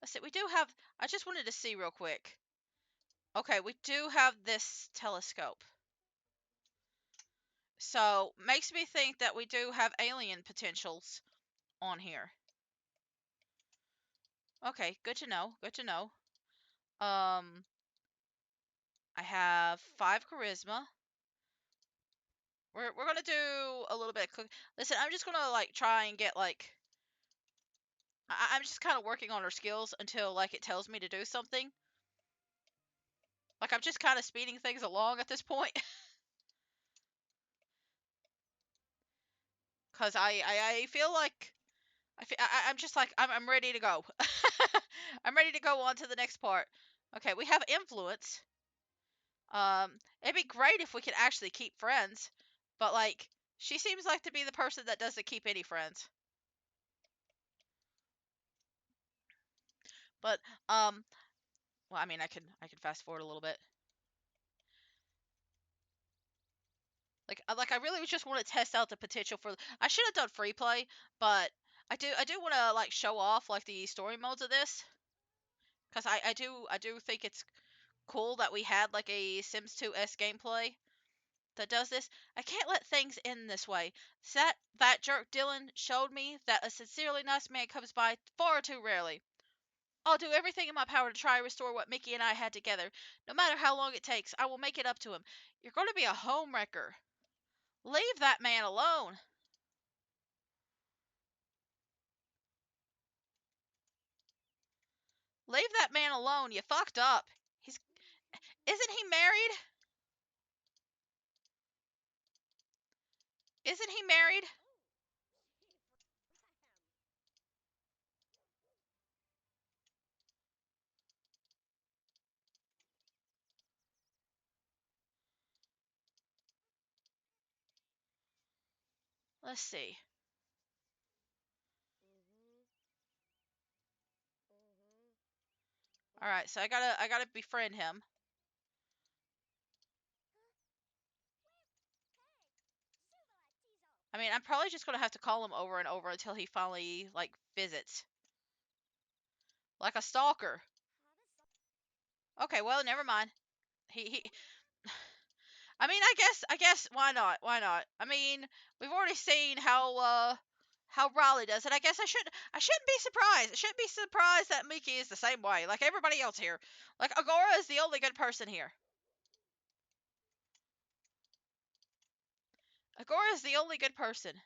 Let's see, we do have. I just wanted to see real quick. Okay, we do have this telescope. So makes me think that we do have alien potentials on here. Okay, good to know. Good to know. Um, I have 5 charisma. We're gonna do a little bit of cook. Listen, I'm just gonna like try and get like I'm just kind of working on her skills until like it tells me to do something. Like I'm just kind of speeding things along at this point, cause I feel like I'm just like I'm ready to go. I'm ready to go on to the next part. Okay, we have influence. It'd be great if we could actually keep friends, but like she seems like to be the person that doesn't keep any friends. But um, well, I mean, I can fast forward a little bit. Like I really just want to test out the potential for. I should have done free play, but I do want to like show off like the story modes of this, because I do think it's cool that we had like a Sims 2S gameplay that does this. I can't let things end this way. That jerk Dylan showed me that a sincerely nice man comes by far too rarely. I'll do everything in my power to try and restore what Mickey and I had together. No matter how long it takes, I will make it up to him. You're going to be a homewrecker. Leave that man alone. Leave that man alone. You fucked up. He's Isn't he married? Isn't he married? Let's see. All right, so I gotta befriend him. I mean, I'm probably just gonna have to call him over and over until he finally like visits, like a stalker. Okay, well, never mind. He I mean, I guess why not? Why not? I mean, we've already seen how Raleigh does it. I shouldn't be surprised. I shouldn't be surprised that Miki is the same way, like everybody else here. Like Agora is the only good person here. Agora is the only good person.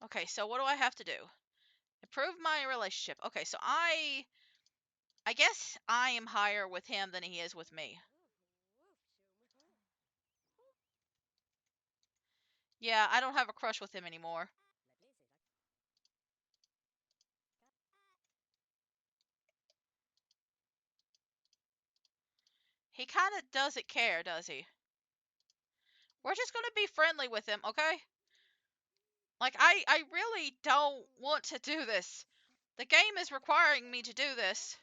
Okay, so what do I have to do? Improve my relationship. Okay, so I guess I am higher with him than he is with me. Yeah, I don't have a crush with him anymore. He kind of doesn't care, does he? We're just gonna be friendly with him, okay? Like I really don't want to do this. The game is requiring me to do this.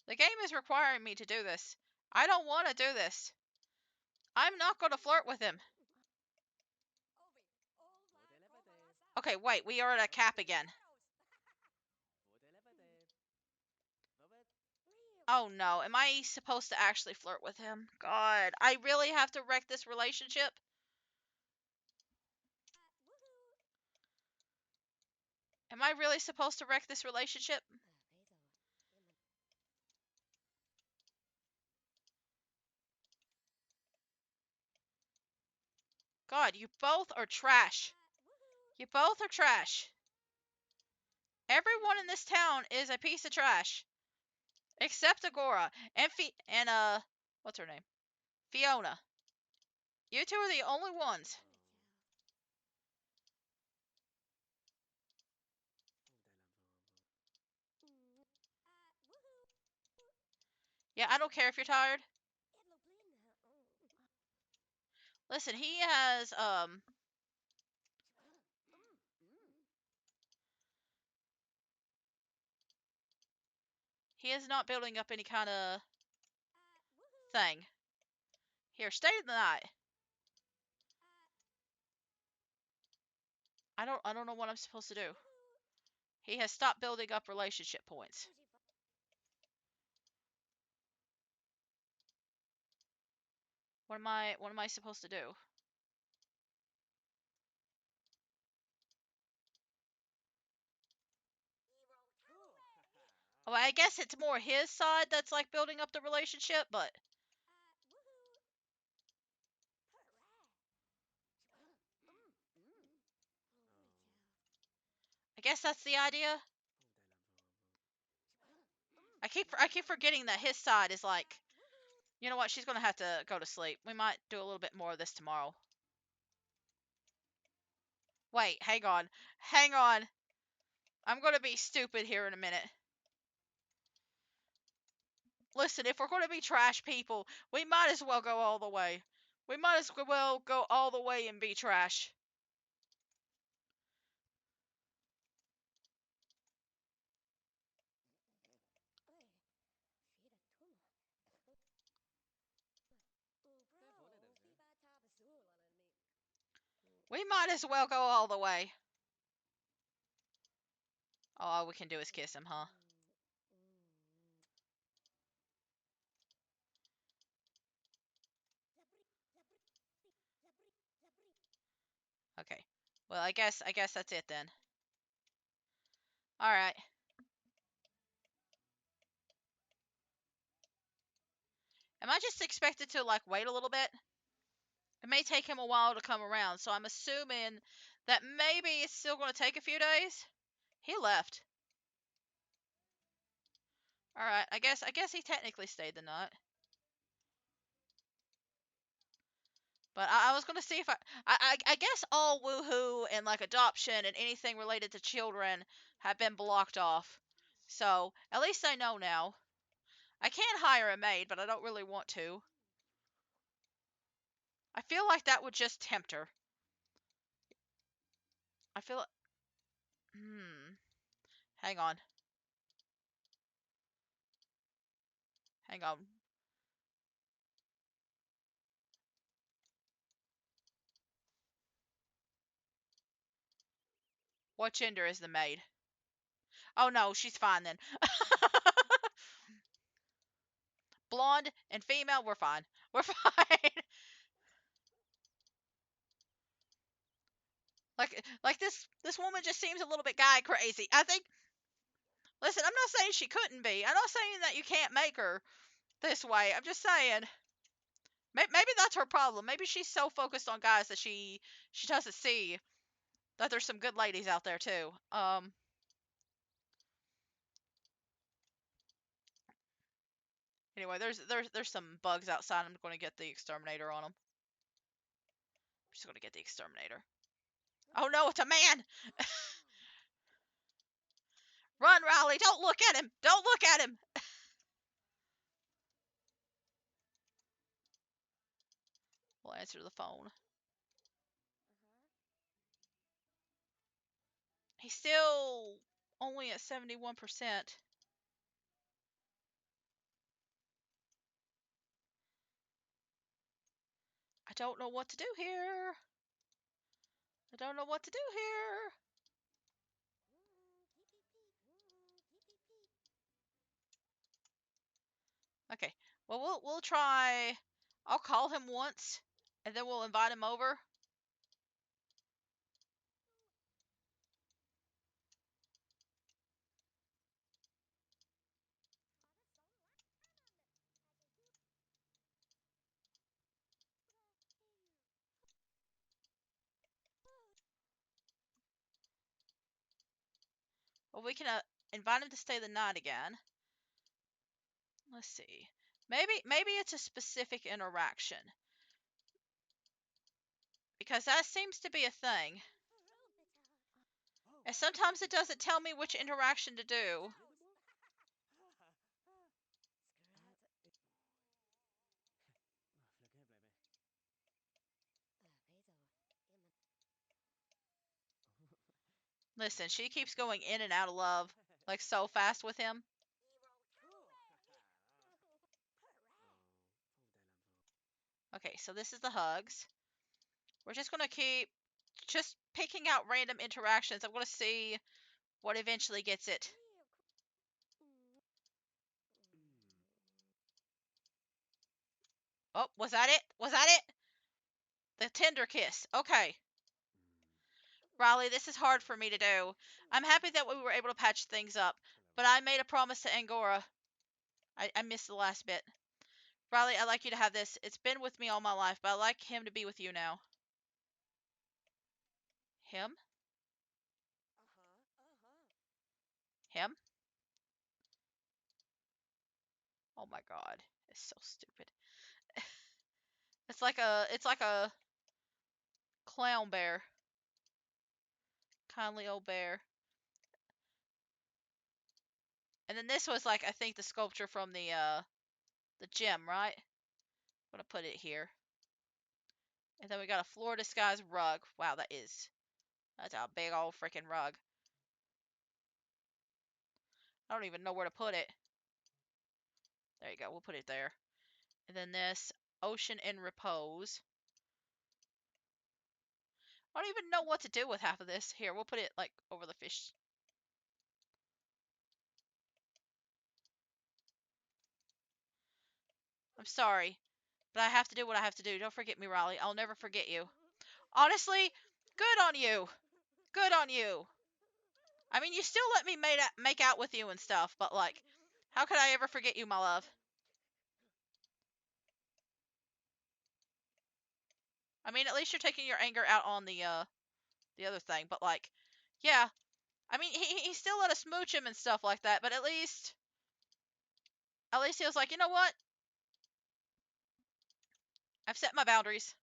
The game is requiring me to do this. I don't want to do this. I'm not going to flirt with him. Okay, wait, we are at a cap again. Oh no, am I supposed to actually flirt with him? God, I really have to wreck this relationship? Am I really supposed to wreck this relationship? God, you both are trash. You both are trash. Everyone in this town is a piece of trash. Except Agora. And what's her name? Fiona. You two are the only ones. Yeah, I don't care if you're tired. Listen, he is not building up any kind of thing. Here, stay the night. I don't know what I'm supposed to do. He has stopped building up relationship points. What am I supposed to do? Well, I guess it's more his side that's like building up the relationship, but I guess that's the idea. I keep forgetting that his side is like, you know what? She's gonna have to go to sleep. We might do a little bit more of this tomorrow. Wait, hang on, hang on. I'm gonna be stupid here in a minute. Listen, if we're gonna be trash people, we might as well go all the way. We might as well go all the way and be trash. We might as well go all the way. Oh, all we can do is kiss him, huh? Okay. Well, I guess that's it then. All right. Am I just expected to like wait a little bit? It may take him a while to come around, so I'm assuming that maybe it's still going to take a few days. He left. All right. I guess he technically stayed the night. But I was gonna see if I guess all woohoo and like adoption and anything related to children have been blocked off. So at least I know now. I can hire a maid, but I don't really want to. I feel like that would just tempt her. I feel. Hmm. Hang on. Hang on. What gender is the maid? Oh no, she's fine then. Blonde and female, we're fine. We're fine. like this woman just seems a little bit guy crazy. I think. Listen, I'm not saying she couldn't be. I'm not saying that you can't make her this way. I'm just saying maybe that's her problem. Maybe she's so focused on guys that she doesn't see that there's some good ladies out there too. Anyway, there's some bugs outside. I'm going to get the exterminator on them. I'm just going to get the exterminator. Oh no, it's a man. Run, Riley. Don't look at him. Don't look at him. We'll answer the phone. He's still only at 71%. I don't know what to do here. I don't know what to do here. Okay. Well, we'll try. I'll call him once, and then we'll invite him over. Well, we can invite him to stay the night again. Let's see. Maybe it's a specific interaction. Because that seems to be a thing. And sometimes it doesn't tell me which interaction to do. Listen, she keeps going in and out of love, like so fast with him. Okay, so this is the hugs. We're just gonna keep just picking out random interactions. I'm gonna see what eventually gets it. Oh, was that it? Was that it? The tender kiss. Okay. Riley, this is hard for me to do. I'm happy that we were able to patch things up, but I made a promise to Angora. I missed the last bit. Riley, I'd like you to have this. It's been with me all my life, but I'd like him to be with you now. Him? Him? Oh my god. It's so stupid. It's like a clown bear. Kindly old bear. And then this was like I think the sculpture from the gym, right? I'm gonna put it here. And then we got a Florida Skies rug. Wow, that's a big old freaking rug. I don't even know where to put it. There you go, we'll put it there. And then this Ocean in Repose. I don't even know what to do with half of this. Here, we'll put it like over the fish. I'm sorry, but I have to do what I have to do. Don't forget me, Riley. I'll never forget you. Honestly, good on you. Good on you. I mean, you still let me make out with you and stuff, but like, how could I ever forget you, my love? I mean, at least you're taking your anger out on the other thing, but like, yeah. I mean, he still let us smooch him and stuff like that, but at least he was like, you know what? I've set my boundaries.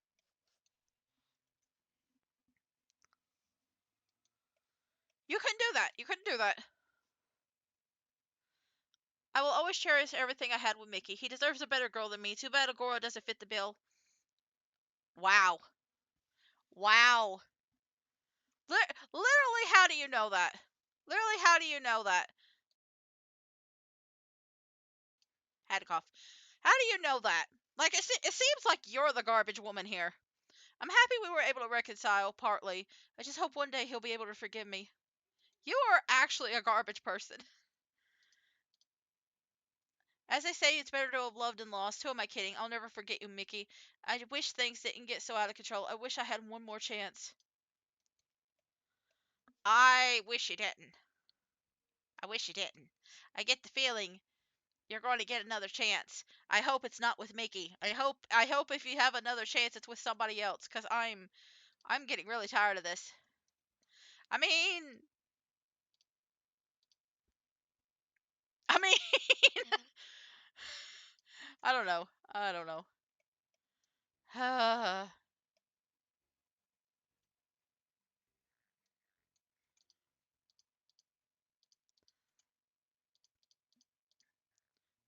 You couldn't do that. You couldn't do that. I will always cherish everything I had with Mickey. He deserves a better girl than me. Too bad Agora doesn't fit the bill. Wow. Wow. Literally, how do you know that? Literally, how do you know that? Had to cough. How do you know that? Like, it seems like you're the garbage woman here. I'm happy we were able to reconcile, partly. I just hope one day he'll be able to forgive me. You are actually a garbage person. As they say, it's better to have loved and lost. Who am I kidding? I'll never forget you, Mickey. I wish things didn't get so out of control. I wish I had one more chance. I wish you didn't. I wish you didn't. I get the feeling you're going to get another chance. I hope it's not with Mickey. I hope if you have another chance it's with somebody else cuz I'm getting really tired of this. I mean, I mean I don't know. I don't know. I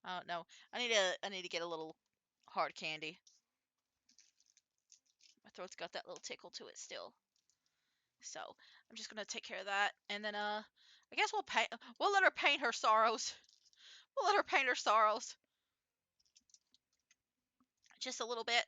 don't know. I need to get a little hard candy. My throat's got that little tickle to it still. So, I'm just going to take care of that and then I guess we'll let her paint her sorrows. We'll let her paint her sorrows just a little bit.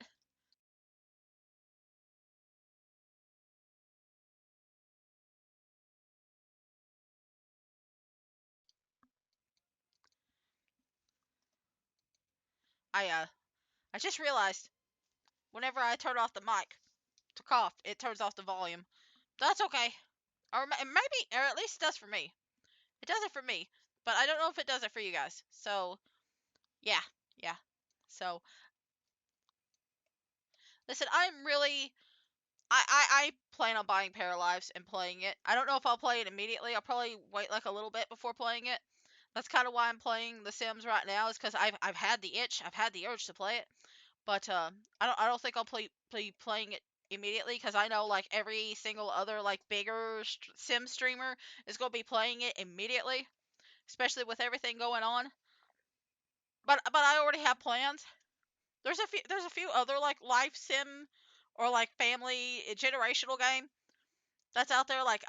I just realized whenever I turn off the mic to cough, it turns off the volume. That's okay. Or maybe, or at least it does for me. It does it for me, but I don't know if it does it for you guys. So, yeah, yeah. So, listen, I'm really, I plan on buying Paralives and playing it. I don't know if I'll play it immediately. I'll probably wait like a little bit before playing it. That's kind of why I'm playing The Sims right now, is because I've had the itch, I've had the urge to play it, but I don't think I'll be playing it immediately, because I know like every single other like bigger Sim streamer is gonna be playing it immediately, especially with everything going on. But I already have plans. There's a few other like life sim or like family generational game that's out there, like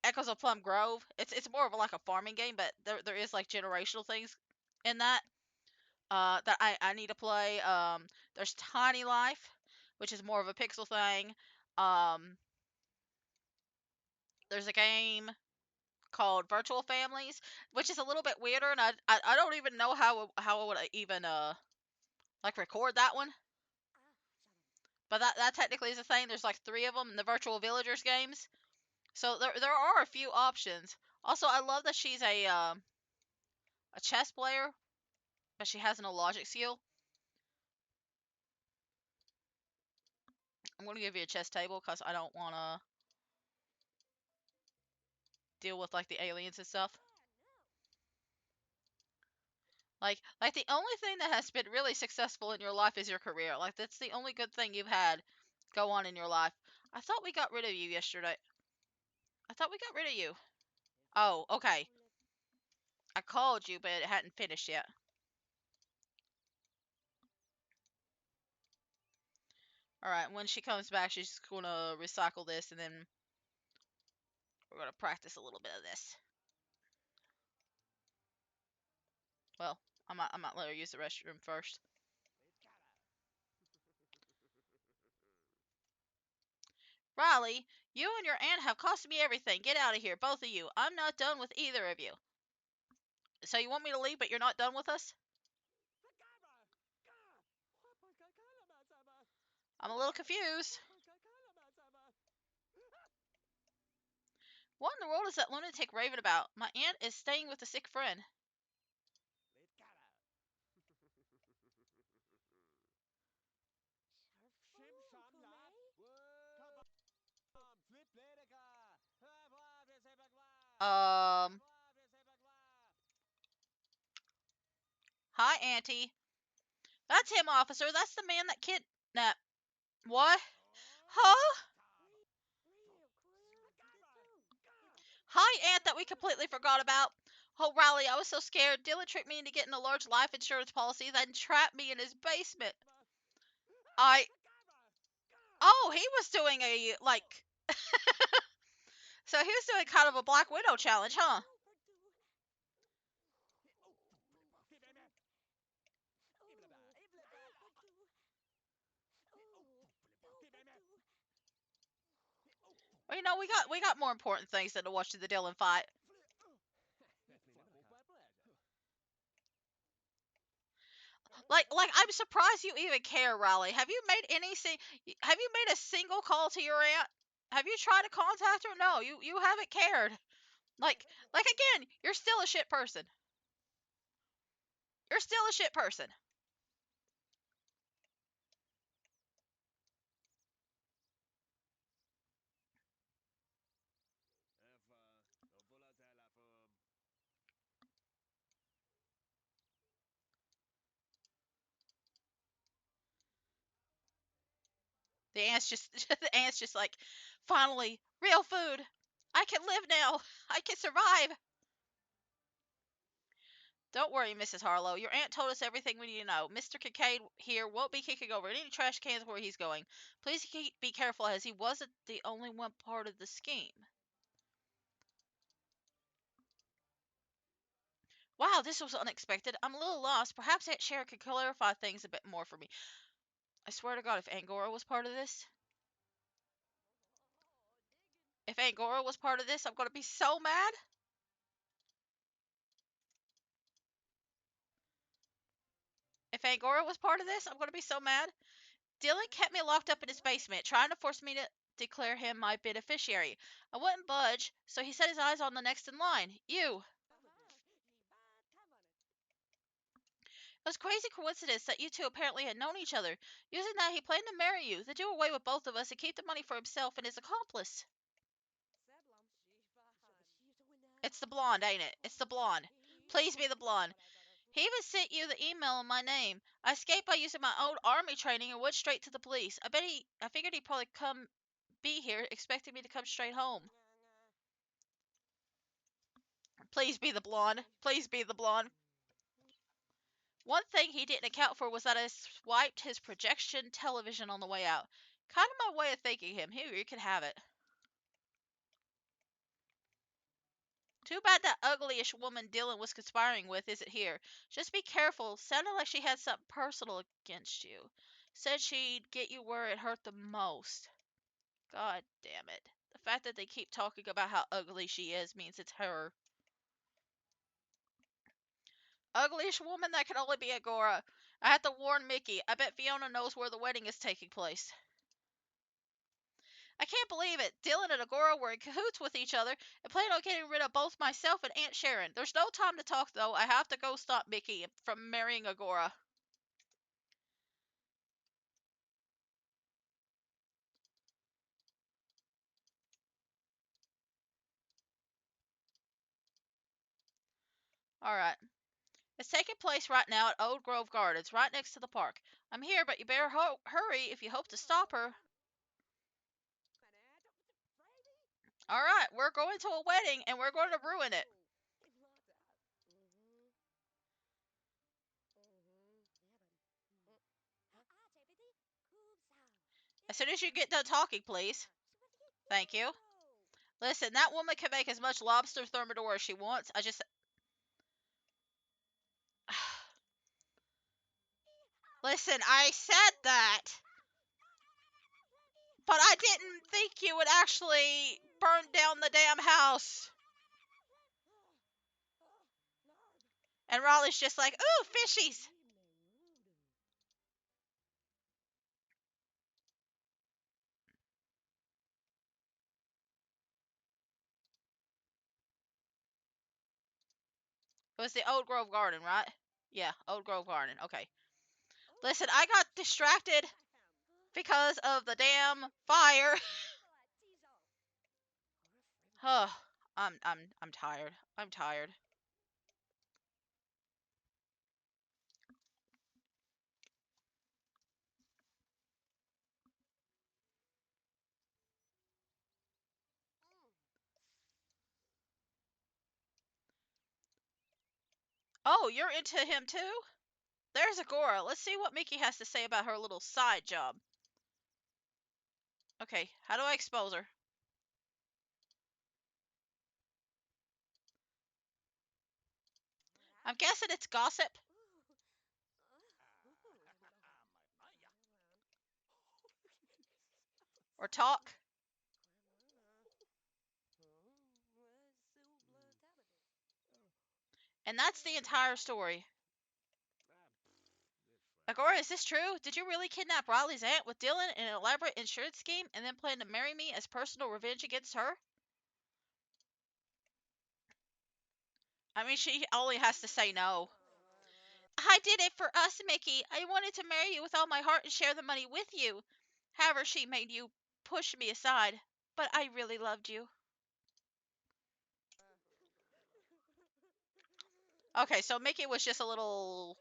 Echoes of Plum Grove. It's more of like a farming game, but there is like generational things in that that I need to play. There's Tiny Life, which is more of a pixel thing. Um, there's a game called Virtual Families, which is a little bit weirder, and I don't even know how I would even like record that one. But that technically is a thing. There's like three of them in the Virtual Villagers games, so there are a few options. Also, I love that she's a chess player, but she has no logic skill. I'm gonna give you a chess table because I don't want to deal with like the aliens and stuff. Like the only thing that has been really successful in your life is your career. Like that's the only good thing you've had go on in your life. I thought we got rid of you yesterday. I thought we got rid of you. Oh, okay. I called you, but it hadn't finished yet. All right. When she comes back, she's gonna recycle this, and then we're gonna practice a little bit of this. Well, I might let her use the restroom first. Riley, you and your aunt have cost me everything. Get out of here, both of you. I'm not done with either of you. So you want me to leave, but you're not done with us? I'm a little confused. What in the world is that lunatic raving about? My aunt is staying with a sick friend. Um, Hi, Auntie. That's him, officer. That's the man that kidnapped. What? Huh? Hi, Aunt, that we completely forgot about. Oh, Riley, I was so scared. Dylan tricked me into getting a large life insurance policy, then trapped me in his basement. I. Oh, he was doing a, like. So he was doing kind of a Black Widow challenge, huh? Well, we got more important things than to watch the Dylan fight. Like I'm surprised you even care, Riley. Have you made a single call to your aunt? Have you tried to contact her? No, you haven't cared. Like again, you're still a shit person. You're still a shit person. The aunt's just the aunt's just like, finally, real food. I can live now. I can survive. Don't worry, Mrs. Harlow. Your aunt told us everything we need to know. Mr. Kincaid here won't be kicking over any trash cans where he's going. Please be careful, as he wasn't the only one part of the scheme. Wow, this was unexpected. I'm a little lost. Perhaps Aunt Cher could clarify things a bit more for me. I swear to God, if Angora was part of this, if Angora was part of this, I'm gonna be so mad. If Angora was part of this, I'm gonna be so mad. Dylan kept me locked up in his basement, trying to force me to declare him my beneficiary. I wouldn't budge, so he set his eyes on the next in line. You. It was a crazy coincidence that you two apparently had known each other. Using that, he planned to marry you, then do away with both of us and keep the money for himself and his accomplice. It's the blonde, ain't it? It's the blonde. Please be the blonde. He even sent you the email in my name. I escaped by using my old army training and went straight to the police. I figured he'd probably come be here, expecting me to come straight home. Please be the blonde. Please be the blonde. One thing he didn't account for was that I swiped his projection television on the way out. Kind of my way of thanking him. Here, you can have it. Too bad that uglyish woman Dylan was conspiring with isn't here. Just be careful. Sounded like she had something personal against you. Said she'd get you where it hurt the most. God damn it. The fact that they keep talking about how ugly she is means it's her. Ugliest woman that can only be Agora. I have to warn Mickey. I bet Fiona knows where the wedding is taking place. I can't believe it. Dylan and Agora were in cahoots with each other and planned on getting rid of both myself and Aunt Sharon. There's no time to talk, though. I have to go stop Mickey from marrying Agora. Alright. It's taking place right now at Old Grove Gardens, right next to the park. I'm here, but you better hurry if you hope to stop her. Alright, we're going to a wedding and we're going to ruin it. As soon as you get done talking, please. Thank you. Listen, that woman can make as much lobster thermidor as she wants. Listen, I said that. But I didn't think you would actually burn down the damn house. And Raleigh's just like, ooh, fishies. It was the Old Grove Garden, right? Yeah, Old Grove Garden. Okay. Listen, I got distracted because of the damn fire. Huh. I'm tired. I'm tired. Oh, you're into him too? There's Agora. Let's see what Mickey has to say about her little side job. Okay, how do I expose her? I'm guessing it's gossip. Or talk. And that's the entire story. Agora, is this true? Did you really kidnap Riley's aunt with Dylan in an elaborate insurance scheme and then plan to marry me as personal revenge against her? I mean, she only has to say no. I did it for us, Mickey. I wanted to marry you with all my heart and share the money with you. However, she made you push me aside. But I really loved you. Okay, so Mickey was just a little.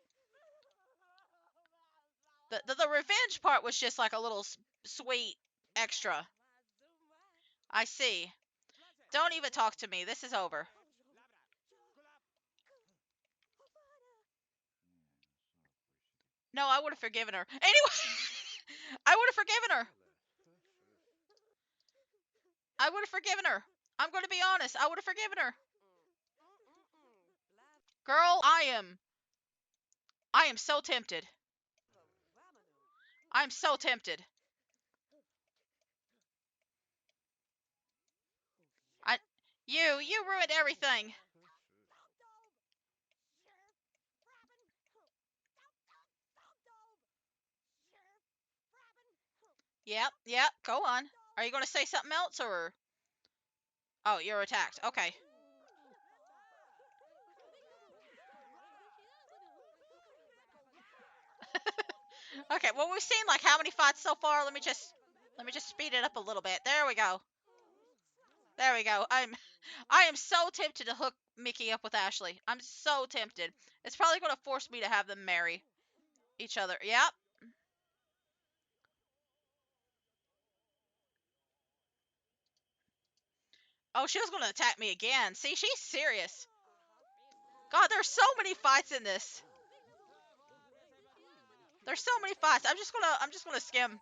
The revenge part was just like a little sweet extra. I see. Don't even talk to me. This is over. No, I would have forgiven her. Anyway, I would have forgiven her. I would have forgiven her. I'm going to be honest. I would have forgiven her. Girl, I am so tempted. I'm so tempted. I you ruined everything. Yep, yep. Go on. Are you going to say something else or? Oh, you're attacked. Okay. Okay, well we've seen like how many fights so far? Let me just speed it up a little bit. There we go. There we go. I am so tempted to hook Mickey up with Ashley. I'm so tempted. It's probably going to force me to have them marry each other. Yep. Oh, she was going to attack me again. See, she's serious. God, there's so many fights in this. There's so many fights. I'm just gonna skim.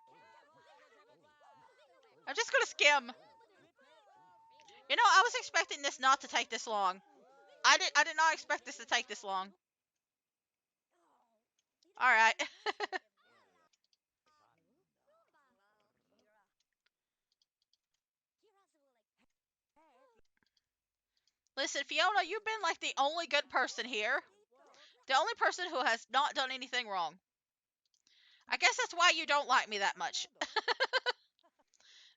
I'm just gonna skim. You know, I was expecting this not to take this long. I did not expect this to take this long. All right. Listen, Fiona, you've been like the only good person here. The only person who has not done anything wrong. I guess that's why you don't like me that much.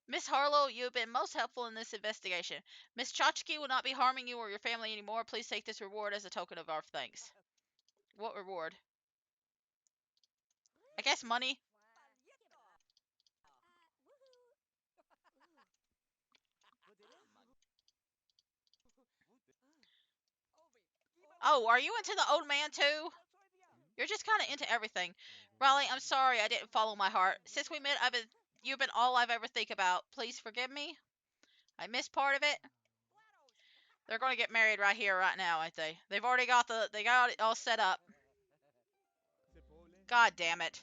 Miss Harlow, you have been most helpful in this investigation. Miss Chachki will not be harming you or your family anymore. Please take this reward as a token of our thanks. What reward? I guess money. Oh, are you into the old man too? You're just kind of into everything. Riley, I'm sorry I didn't follow my heart. Since we met, you've been all I've ever think about. Please forgive me. I missed part of it. They're going to get married right here, right now, aren't they? They got it all set up. God damn it.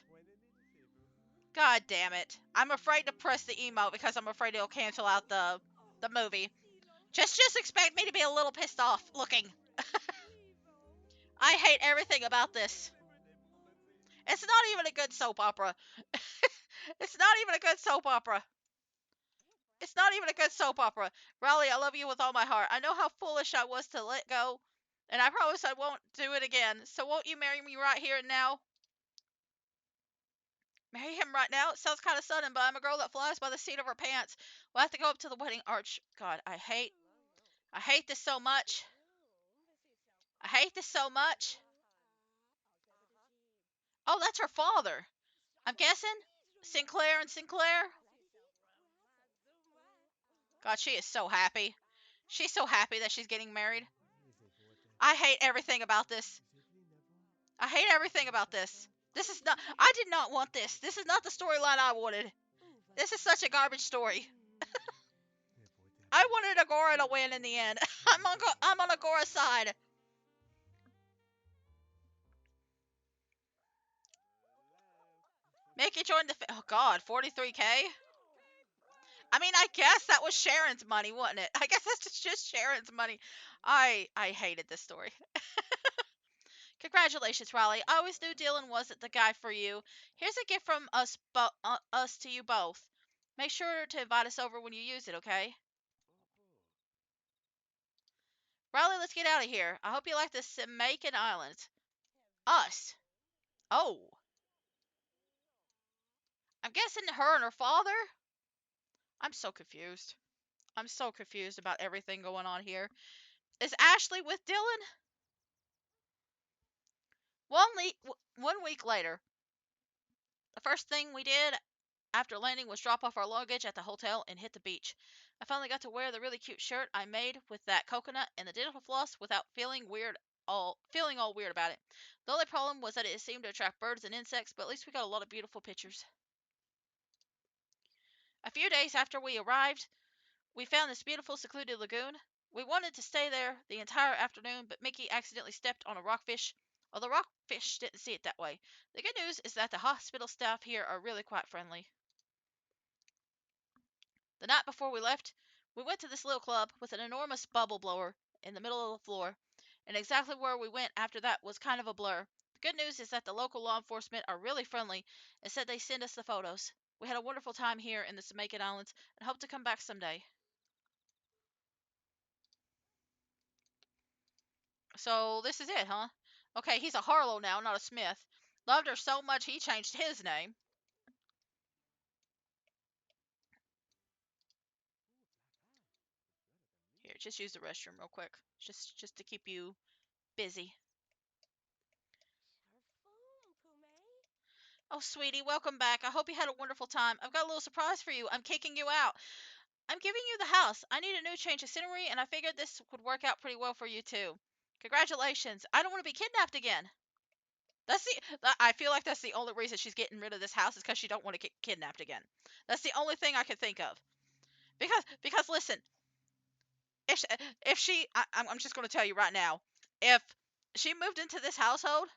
God damn it. I'm afraid to press the emote because I'm afraid it'll cancel out the movie. Just expect me to be a little pissed off looking. I hate everything about this. It's not even a good soap opera. It's not even a good soap opera. It's not even a good soap opera. Riley, I love you with all my heart. I know how foolish I was to let go, and I promise I won't do it again. So won't you marry me right here and now? Marry him right now? It sounds kind of sudden, but I'm a girl that flies by the seat of her pants. We'll have to go up to the wedding arch. God, I hate this so much. I hate this so much. Oh, that's her father. I'm guessing? Sinclair and Sinclair? God, she is so happy. She's so happy that she's getting married. I hate everything about this. I hate everything about this. This is not. I did not want this. This is not the storyline I wanted. This is such a garbage story. I wanted Agora to win in the end. I'm on Agora's side. Make it join the. Oh God, 43K. I mean, I guess that was Sharon's money, wasn't it? I guess that's just Sharon's money. I hated this story. Congratulations, Riley. I always knew Dylan wasn't the guy for you. Here's a gift from us to you both. Make sure to invite us over when you use it, okay? Riley, let's get out of here. I hope you like the Jamaican Islands. Us. Oh. I'm guessing her and her father? I'm so confused. I'm so confused about everything going on here. Is Ashley with Dylan? 1 week later, the first thing we did after landing was drop off our luggage at the hotel and hit the beach. I finally got to wear the really cute shirt I made with that coconut and the dental floss without feeling all weird about it. The only problem was that it seemed to attract birds and insects, but at least we got a lot of beautiful pictures. A few days after we arrived, we found this beautiful secluded lagoon. We wanted to stay there the entire afternoon, but Mickey accidentally stepped on a rockfish. Although rockfish didn't see it that way. The good news is that the hospital staff here are really quite friendly. The night before we left, we went to this little club with an enormous bubble blower in the middle of the floor, and exactly where we went after that was kind of a blur. The good news is that the local law enforcement are really friendly and said they send us the photos. We had a wonderful time here in the Jamaican Islands and hope to come back someday. So this is it, huh? Okay, he's a Harlow now, not a Smith. Loved her so much he changed his name. Here, just use the restroom real quick. Just to keep you busy. Oh, sweetie, welcome back. I hope you had a wonderful time. I've got a little surprise for you. I'm kicking you out. I'm giving you the house. I need a new change of scenery, and I figured this would work out pretty well for you, too. Congratulations. I don't want to be kidnapped again. I feel like that's the only reason she's getting rid of this house is because she don't want to get kidnapped again. That's the only thing I can think of. Because listen, if she I'm just going to tell you right now, if she moved into this household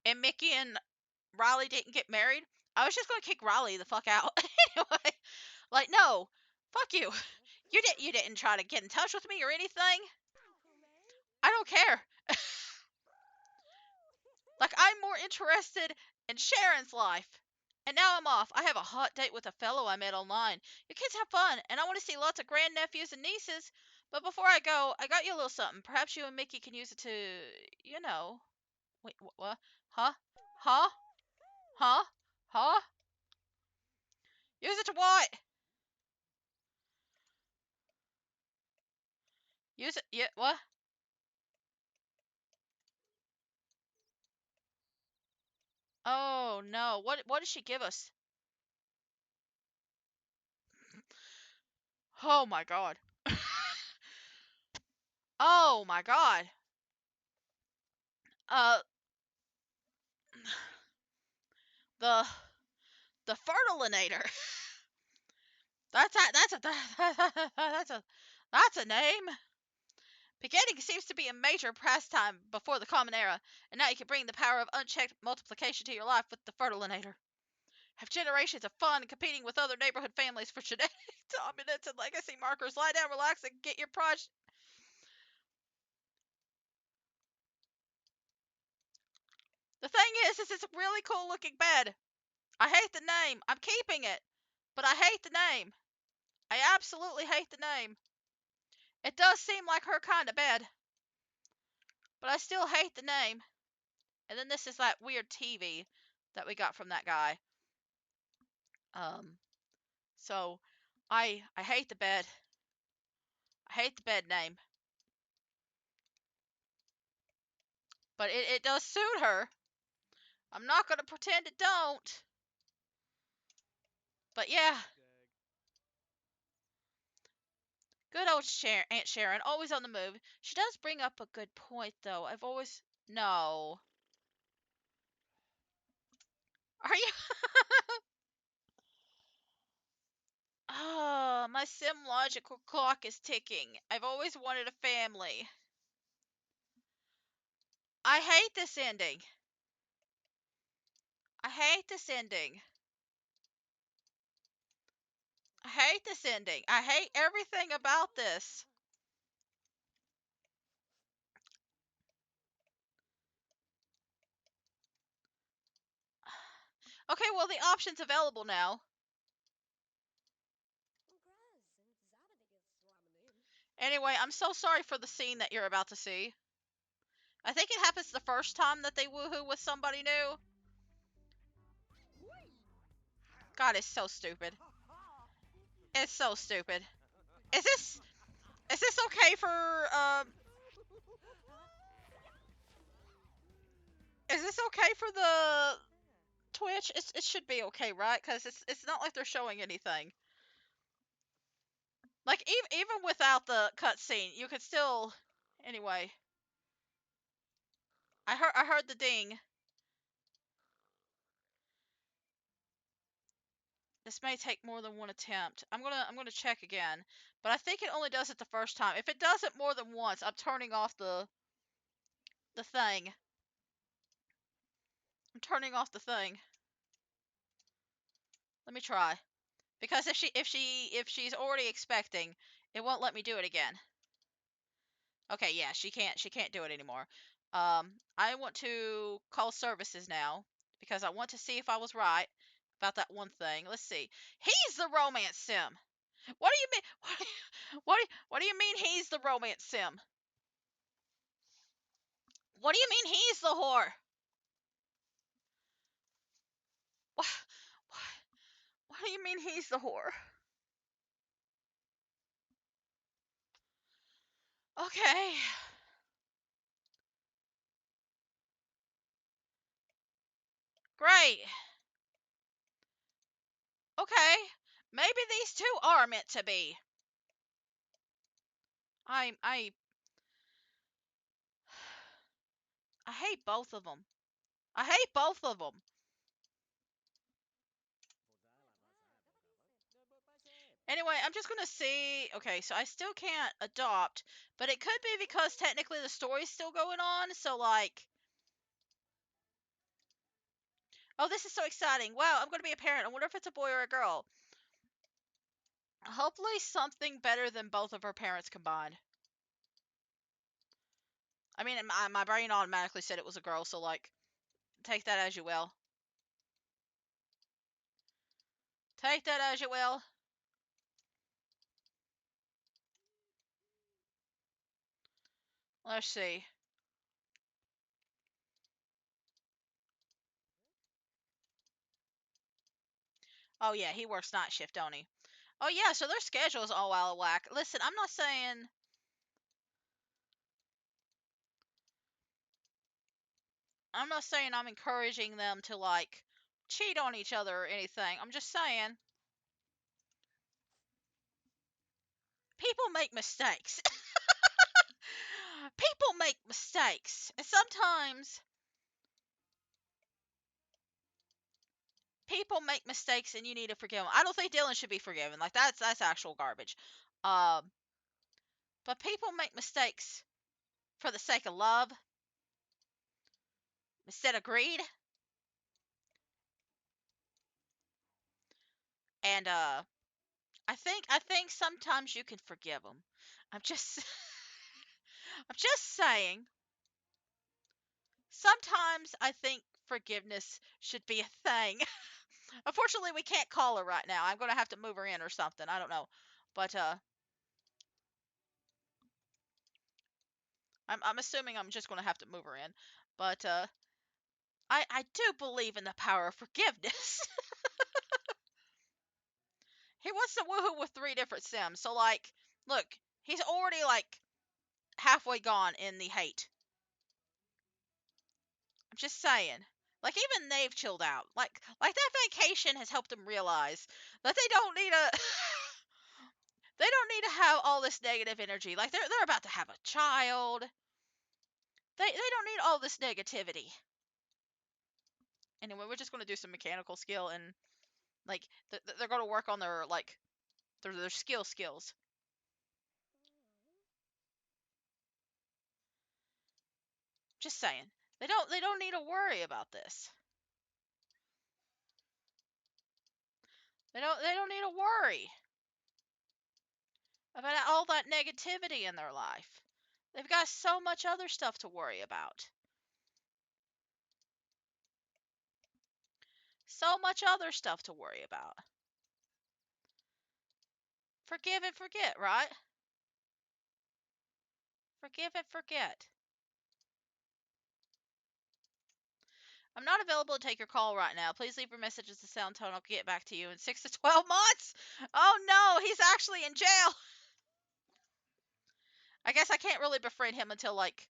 and Mickey and Riley didn't get married, I was just going to kick Riley the fuck out. Anyway, like no, fuck you. You didn't try to get in touch with me or anything. I don't care. Like I'm more interested in Sharon's life. And now I'm off. I have a hot date with a fellow I met online. You kids have fun, and I want to see lots of grandnephews and nieces. But before I go, I got you a little something. Perhaps you and Mickey can use it to, you know. Wait, what? Huh? Huh? Huh? Huh? Use it to what? Use it? Yeah, what? Oh no. What did she give us? Oh my god. Oh my god. Uh the the fertilinator. That's a that's a name. Begetting seems to be a major pastime before the Common Era, and now you can bring the power of unchecked multiplication to your life with the fertilinator. Have generations of fun competing with other neighborhood families for genetic dominance and legacy markers. Lie down, relax, and get your proj. The thing is it's a really cool looking bed. I hate the name. I'm keeping it, but I hate the name. I absolutely hate the name. It does seem like her kind of bed, but I still hate the name. And then this is that weird TV that we got from that guy. Um, so I hate the bed. I hate the bed name, but it does suit her. I'm not gonna pretend it don't. But yeah, good old Aunt Sharon, always on the move. She does bring up a good point, though. I've always no. Are you? Oh, my sim logical clock is ticking. I've always wanted a family. I hate this ending. I hate this ending. I hate this ending. I hate everything about this. Okay, well, the option's available now. Anyway, I'm so sorry for the scene that you're about to see. I think it happens the first time that they woohoo with somebody new. God, it's so stupid. It's so stupid. Is this okay for is this okay for the Twitch? It should be okay, right? Because it's not like they're showing anything. Like even without the cutscene, you could still. Anyway, I heard the ding. This may take more than one attempt. I'm gonna check again, but I think it only does it the first time. If it does it more than once, I'm turning off the thing. I'm turning off the thing. Let me try. Because if she's already expecting, it won't let me do it again. Okay, yeah, she can't do it anymore. I want to call services now because I want to see if I was right about that one thing. Let's see. He's the romance sim. What do you mean? What do you mean he's the romance sim? What do you mean he's the whore? What? What do you mean he's the whore? Okay. Great. Okay. Maybe these two are meant to be. I I hate both of them. I hate both of them. Anyway, I'm just gonna see. Okay, so I still can't adopt, but it could be because technically the story's still going on. So like, oh, this is so exciting! Wow, I'm gonna be a parent. I wonder if it's a boy or a girl. Hopefully, something better than both of her parents combined. I mean, my brain automatically said it was a girl, so like, take that as you will. Take that as you will. Let's see. Oh yeah, he works night shift, don't he? Oh yeah, so their schedule's all out of whack. Listen, I'm not saying I'm encouraging them to like cheat on each other or anything. I'm just saying people make mistakes. People make mistakes. And sometimes people make mistakes and you need to forgive them. I don't think Dylan should be forgiven. Like that's actual garbage. Um but people make mistakes for the sake of love instead of greed. And I think sometimes you can forgive them. I'm just I'm just saying sometimes I think forgiveness should be a thing. Unfortunately, we can't call her right now. I'm going to have to move her in or something. I don't know. But I'm assuming I'm just going to have to move her in. But I do believe in the power of forgiveness. He wants to woohoo with 3 different Sims. So like, look, he's already like halfway gone in the hate. I'm just saying. Like even they've chilled out. Like that vacation has helped them realize that they don't need a they don't need to have all this negative energy. Like they're about to have a child. They don't need all this negativity. Anyway, we're just going to do some mechanical skill and like they're going to work on their like their skills. Just saying. They don't need to worry about this. They don't need to worry about all that negativity in their life. They've got so much other stuff to worry about. So much other stuff to worry about. Forgive and forget, right? Forgive and forget. I'm not available to take your call right now. Please leave your message as a sound tone. I'll get back to you in 6 to 12 months. Oh no, he's actually in jail. I guess I can't really befriend him until like,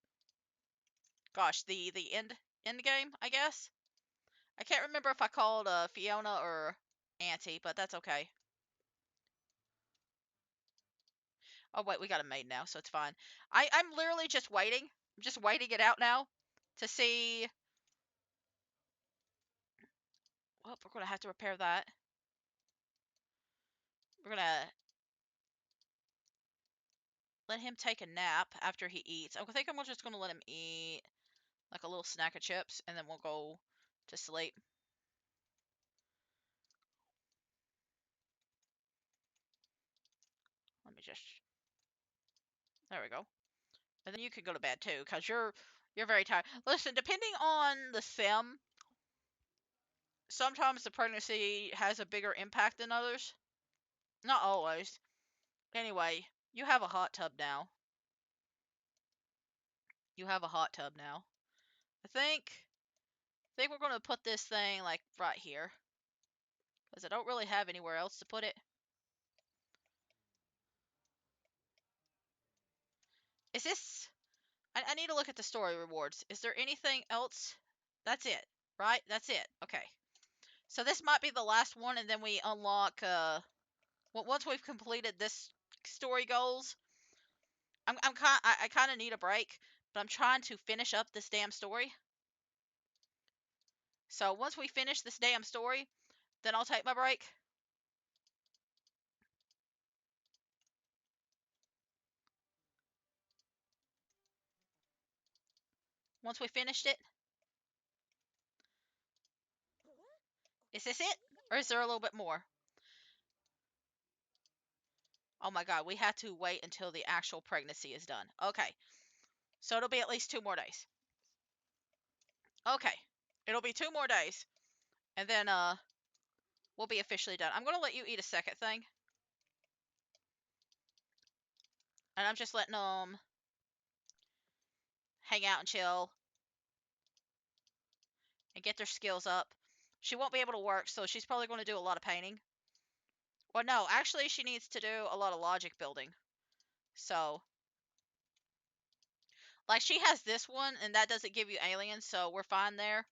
gosh, the end game. I guess I can't remember if I called Fiona or Auntie, but that's okay. Oh wait, we got a maid now, so it's fine. I'm literally just waiting. I'm just waiting it out now to see. Well, we're gonna have to repair that. We're gonna let him take a nap after he eats. I think I'm just gonna let him eat like a little snack of chips, and then we'll go to sleep. Let me just. There we go. And then you can go to bed too, cause you're very tired. Listen, depending on the sim, sometimes the pregnancy has a bigger impact than others. Not always. Anyway, you have a hot tub now. You have a hot tub now. I think we're gonna put this thing like right here, cause I don't really have anywhere else to put it. Is this? I need to look at the story rewards. Is there anything else? That's it. right? That's it. Okay. So this might be the last one, and then we unlock. Once we've completed this story goals, I kind of need a break, but I'm trying to finish up this damn story. So once we finish this damn story, then I'll take my break. Once we finished it, is this it, or is there a little bit more? Oh my god, we have to wait until the actual pregnancy is done. Okay, so it'll be at least 2 more days. Okay, it'll be 2 more days, and then we'll be officially done. I'm gonna let you eat a second thing, and I'm just letting them hang out and chill and get their skills up. She won't be able to work, so she's probably going to do a lot of painting. Well, no, actually, she needs to do a lot of logic building. So, like, she has this one, and that doesn't give you aliens, so we're fine there.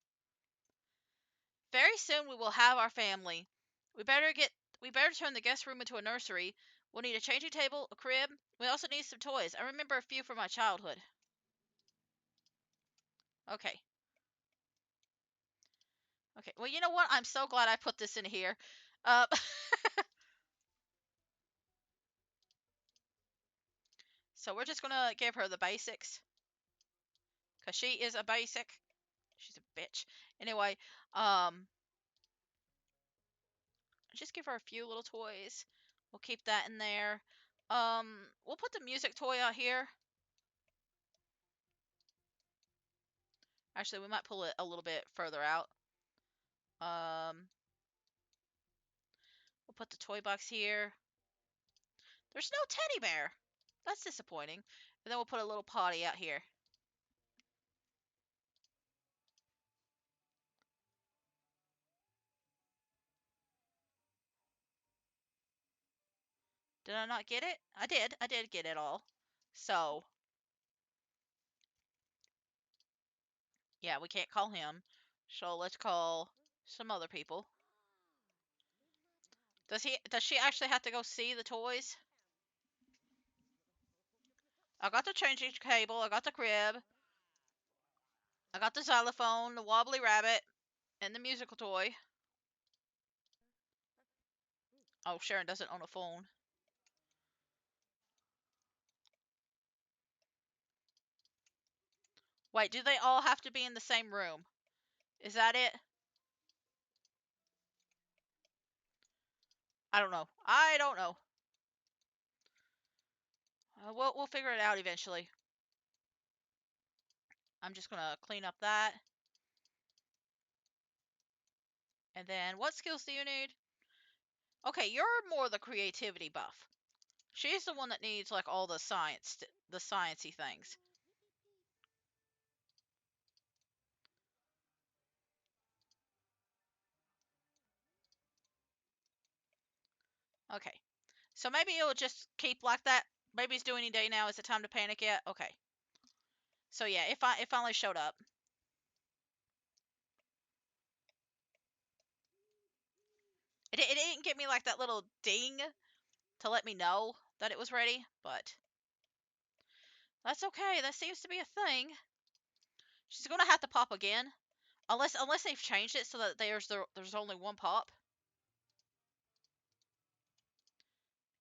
Very soon we will have our family. We better get we better turn the guest room into a nursery. We'll need a changing table, a crib. We also need some toys. I remember a few from my childhood. Okay. Okay. Well, you know what? I'm so glad I put this in here. Uh, so we're just gonna give her the basics, cause she is a basic. She's a bitch. Anyway, just give her a few little toys. We'll keep that in there. We'll put the music toy out here. Actually, we might pull it a little bit further out. We'll put the toy box here. There's no teddy bear. That's disappointing. And then we'll put a little potty out here. Did I not get it? I did. I did get it all. So, yeah, we can't call him. So let's call some other people. Does she actually have to go see the toys? I got the changing table, I got the crib, I got the xylophone, the wobbly rabbit, and the musical toy. Oh, Sharon doesn't own a phone. Wait, do they all have to be in the same room? Is that it? I don't know. I don't know. We'll figure it out eventually. I'm just gonna clean up that. And then, what skills do you need? Okay, you're more the creativity buff. She's the one that needs like all the science, the sciencey things. Okay, so maybe it'll just keep like that. Maybe it's due any day now. Is it time to panic yet? Okay. So yeah, it finally showed up. It didn't get me like that little ding to let me know that it was ready, but that's okay. That seems to be a thing. She's gonna have to pop again, unless they've changed it so that there's only one pop.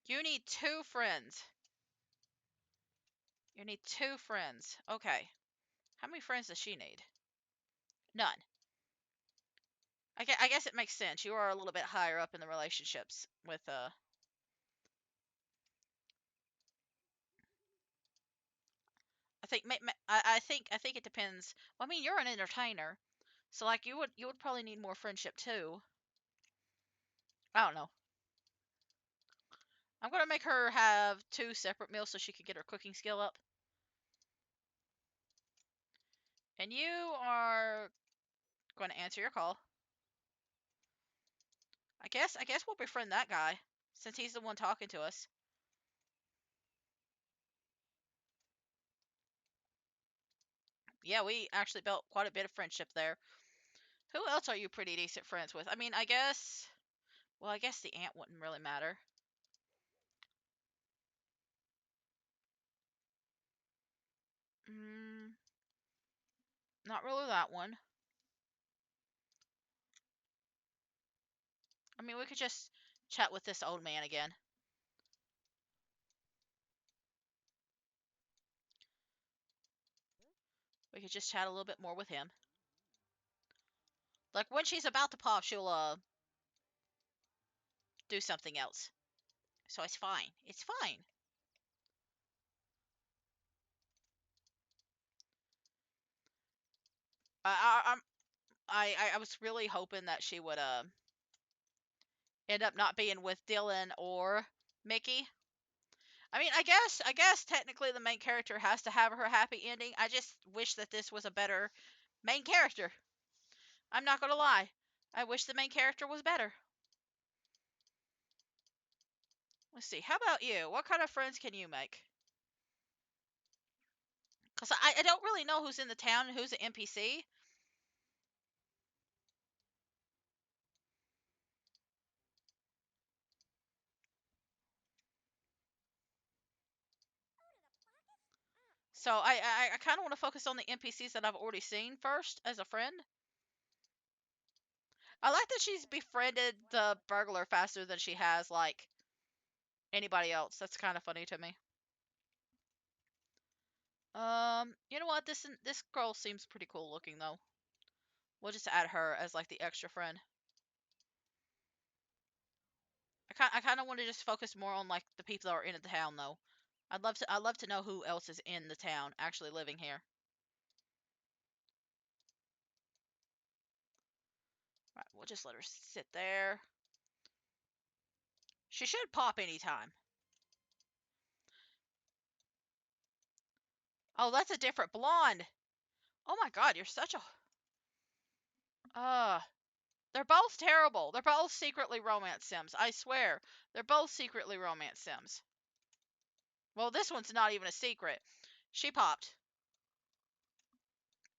You need 2 friends. You need 2 friends. Okay. How many friends does she need? None. I guess it makes sense. You are a little bit higher up in the relationships with I think it depends. Well, I mean, you're an entertainer, so like you would probably need more friendship too. I don't know. I'm gonna make her have 2 separate meals so she can get her cooking skill up. And you are going to answer your call. I guess we'll befriend that guy since he's the one talking to us. Yeah, we actually built quite a bit of friendship there. Who else are you pretty decent friends with? I mean, I guess. Well, I guess the aunt wouldn't really matter. Mm, not really that one. I mean, we could just chat with this old man again. We could just chat a little bit more with him. Like when she's about to pop, she'll do something else. So it's fine. It's fine. I I was really hoping that she would end up not being with Dylan or Mickey. I mean, I guess technically the main character has to have her happy ending. I just wish that this was a better main character. I'm not gonna lie. I wish the main character was better. Let's see. How about you? What kind of friends can you make? Because I don't really know who's in the town and who's an NPC. So I kind of want to focus on the NPCs that I've already seen first as a friend. I like that she's befriended the burglar faster than she has like anybody else. That's kind of funny to me. You know what? This girl seems pretty cool looking though. We'll just add her as like the extra friend. I kind of want to just focus more on like the people that are in the town though. I'd love to know who else is in the town actually living here. Right, we'll just let her sit there. She should pop anytime. Oh, that's a different blonde. Oh my god, you're such a uh they're both terrible. They're both secretly romance sims. I swear. They're both secretly romance sims. Well, this one's not even a secret. She popped.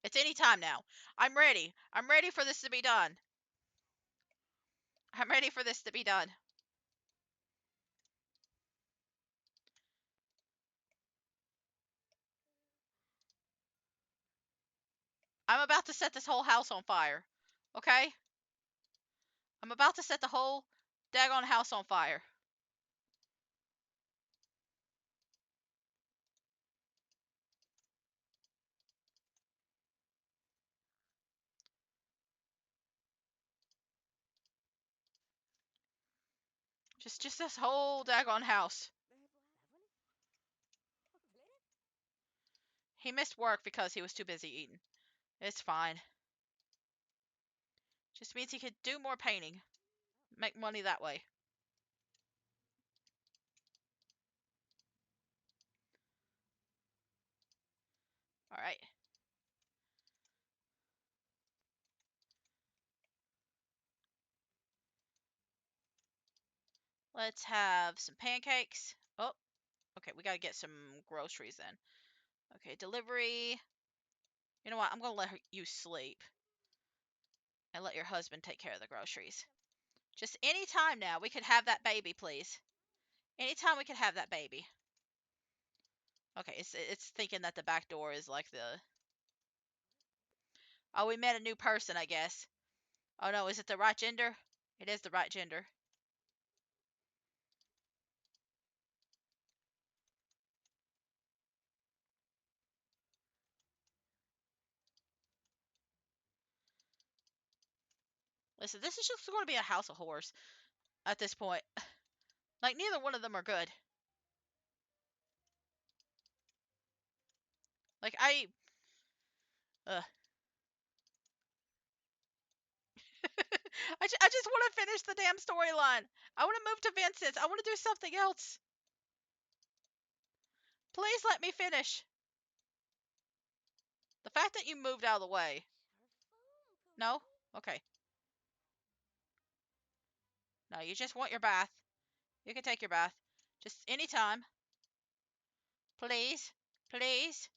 It's any time now. I'm ready. I'm ready for this to be done. I'm ready for this to be done. I'm about to set this whole house on fire. Okay? I'm about to set the whole daggone house on fire. Just this whole daggone house. He missed work because he was too busy eating. It's fine. Just means he could do more painting. Make money that way. Alright. Let's have some pancakes. Oh, okay, we gotta get some groceries then. Okay, delivery. You know what? I'm gonna let you sleep and let your husband take care of the groceries. Just any time now, we could have that baby, please. Anytime we could have that baby. Okay, it's thinking that the back door is like the. Oh, we met a new person, I guess. Oh no, is it the right gender? It is the right gender. Listen, this is just going to be a house of horrors at this point. Like neither one of them are good. Like uh, I just want to finish the damn storyline. I want to move to Vincent's. I want to do something else. Please let me finish. The fact that you moved out of the way. No? Okay. No, you just want your bath. You can take your bath. Just anytime. Please. Please.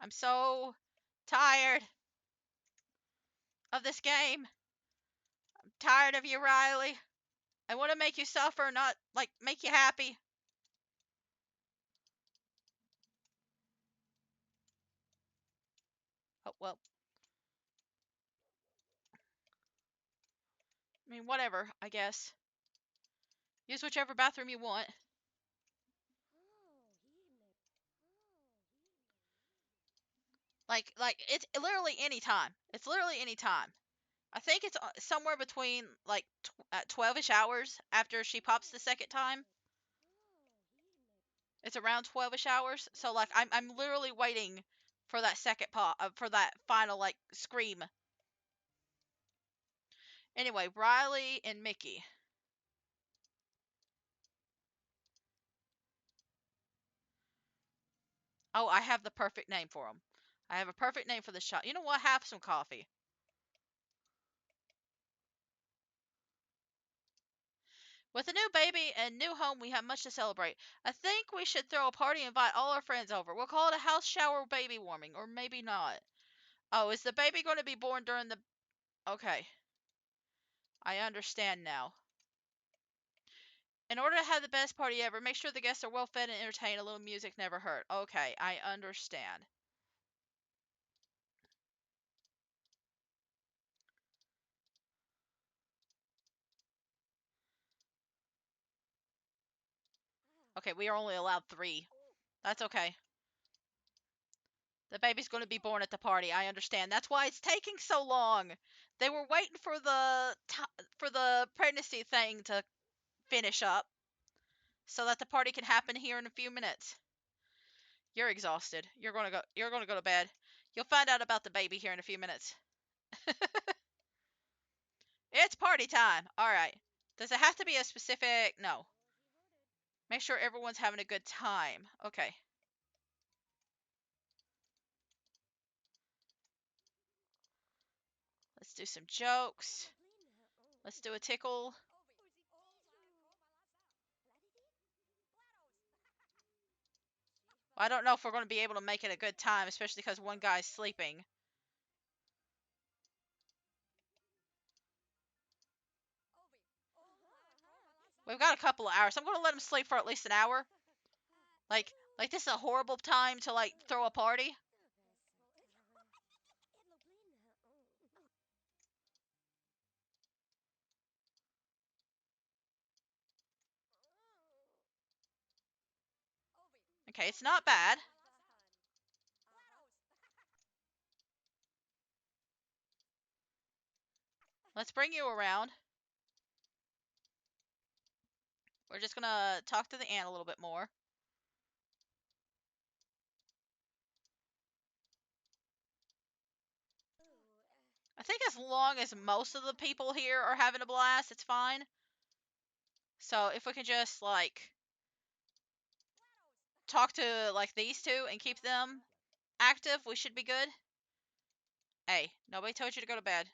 I'm so tired of this game. I'm tired of you, Riley. I want to make you suffer, not like make you happy. Oh, well. I mean, whatever, I guess. Use whichever bathroom you want. Like it's literally any time. It's literally any time. I think it's somewhere between like 12ish hours after she pops the second time. It's around 12ish hours. So like I'm literally waiting for that second pop for that final like scream. Anyway, Riley and Mickey. Oh, I have the perfect name for them. I have a perfect name for the shop. You know what? Have some coffee. With a new baby and new home, we have much to celebrate. I think we should throw a party and invite all our friends over. We'll call it a house shower baby warming, or maybe not. Oh, is the baby going to be born during the... Okay, I understand now. In order to have the best party ever, make sure the guests are well fed and entertained. A little music never hurt. Okay, I understand. Okay, we are only allowed 3. That's okay. The baby's going to be born at the party. I understand. That's why it's taking so long. They were waiting for the pregnancy thing to finish up so that the party can happen here in a few minutes. You're exhausted. You're going to go to bed. You'll find out about the baby here in a few minutes. It's party time. All right. Does it have to be a specific? No. Make sure everyone's having a good time. Okay. Let's do some jokes. Let's do a tickle. I don't know if we're going to be able to make it a good time, especially because one guy's sleeping. We've got a couple of hours. I'm going to let him sleep for at least an hour. Like, like this is a horrible time to like throw a party. Okay, it's not bad. Let's bring you around. We're just gonna talk to the ant a little bit more. I think as long as most of the people here are having a blast, it's fine. So if we can just like talk to like these two and keep them active, we should be good. Hey, nobody told you to go to bed.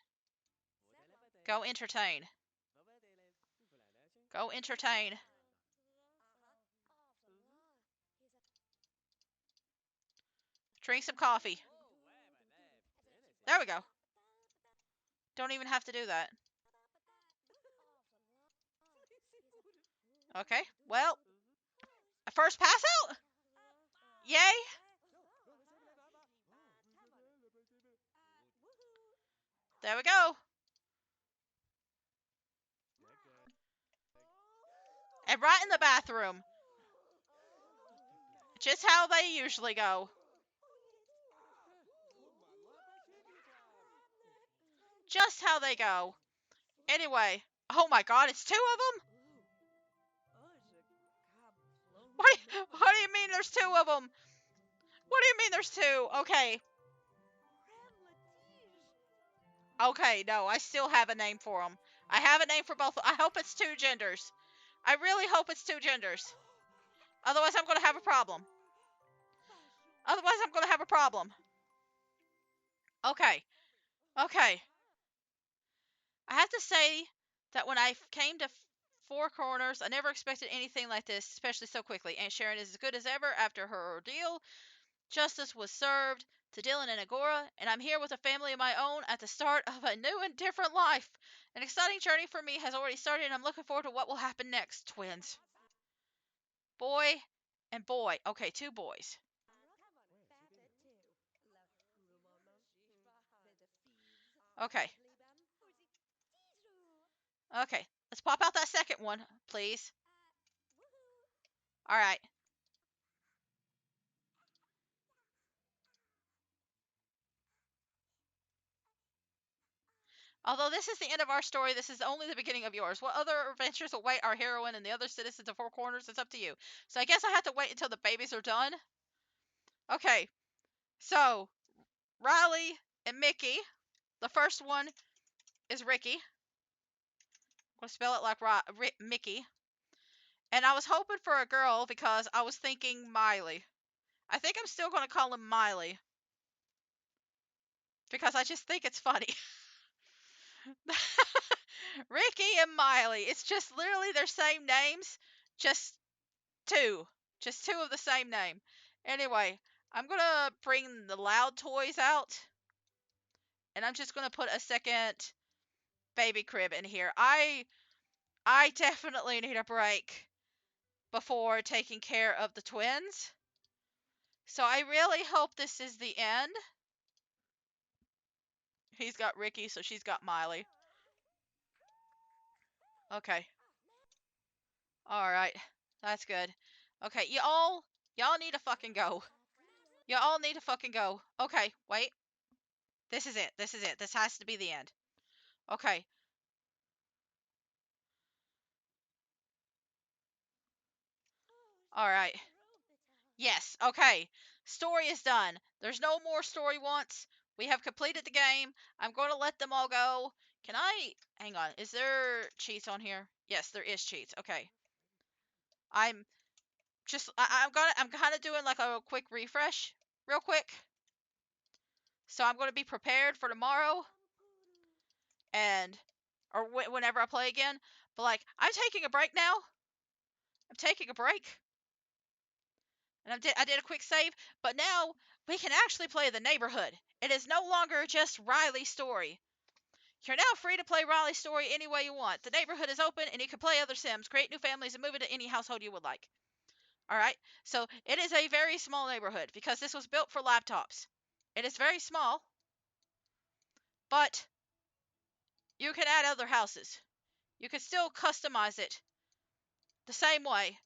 Go entertain. Go entertain. Drink some coffee. There we go. Don't even have to do that. Okay, well, a first pass out? Yay! There we go. And right in the bathroom. Just how they usually go. Just how they go. Anyway. Oh my god, it's 2 of them? What do you mean there's 2 of them? What do you mean there's 2? Okay. Okay, no, I still have a name for them. I have a name for both. I hope it's 2 genders. I really hope it's 2 genders. Otherwise, I'm going to have a problem. Otherwise, I'm going to have a problem. Okay. Okay. I have to say that when I came to Four Corners, I never expected anything like this, especially so quickly. Aunt Sharon is as good as ever after her ordeal. Justice was served. to Dylan and Agora, and I'm here with a family of my own at the start of a new and different life. An exciting journey for me has already started, and I'm looking forward to what will happen next. Twins. Boy and boy. Okay, two boys. Okay. Okay. Let's pop out that second one, please. Alright. Although this is the end of our story, this is only the beginning of yours. What other adventures await our heroine and the other citizens of Four Corners? It's up to you. So I guess I have to wait until the babies are done. Okay. So, Riley and Mickey. The first one is Ricky. I'm going to spell it like Mickey. And I was hoping for a girl because I was thinking Miley. I think I'm still going to call him Miley because I just think it's funny. Ricky and Miley. It's just literally their same names, just two. Just two of the same name. Anyway, I'm going to bring the loud toys out. And I'm just going to put a second baby crib in here. I definitely need a break before taking care of the twins. So I really hope this is the end. He's got Ricky, so she's got Miley. Okay. Alright. That's good. Okay, y'all need to fucking go. Y'all need to fucking go. Okay, wait. This is it. This is it. This has to be the end. Okay. Alright. Yes, okay. Story is done. There's no more story wants. We have completed the game. I'm going to let them all go. Can I... Hang on. Is there cheats on here? Yes, there is cheats. Okay. I'm just... I'm kind of doing like a quick refresh. Real quick. So I'm going to be prepared for tomorrow. And... Or whenever I play again. But like, I'm taking a break now. I'm taking a break. And I did a quick save, but now we can actually play the neighborhood. It is no longer just Riley's story. You're now free to play Riley's story any way you want. The neighborhood is open, and you can play other Sims, create new families, and move into any household you would like. Alright? So, it is a very small neighborhood, because this was built for laptops. It is very small, but you can add other houses. You can still customize it the same way.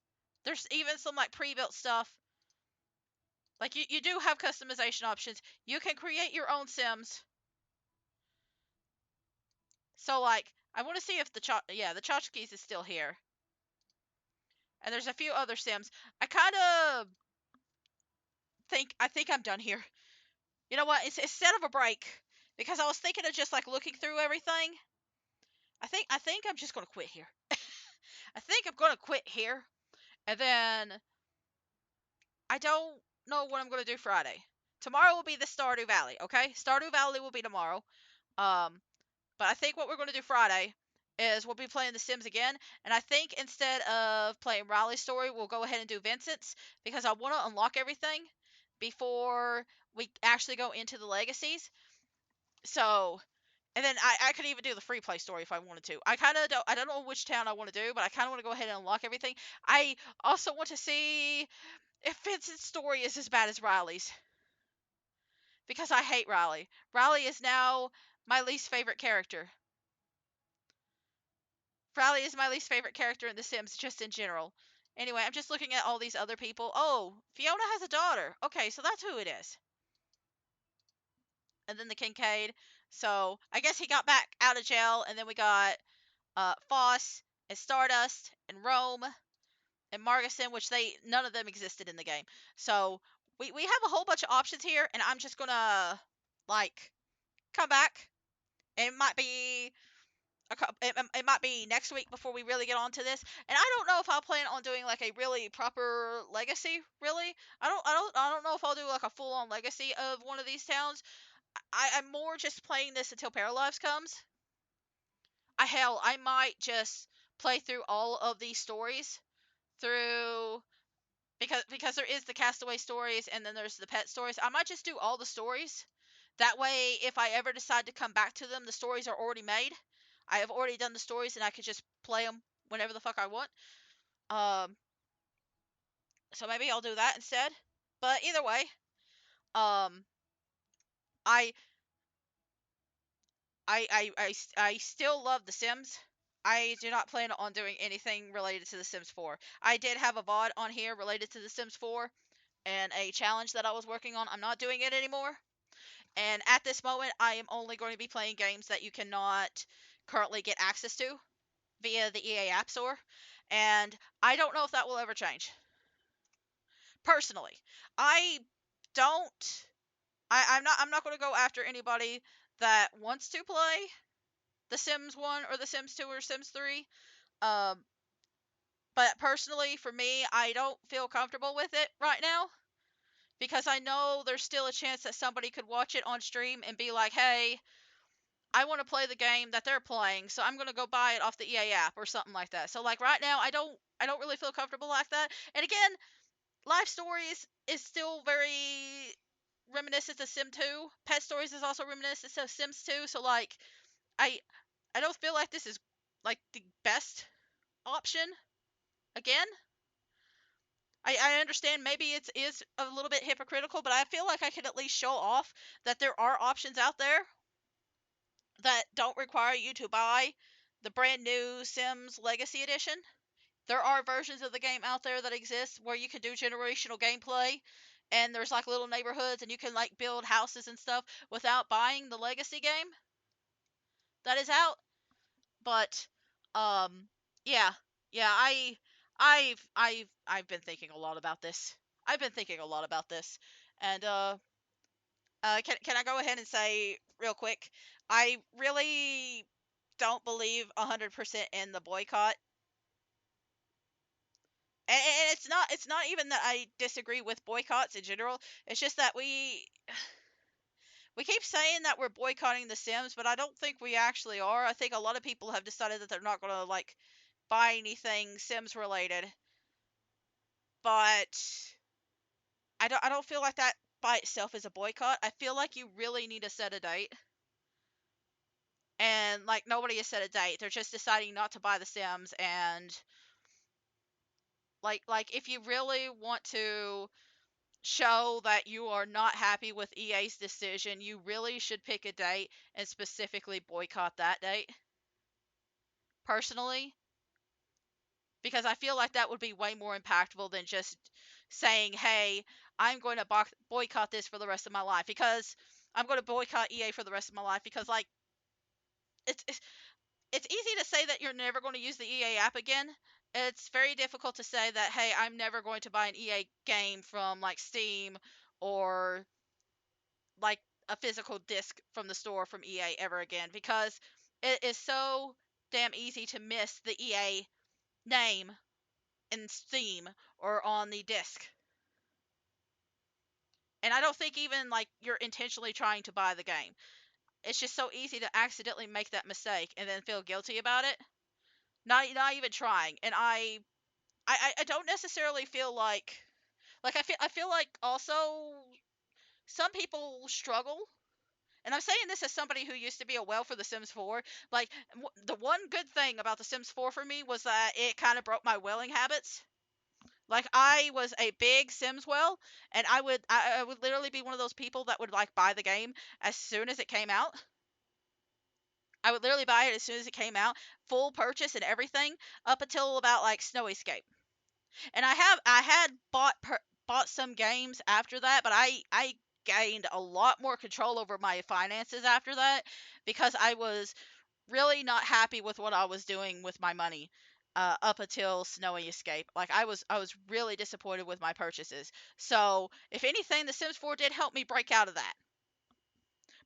There's even some, like, pre-built stuff. Like, you do have customization options. You can create your own Sims. So, like, I want to see if the tchotchkes is still here. And there's a few other Sims. I think I'm done here. You know what? It's instead of a break, because I was thinking of just like looking through everything. I think I'm just gonna quit here. I think I'm gonna quit here, and then I don't know what I'm gonna do Friday. Tomorrow will be the Stardew Valley. Okay, Stardew Valley will be tomorrow. Um, But I think what we're going to do Friday is we'll be playing The Sims again. And I think instead of playing Riley's story, we'll go ahead and do Vincent's because I want to unlock everything before we actually go into the legacies. So, and then I could even do the free play story if I wanted to. I don't know which town I want to do, but I kind of want to go ahead and unlock everything. I also want to see if Vincent's story is as bad as Riley's because I hate Riley. Riley is now my least favorite character. Riley is my least favorite character in The Sims, just in general. Anyway, I'm just looking at all these other people. Oh, Fiona has a daughter. Okay, so that's who it is. And then the Kincaid. So I guess he got back out of jail, and then we got Foss and Stardust and Rome and Margison, which none of them existed in the game. So we have a whole bunch of options here, and I'm just gonna like come back. It might be it might be next week before we really get onto this. And I don't know if I'll plan on doing like a really proper legacy. Really, I don't know if I'll do like a full on legacy of one of these towns. I'm more just playing this until Paralives comes. I might just play through all of these stories through because there is the Castaway stories and then there's the pet stories. I might just do all the stories. That way, if I ever decide to come back to them, the stories are already made. I have already done the stories, and I could just play them whenever the fuck I want. Um, so maybe I'll do that instead. But either way, um, I I still love The Sims. I do not plan on doing anything related to The Sims 4. I did have a VOD on here related to The Sims 4 and a challenge that I was working on. I'm not doing it anymore. And at this moment, I am only going to be playing games that you cannot currently get access to via the EA App Store. And I don't know if that will ever change. Personally, I don't. I'm not going to go after anybody that wants to play The Sims 1 or The Sims 2 or Sims 3. Um, but personally, for me, I don't feel comfortable with it right now because I know there's still a chance that somebody could watch it on stream and be like, "Hey, I want to play the game that they're playing, so I'm going to go buy it off the EA app or something like that." So like right now, I don't really feel comfortable like that. And again, Life Stories is still very reminiscent of Sim 2. Pet Stories is also reminiscent of Sims 2. So like I I don't feel like this is like the best option. Again, I understand maybe it is a little bit hypocritical, but I feel like I could at least show off that there are options out there that don't require you to buy the brand new Sims Legacy Edition. There are versions of the game out there that exist where you can do generational gameplay and there's like little neighborhoods and you can like build houses and stuff without buying the legacy game that is out. But um yeah. Yeah, I've been thinking a lot about this. I've been thinking a lot about this. And can I go ahead and say real quick, I really don't believe 100% in the boycott. And it's not even that I disagree with boycotts in general. It's just that we keep saying that we're boycotting the Sims, but I don't think we actually are. I think a lot of people have decided that they're not going to like buy anything Sims related. But I don't feel like that by itself is a boycott. I feel like you really need to set a date. And like nobody has set a date. They're just deciding not to buy the Sims and like if you really want to show that you are not happy with EA's decision, you really should pick a date and specifically boycott that date. Personally, because I feel like that would be way more impactful than just saying, "Hey, I'm going to boycott this for the rest of my life," because I'm going to boycott EA for the rest of my life because like it's it's, it's easy to say that you're never going to use the EA app again. It's very difficult to say that, "Hey, I'm never going to buy an EA game from like Steam or like a physical disc from the store from EA ever again," because it is so damn easy to miss the EA name in Steam or on the disc. And I don't think even like you're intentionally trying to buy the game. It's just so easy to accidentally make that mistake and then feel guilty about it. Not even trying. And I don't necessarily feel like I feel like also some people struggle. And I'm saying this as somebody who used to be a whale for The Sims 4. Like, the one good thing about The Sims 4 for me was that it kind of broke my whaling habits. Like, I was a big Sims whale, and I would literally be one of those people that would like buy the game as soon as it came out. I would literally buy it as soon as it came out, full purchase and everything, up until about like Snow Escape. And I had bought some games after that, but I gained a lot more control over my finances after that because I was really not happy with what I was doing with my money up until Snowy Escape. Like I was really disappointed with my purchases. So if anything, The Sims 4 did help me break out of that.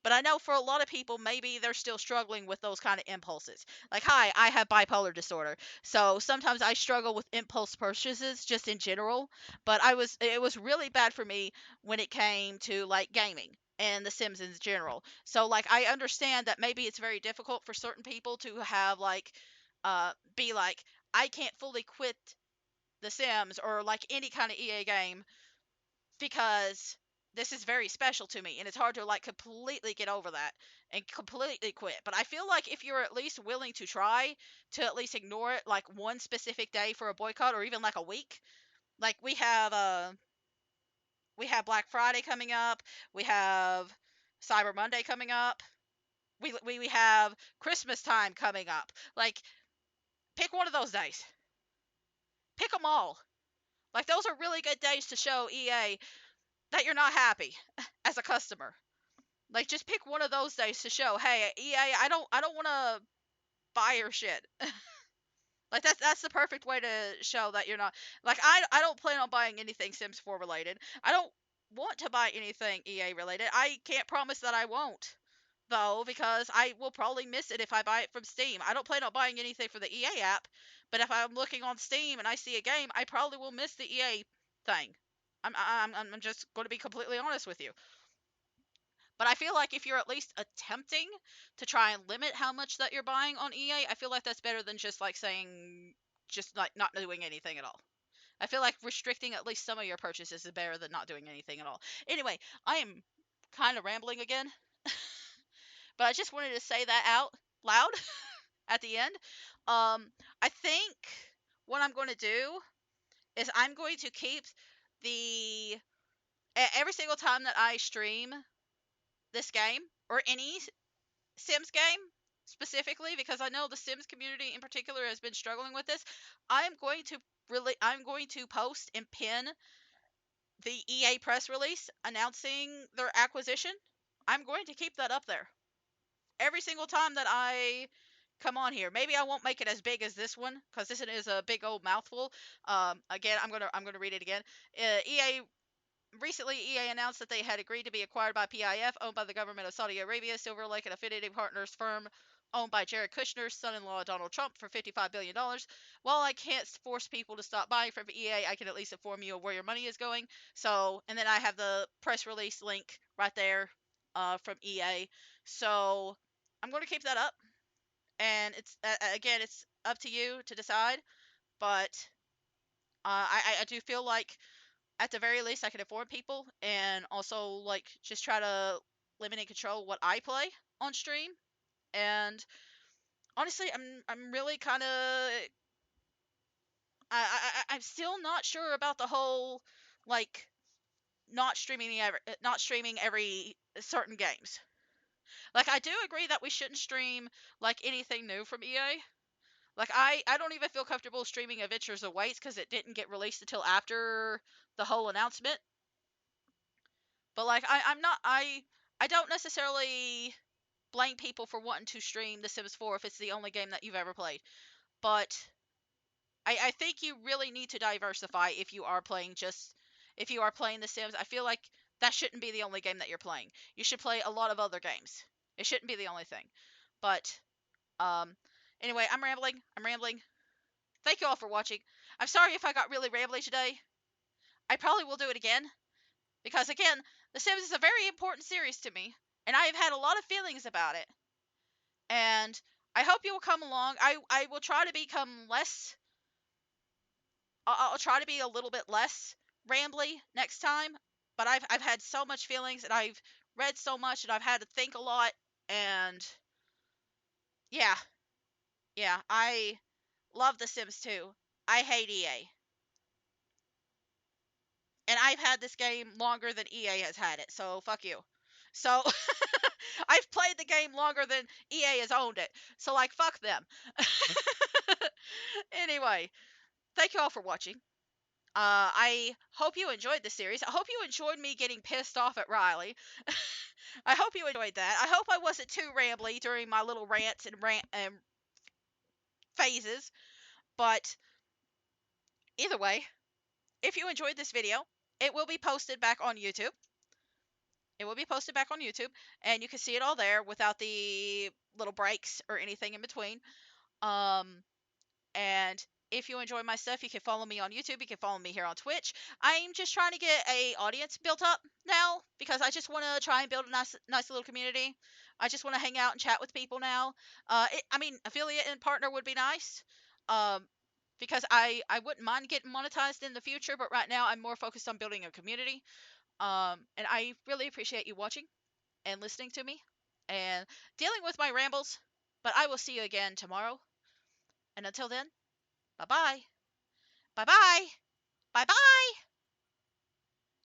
But I know for a lot of people, maybe they're still struggling with those kind of impulses. Like, hi, I have bipolar disorder. So sometimes I struggle with impulse purchases just in general. But it was really bad for me when it came to like gaming and The Sims in general. So, like, I understand that maybe it's very difficult for certain people to have, like, be like, I can't fully quit The Sims or like any kind of EA game because this is very special to me and it's hard to like completely get over that and completely quit. But I feel like if you're at least willing to try to at least ignore it like one specific day for a boycott or even like a week, like we have Black Friday coming up, we have Cyber Monday coming up, we have Christmas time coming up. Like pick one of those days. Pick them all. Like those are really good days to show EA that you're not happy as a customer. Like just pick one of those days to show, hey, EA, I don't want to buy your shit. Like that's the perfect way to show that you're not like I don't plan on buying anything Sims 4 related. I don't want to buy anything EA related. I can't promise that I won't though because I will probably miss it if I buy it from Steam. I don't plan on buying anything for the EA app, but if I'm looking on Steam and I see a game, I probably will miss the EA thing. I'm just going to be completely honest with you. But I feel like if you're at least attempting to try and limit how much that you're buying on EA, I feel like that's better than just like saying just like not doing anything at all. I feel like restricting at least some of your purchases is better than not doing anything at all. Anyway, I am kind of rambling again, but I just wanted to say that out loud at the end. I think what I'm going to do is I'm going to keep the every single time that I stream this game or any Sims game specifically because I know the Sims community in particular has been struggling with this. I'm going to post and pin the EA press release announcing their acquisition. I'm going to keep that up there every single time that I come on here. Maybe I won't make it as big as this one because this one is a big old mouthful. Again, I'm gonna read it again. EA Recently, EA announced that they had agreed to be acquired by PIF, owned by the government of Saudi Arabia, Silver Lake, and Affinity Partners firm owned by Jared Kushner's son-in-law Donald Trump for $55 billion. While I can't force people to stop buying from EA, I can at least inform you of where your money is going. So, and then I have the press release link right there from EA. So, I'm going to keep that up, and it's again, it's up to you to decide. But I do feel like at the very least I can inform people and also like just try to limit and control what I play on stream. And honestly, I'm really kind of I'm still not sure about the whole like not streaming every certain games. Like I do agree that we shouldn't stream like anything new from EA. Like I don't even feel comfortable streaming Adventures Awaits because it didn't get released until after the whole announcement. But like I don't necessarily blame people for wanting to stream The Sims 4 if it's the only game that you've ever played. But I think you really need to diversify if you are playing The Sims. I feel like that shouldn't be the only game that you're playing. You should play a lot of other games. It shouldn't be the only thing. But um anyway, I'm rambling. I'm rambling. Thank you all for watching. I'm sorry if I got really rambly today. I probably will do it again. Because again, The Sims is a very important series to me, and I have had a lot of feelings about it. And I hope you will come along. I will try to become less. I'll try to be a little bit less rambly next time. But I've had so much feelings, and I've read so much, and I've had to think a lot. And yeah, yeah, I love The Sims 2. I hate EA. And I've had this game longer than EA has had it, so fuck you. So I've played the game longer than EA has owned it. So like fuck them. Anyway, thank you all for watching. I hope you enjoyed the series. I hope you enjoyed me getting pissed off at Riley. I hope you enjoyed that. I hope I wasn't too rambly during my little rants and rant phases. But either way, if you enjoyed this video, it will be posted back on YouTube. It will be posted back on YouTube, and you can see it all there without the little breaks or anything in between. Um, and if you enjoy my stuff, you can follow me on YouTube. You can follow me here on Twitch. I'm just trying to get a audience built up now because I just want to try and build a nice little community. I just want to hang out and chat with people now. I mean, affiliate and partner would be nice. Um, because I wouldn't mind getting monetized in the future, but right now I'm more focused on building a community. And I really appreciate you watching and listening to me and dealing with my rambles. But I will see you again tomorrow. And until then, bye bye. Bye bye. Bye bye.